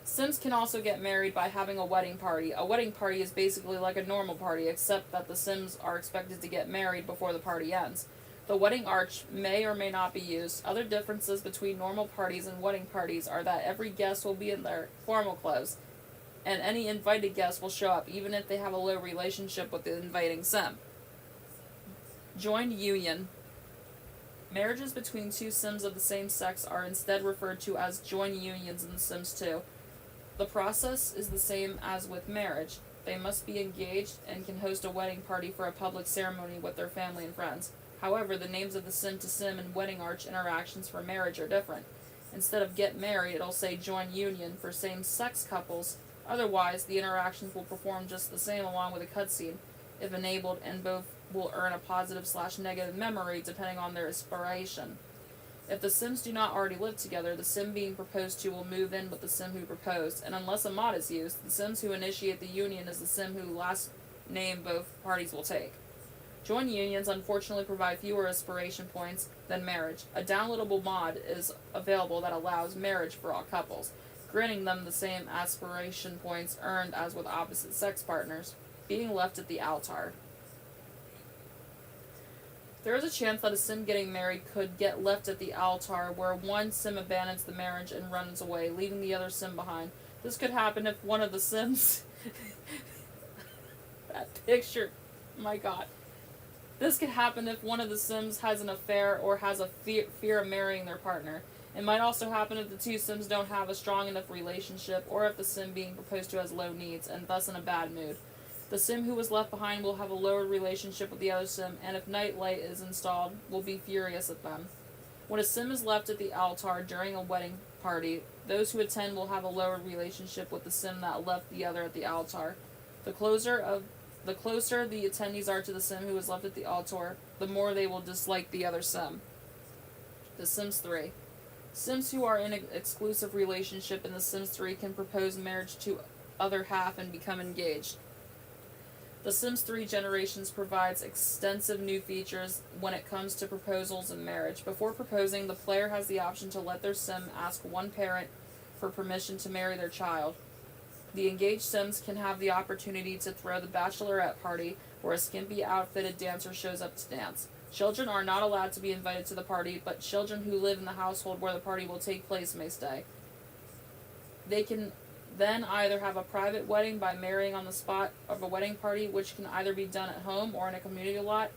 Sims can also get married by having a wedding party. A wedding party is basically like a normal party, except that the Sims are expected to get married before the party ends. The wedding arch may or may not be used. Other differences between normal parties and wedding parties are that every guest will be in their formal clothes, and any invited guest will show up even if they have a low relationship with the inviting Sim. Joined union. Marriages between two Sims of the same sex are instead referred to as joined unions in The Sims 2. The process is the same as with marriage. They must be engaged and can host a wedding party for a public ceremony with their family and friends. However, the names of the Sim to Sim and wedding arch interactions for marriage are different. Instead of get married, it'll say join union for same-sex couples. Otherwise, the interactions will perform just the same along with a cutscene, if enabled, and both will earn a positive/negative memory depending on their aspiration. If the Sims do not already live together, the Sim being proposed to will move in with the Sim who proposed, and unless a mod is used, the Sims who initiate the union is the Sim who last name both parties will take. Joint unions unfortunately provide fewer aspiration points than marriage. A downloadable mod is available that allows marriage for all couples, granting them the same aspiration points earned as with opposite sex partners. Being left at the altar. There is a chance that a Sim getting married could get left at the altar, where one Sim abandons the marriage and runs away, leaving the other Sim behind. This could happen if one of the Sims... that picture. My god. This could happen if one of the Sims has an affair or has a fear of marrying their partner. It might also happen if the two Sims don't have a strong enough relationship, or if the Sim being proposed to has low needs, and thus in a bad mood. The Sim who was left behind will have a lower relationship with the other Sim, and if nightlight is installed, will be furious at them. When a Sim is left at the altar during a wedding party, those who attend will have a lower relationship with the Sim that left the other at the altar. The closer the attendees are to the Sim who was left at the altar, the more they will dislike the other Sim. The Sims 3. Sims who are in an exclusive relationship in The Sims 3 can propose marriage to other half and become engaged. The Sims 3 Generations provides extensive new features when it comes to proposals and marriage. Before proposing, the player has the option to let their Sim ask one parent for permission to marry their child. The engaged Sims can have the opportunity to throw the bachelorette party, where a skimpy outfitted dancer shows up to dance. Children are not allowed to be invited to the party, but children who live in the household where the party will take place may stay. They can then either have a private wedding by marrying on the spot of a wedding party, which can either be done at home or in a community lot.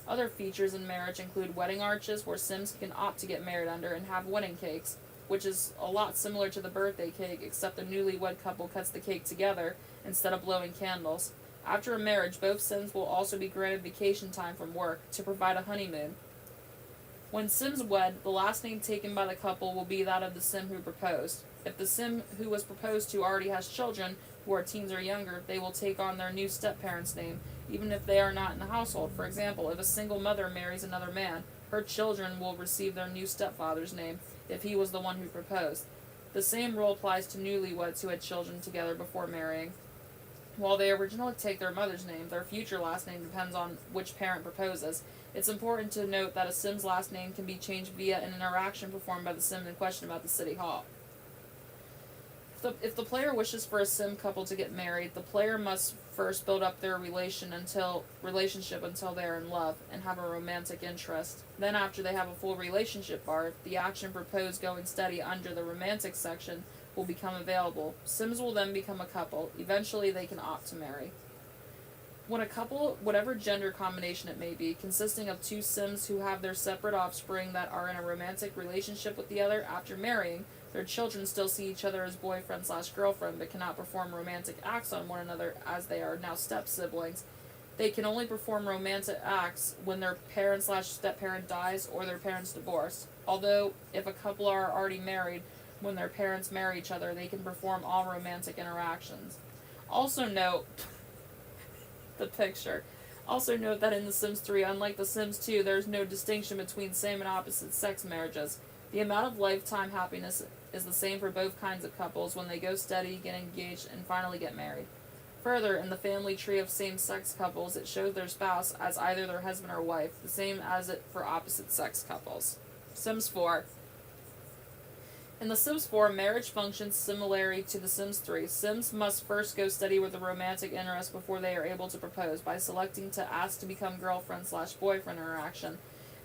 Other features in marriage include wedding arches, where Sims can opt to get married under, and have wedding cakes, which is a lot similar to the birthday cake, except the newlywed couple cuts the cake together instead of blowing candles. After a marriage, both Sims will also be granted vacation time from work to provide a honeymoon. When Sims wed, the last name taken by the couple will be that of the Sim who proposed. If the Sim who was proposed to already has children, who are teens or younger, they will take on their new step-parent's name, even if they are not in the household. For example, if a single mother marries another man, her children will receive their new stepfather's name, if he was the one who proposed. The same rule applies to newlyweds who had children together before marrying. While they originally take their mother's name, their future last name depends on which parent proposes. It's important to note that a Sim's last name can be changed via an interaction performed by the Sim in question about the City Hall. If the player wishes for a Sim couple to get married, the player must first build up their relationship until they are in love and have a romantic interest. Then, after they have a full relationship bar, the action proposed going steady under the romantic section will become available. Sims will then become a couple. Eventually, they can opt to marry. When a couple, whatever gender combination it may be, consisting of two Sims who have their separate offspring that are in a romantic relationship with the other after marrying, their children still see each other as boyfriend/girlfriend but cannot perform romantic acts on one another as they are now step-siblings. They can only perform romantic acts when their parent/step-parent dies or their parents divorce. Although, if a couple are already married, when their parents marry each other, they can perform all romantic interactions. Also note the picture. Also note that in The Sims 3, unlike The Sims 2, there is no distinction between same and opposite sex marriages. The amount of lifetime happiness is the same for both kinds of couples when they go steady, get engaged, and finally get married. Further, in the family tree of same-sex couples, it shows their spouse as either their husband or wife, the same as it for opposite-sex couples. Sims 4. In The Sims 4, marriage functions similarly to The Sims 3. Sims must first go steady with a romantic interest before they are able to propose by selecting to ask to become girlfriend/boyfriend interaction,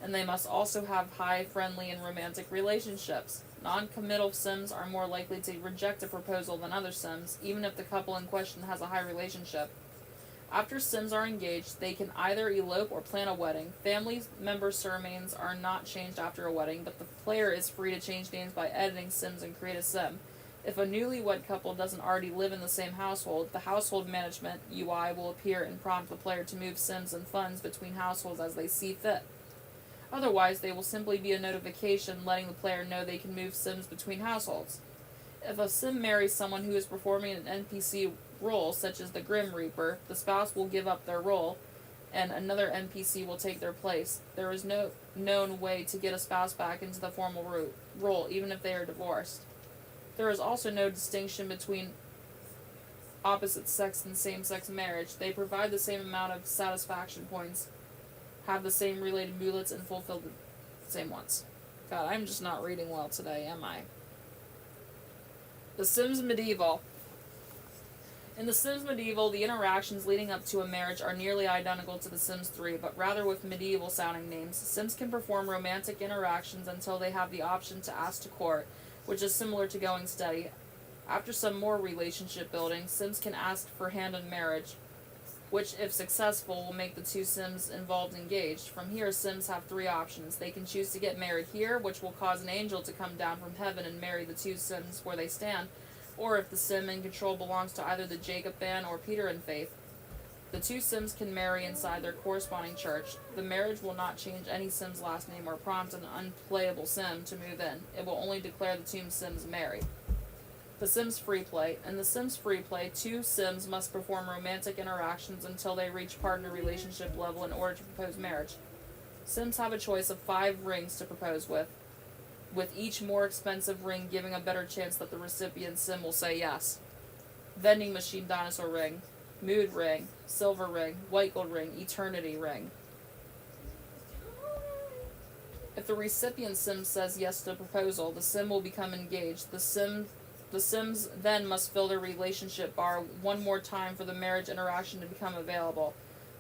and they must also have high, friendly, and romantic relationships. Non-committal Sims are more likely to reject a proposal than other Sims, even if the couple in question has a high relationship. After Sims are engaged, they can either elope or plan a wedding. Family member surnames are not changed after a wedding, but the player is free to change names by editing Sims and create a Sim. If a newlywed couple doesn't already live in the same household, the household management UI will appear and prompt the player to move Sims and funds between households as they see fit. Otherwise, they will simply be a notification letting the player know they can move Sims between households. If a Sim marries someone who is performing an NPC role, such as the Grim Reaper, the spouse will give up their role, and another NPC will take their place. There is no known way to get a spouse back into the formal role, even if they are divorced. There is also no distinction between opposite sex and same-sex marriage. They provide the same amount of satisfaction points, have the same related mulets, and fulfill the same ones. God, I'm just not reading well today, am I? The Sims Medieval. In The Sims Medieval, the interactions leading up to a marriage are nearly identical to The Sims 3, but rather with medieval-sounding names. Sims can perform romantic interactions until they have the option to ask to court, which is similar to going steady. After some more relationship building, Sims can ask for hand in marriage, which, if successful, will make the two Sims involved engaged. From here, Sims have three options. They can choose to get married here, which will cause an angel to come down from heaven and marry the two Sims where they stand, or if the Sim in control belongs to either the Jacob band or Peter in faith, the two Sims can marry inside their corresponding church. The marriage will not change any Sim's last name or prompt an unplayable Sim to move in. It will only declare the two Sims married. The Sims Freeplay. In The Sims Freeplay, two Sims must perform romantic interactions until they reach partner relationship level in order to propose marriage. Sims have a choice of 5 rings to propose with each more expensive ring giving a better chance that the recipient Sim will say yes. Vending machine dinosaur ring. mood ring, silver ring, white gold ring, eternity ring. If the recipient sim says yes to the proposal, the sim will become engaged. The Sims then must fill their relationship bar one more time for the marriage interaction to become available.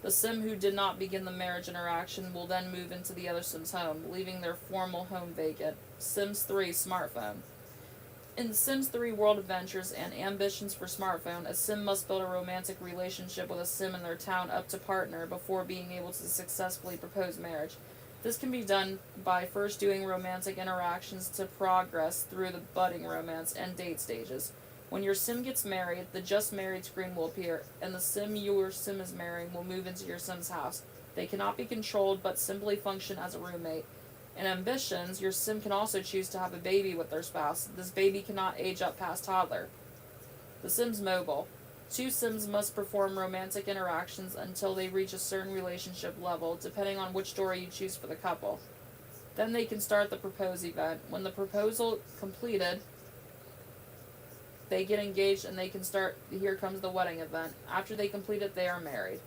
The sim who did not begin the marriage interaction will then move into the other sim's home, leaving their formal home vacant. Sims 3 Smartphone. In The Sims 3 World Adventures and Ambitions for Smartphone, a sim must build a romantic relationship with a sim in their town up to partner before being able to successfully propose marriage. This can be done by first doing romantic interactions to progress through the budding romance and date stages. When your sim gets married, the just married screen will appear, and the sim your sim is marrying will move into your sim's house. They cannot be controlled but simply function as a roommate. In Ambitions, your sim can also choose to have a baby with their spouse. This baby cannot age up past toddler. The Sims Mobile. Two Sims must perform romantic interactions until they reach a certain relationship level, depending on which story you choose for the couple. Then they can start the propose event. When the proposal completed, they get engaged and they can start Here Comes the Wedding event. After they complete it, they are married.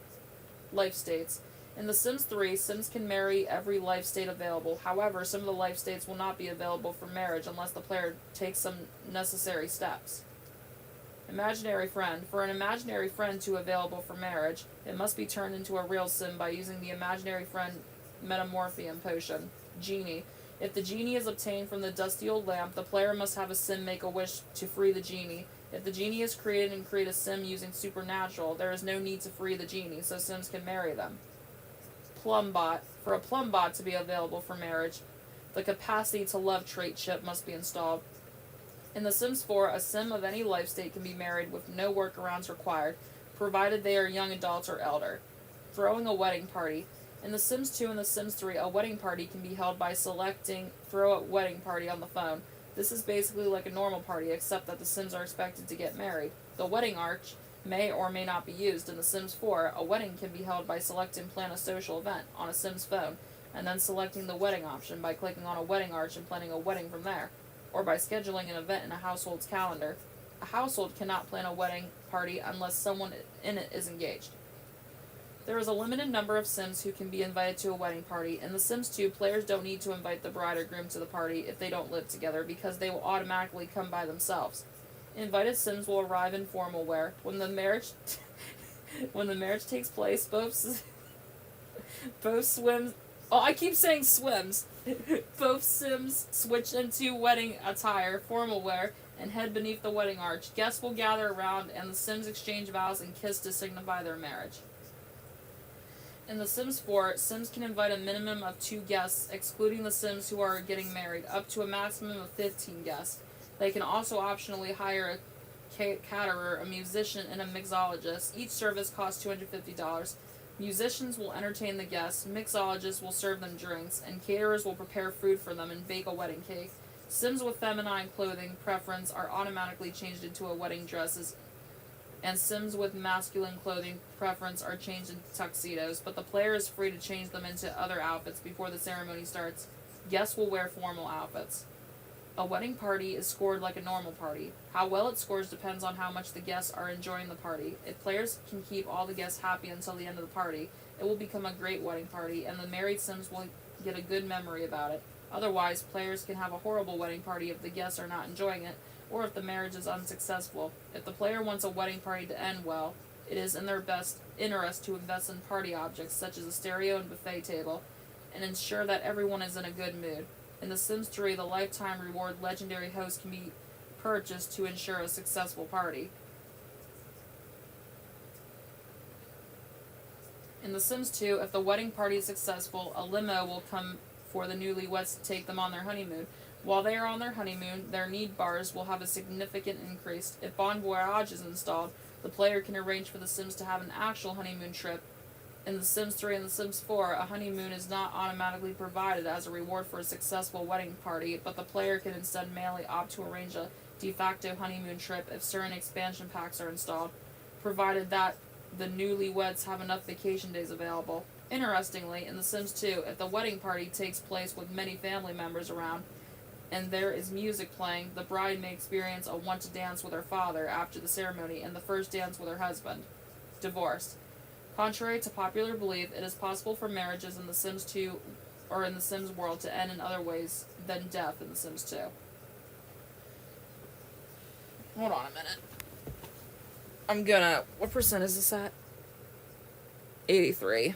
Life states. In The Sims 3, Sims can marry every life state available. However, some of the life states will not be available for marriage unless the player takes some necessary steps. Imaginary friend. For an imaginary friend to available for marriage, it must be turned into a real sim by using the imaginary friend metamorphium potion. Genie. If the genie is obtained from the dusty old lamp, the player must have a sim make a wish to free the genie. If the genie is created and create a sim using supernatural, there is no need to free the genie, so sims can marry them. Plumbot. For a plumbot to be available for marriage, the capacity to love trait chip must be installed. In The Sims 4, a sim of any life state can be married with no workarounds required, provided they are young adults or elder. Throwing a wedding party. In The Sims 2 and The Sims 3, a wedding party can be held by selecting Throw a Wedding Party on the phone. This is basically like a normal party, except that the Sims are expected to get married. The wedding arch may or may not be used. In The Sims 4, a wedding can be held by selecting Plan a Social Event on a Sim's phone, and then selecting the wedding option by clicking on a wedding arch and planning a wedding from there, or by scheduling an event in a household's calendar. A household cannot plan a wedding party unless someone in it is engaged. There is a limited number of Sims who can be invited to a wedding party. In The Sims 2, players don't need to invite the bride or groom to the party if they don't live together, because they will automatically come by themselves. Invited Sims will arrive in formal wear. When the marriage takes place, both swims. Oh, I keep saying swims. Both Sims switch into wedding attire, formal wear, and head beneath the wedding arch. Guests will gather around, and the Sims exchange vows and kiss to signify their marriage. In The Sims 4, Sims can invite a minimum of 2 guests, excluding the Sims who are getting married, up to a maximum of 15 guests. They can also optionally hire a caterer, a musician, and a mixologist. Each service costs $250. Musicians will entertain the guests, mixologists will serve them drinks, and caterers will prepare food for them and bake a wedding cake. Sims with feminine clothing preference are automatically changed into a wedding dresses, and Sims with masculine clothing preference are changed into tuxedos, but the player is free to change them into other outfits before the ceremony starts. Guests will wear formal outfits. A wedding party is scored like a normal party. How well it scores depends on how much the guests are enjoying the party. If players can keep all the guests happy until the end of the party, it will become a great wedding party, and the married Sims will get a good memory about it. Otherwise, players can have a horrible wedding party if the guests are not enjoying it, or if the marriage is unsuccessful. If the player wants a wedding party to end well, it is in their best interest to invest in party objects such as a stereo and buffet table, and ensure that everyone is in a good mood. In The Sims 3, the lifetime reward legendary host can be purchased to ensure a successful party. In The Sims 2, if the wedding party is successful, a limo will come for the newlyweds to take them on their honeymoon. While they are on their honeymoon, their need bars will have a significant increase. If Bon Voyage is installed, the player can arrange for the Sims to have an actual honeymoon trip. In The Sims 3 and The Sims 4, a honeymoon is not automatically provided as a reward for a successful wedding party, but the player can instead manually opt to arrange a de facto honeymoon trip if certain expansion packs are installed, provided that the newlyweds have enough vacation days available. Interestingly, in The Sims 2, if the wedding party takes place with many family members around, and there is music playing, the bride may experience a want to dance with her father after the ceremony and the first dance with her husband. divorce. Contrary to popular belief, it is possible for marriages in The Sims 2 or in The Sims world to end in other ways than death in The Sims 2. Hold on a minute. I'm gonna... What percent is this at? 83.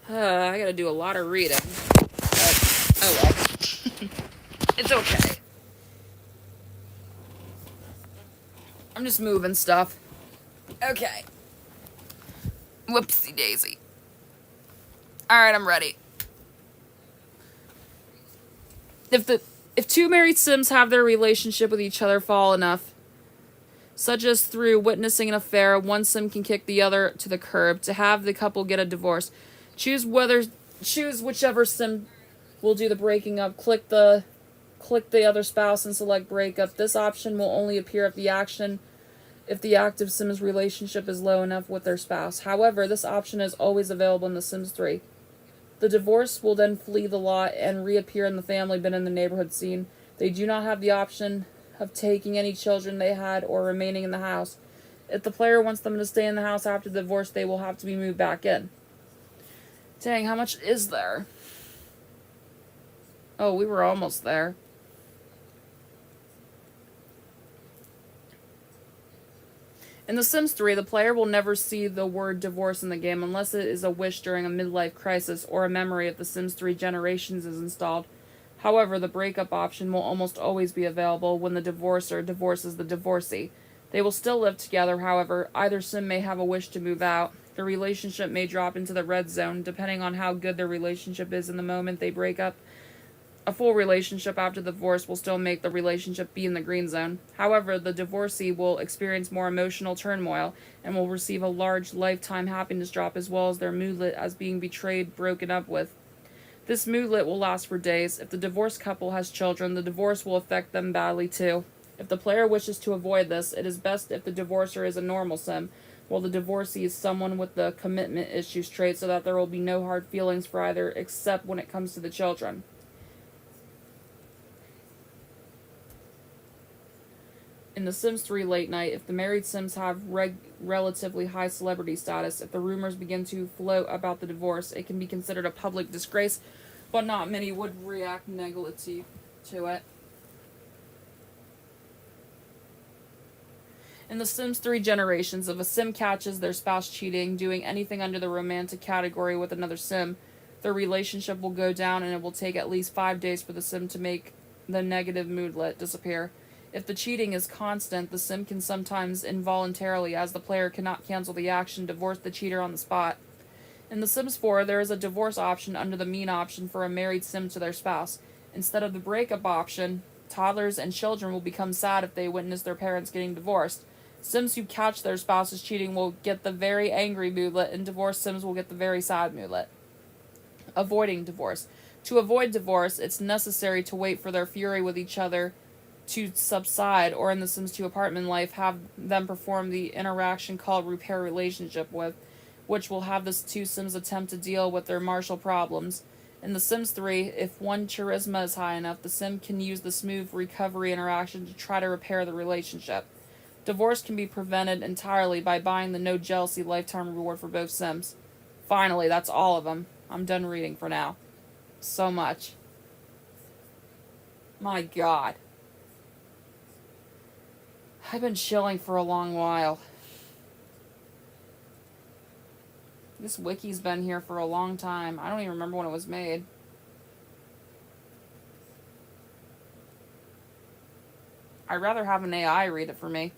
I gotta do a lot of reading. But, oh well. It's okay. I'm just moving stuff. Okay. Whoopsie daisy. Alright, I'm ready. If two married Sims have their relationship with each other fall enough, such as through witnessing an affair, one Sim can kick the other to the curb to have the couple get a divorce. Choose whichever Sim will do the breaking up. Click the other spouse and select breakup. This option will only appear if the active Sim's relationship is low enough with their spouse. However, this option is always available in The Sims 3. The divorce will then flee the lot and reappear in the family but in the neighborhood scene. They do not have the option of taking any children they had or remaining in the house. If the player wants them to stay in the house after the divorce, they will have to be moved back in. Dang, how much is there? Oh, we were almost there. In The Sims 3, the player will never see the word divorce in the game unless it is a wish during a midlife crisis or a memory if The Sims 3 Generations is installed. However, the breakup option will almost always be available when the divorcer divorces the divorcee. They will still live together, however, either Sim may have a wish to move out. The relationship may drop into the red zone, depending on how good their relationship is in the moment they break up. A full relationship after the divorce will still make the relationship be in the green zone. However, the divorcee will experience more emotional turmoil and will receive a large lifetime happiness drop as well as their moodlet as being betrayed, broken up with. This moodlet will last for days. If the divorced couple has children, the divorce will affect them badly too. If the player wishes to avoid this, it is best if the divorcer is a normal Sim, while the divorcee is someone with the commitment issues trait so that there will be no hard feelings for either except when it comes to the children. In The Sims 3 Late Night, if the married Sims have relatively high celebrity status, if the rumors begin to float about the divorce, it can be considered a public disgrace, but not many would react negatively to it. In The Sims 3 Generations, if a Sim catches their spouse cheating, doing anything under the romantic category with another Sim, their relationship will go down and it will take at least 5 days for the Sim to make the negative moodlet disappear. If the cheating is constant, the Sim can sometimes involuntarily, as the player cannot cancel the action, divorce the cheater on the spot. In The Sims 4, there is a divorce option under the mean option for a married Sim to their spouse. Instead of the breakup option, toddlers and children will become sad if they witness their parents getting divorced. Sims who catch their spouses cheating will get the very angry moodlet, and divorced Sims will get the very sad moodlet. Avoiding divorce. To avoid divorce, it's necessary to wait for their fury with each other to subside, or in The Sims 2 Apartment Life, have them perform the interaction called repair relationship with, which will have the two Sims attempt to deal with their marital problems. In The Sims 3, if one charisma is high enough, the Sim can use the smooth recovery interaction to try to repair the relationship. Divorce can be prevented entirely by buying the no jealousy lifetime reward for both Sims. Finally, that's all of them. I'm done reading for now. So much. My God. I've been chilling for a long while. This wiki's been here for a long time. I don't even remember when it was made. I'd rather have an AI read it for me.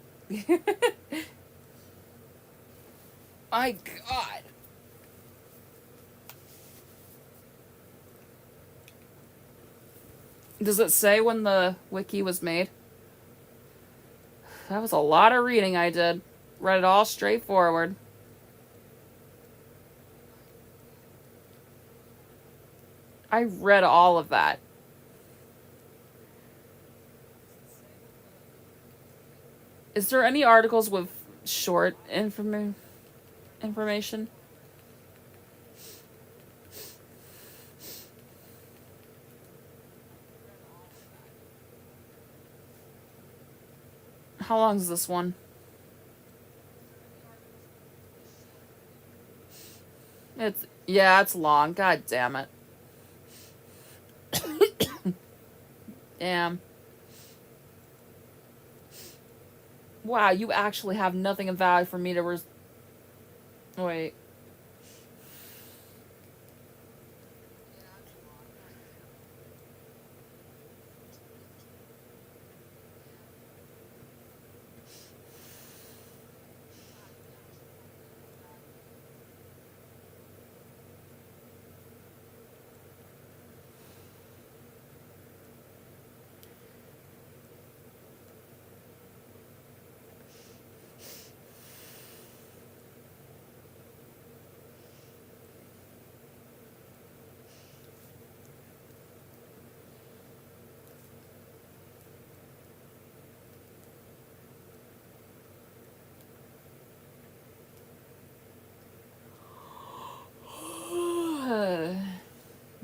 My God. Does it say when the wiki was made? That was a lot of reading I did. Read it all straightforward. I read all of that. Is there any articles with short information? How long is this one? It's long. God damn it. Damn. Wow, you actually have nothing of value for me to wait.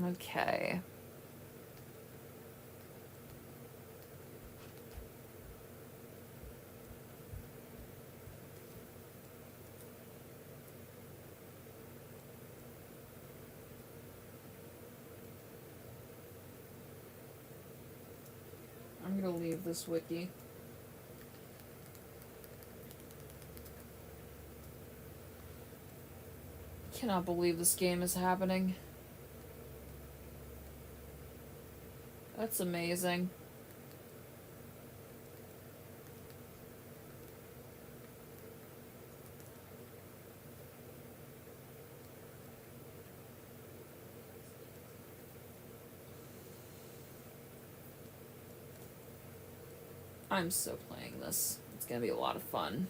Okay. I'm gonna leave this wiki. Cannot believe this game is happening. That's amazing. I'm so playing this. It's gonna be a lot of fun.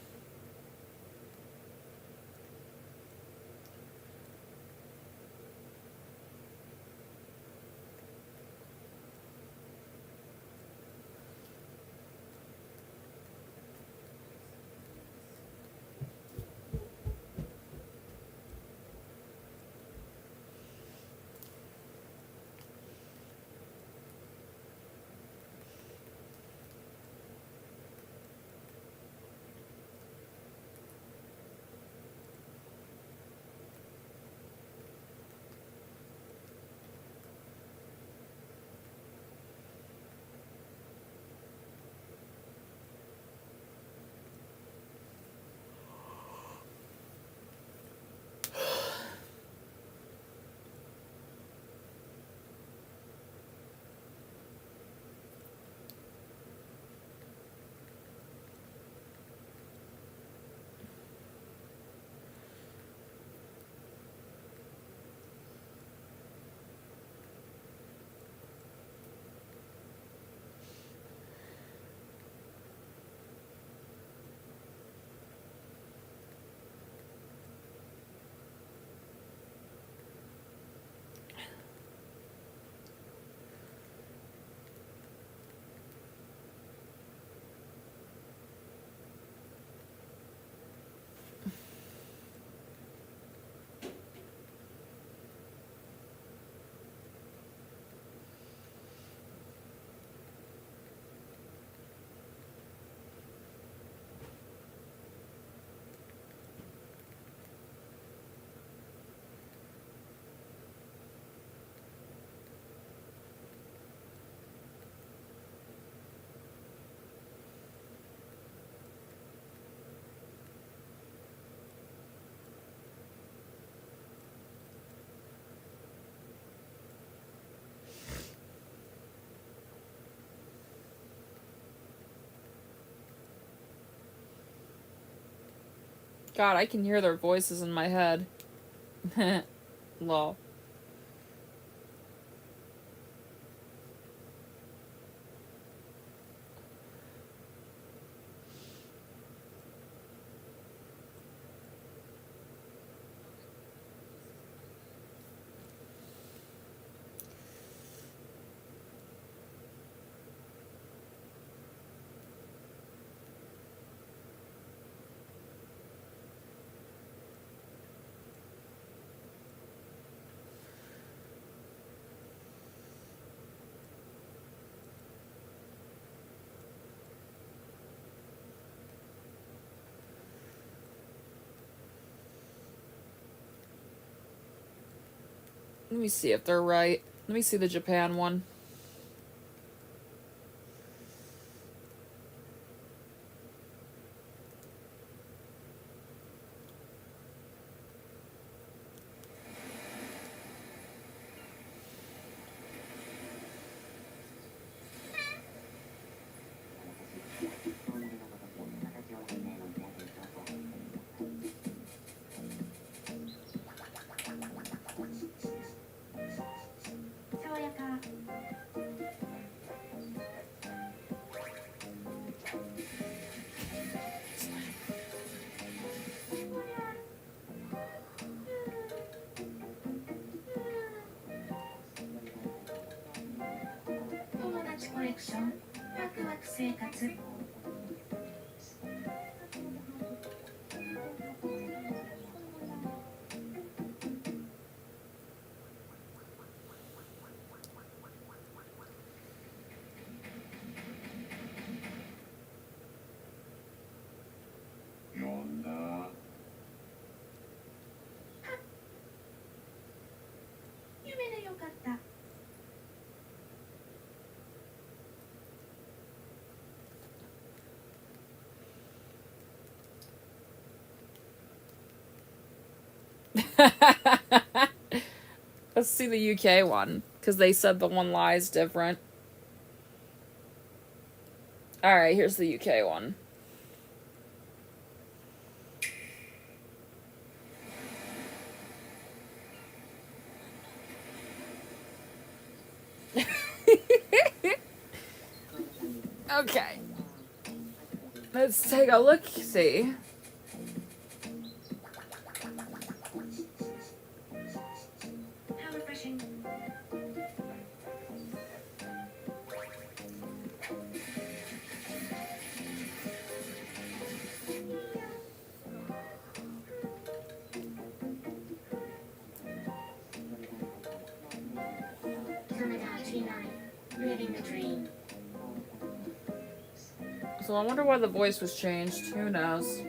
God, I can hear their voices in my head. Lol. Let me see if they're right. Let me see the Japan one. Yonder. Let's see the UK one, because they said the one lie's different. Alright, here's the UK one. Okay. Let's take a look, see. How refreshing. Living the dream. So I wonder why the voice was changed. Who knows?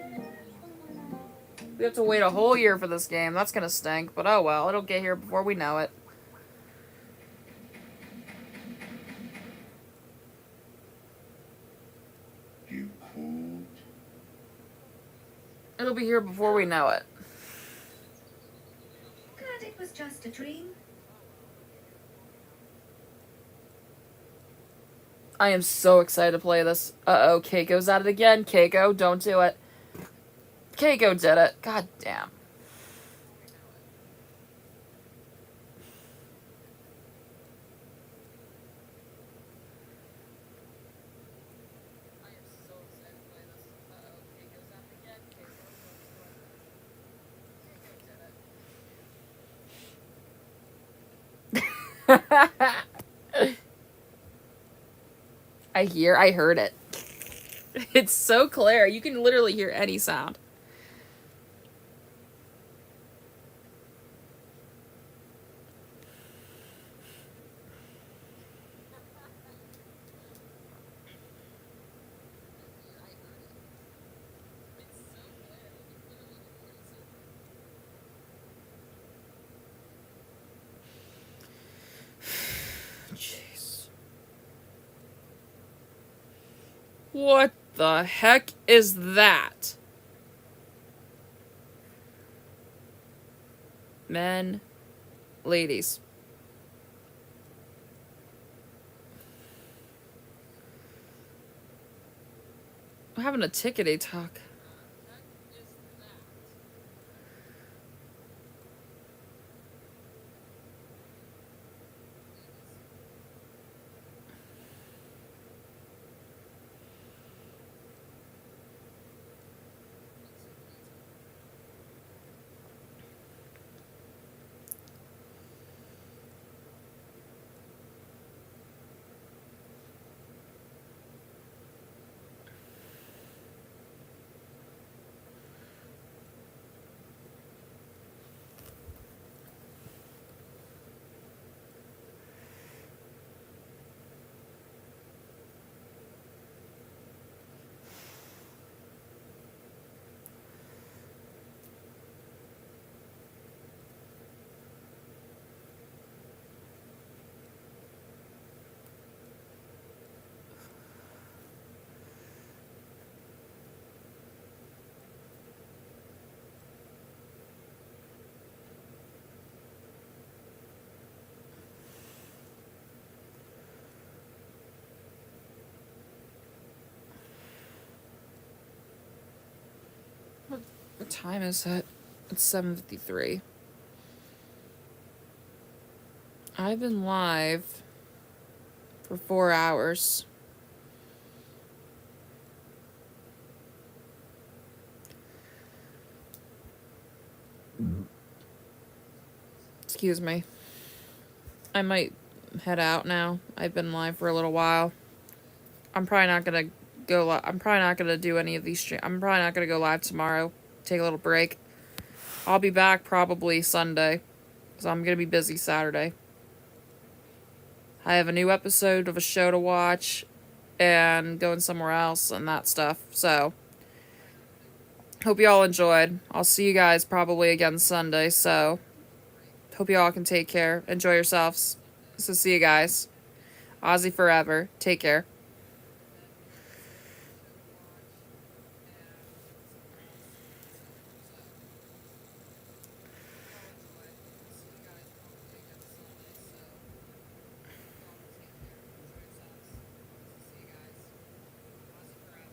We have to wait a whole year for this game. That's gonna stink, but oh well. It'll get here before we know it. You could. It'll be here before we know it. Glad it was just a dream. I am so excited to play this. Uh-oh, Keiko's at it again. Keiko, don't do it. Keiko did it. God damn. I heard it. It's so clear. You can literally hear any sound. Jeez. What the heck is that? Men, ladies. I'm having a tickety talk. What time is it? It's 7:53. I've been live for 4 hours. Excuse me. I might head out now. I've been live for a little while. I'm probably not gonna go. I'm probably not gonna do any of these. I'm probably not gonna go live tomorrow. Take a little break. I'll be back probably Sunday, because I'm gonna be busy Saturday. I have a new episode of a show to watch, and going somewhere else and that stuff. So, hope you all enjoyed. I'll see you guys probably again Sunday. So, hope you all can take care. Enjoy yourselves. So, see you guys. Aussie forever. Take care.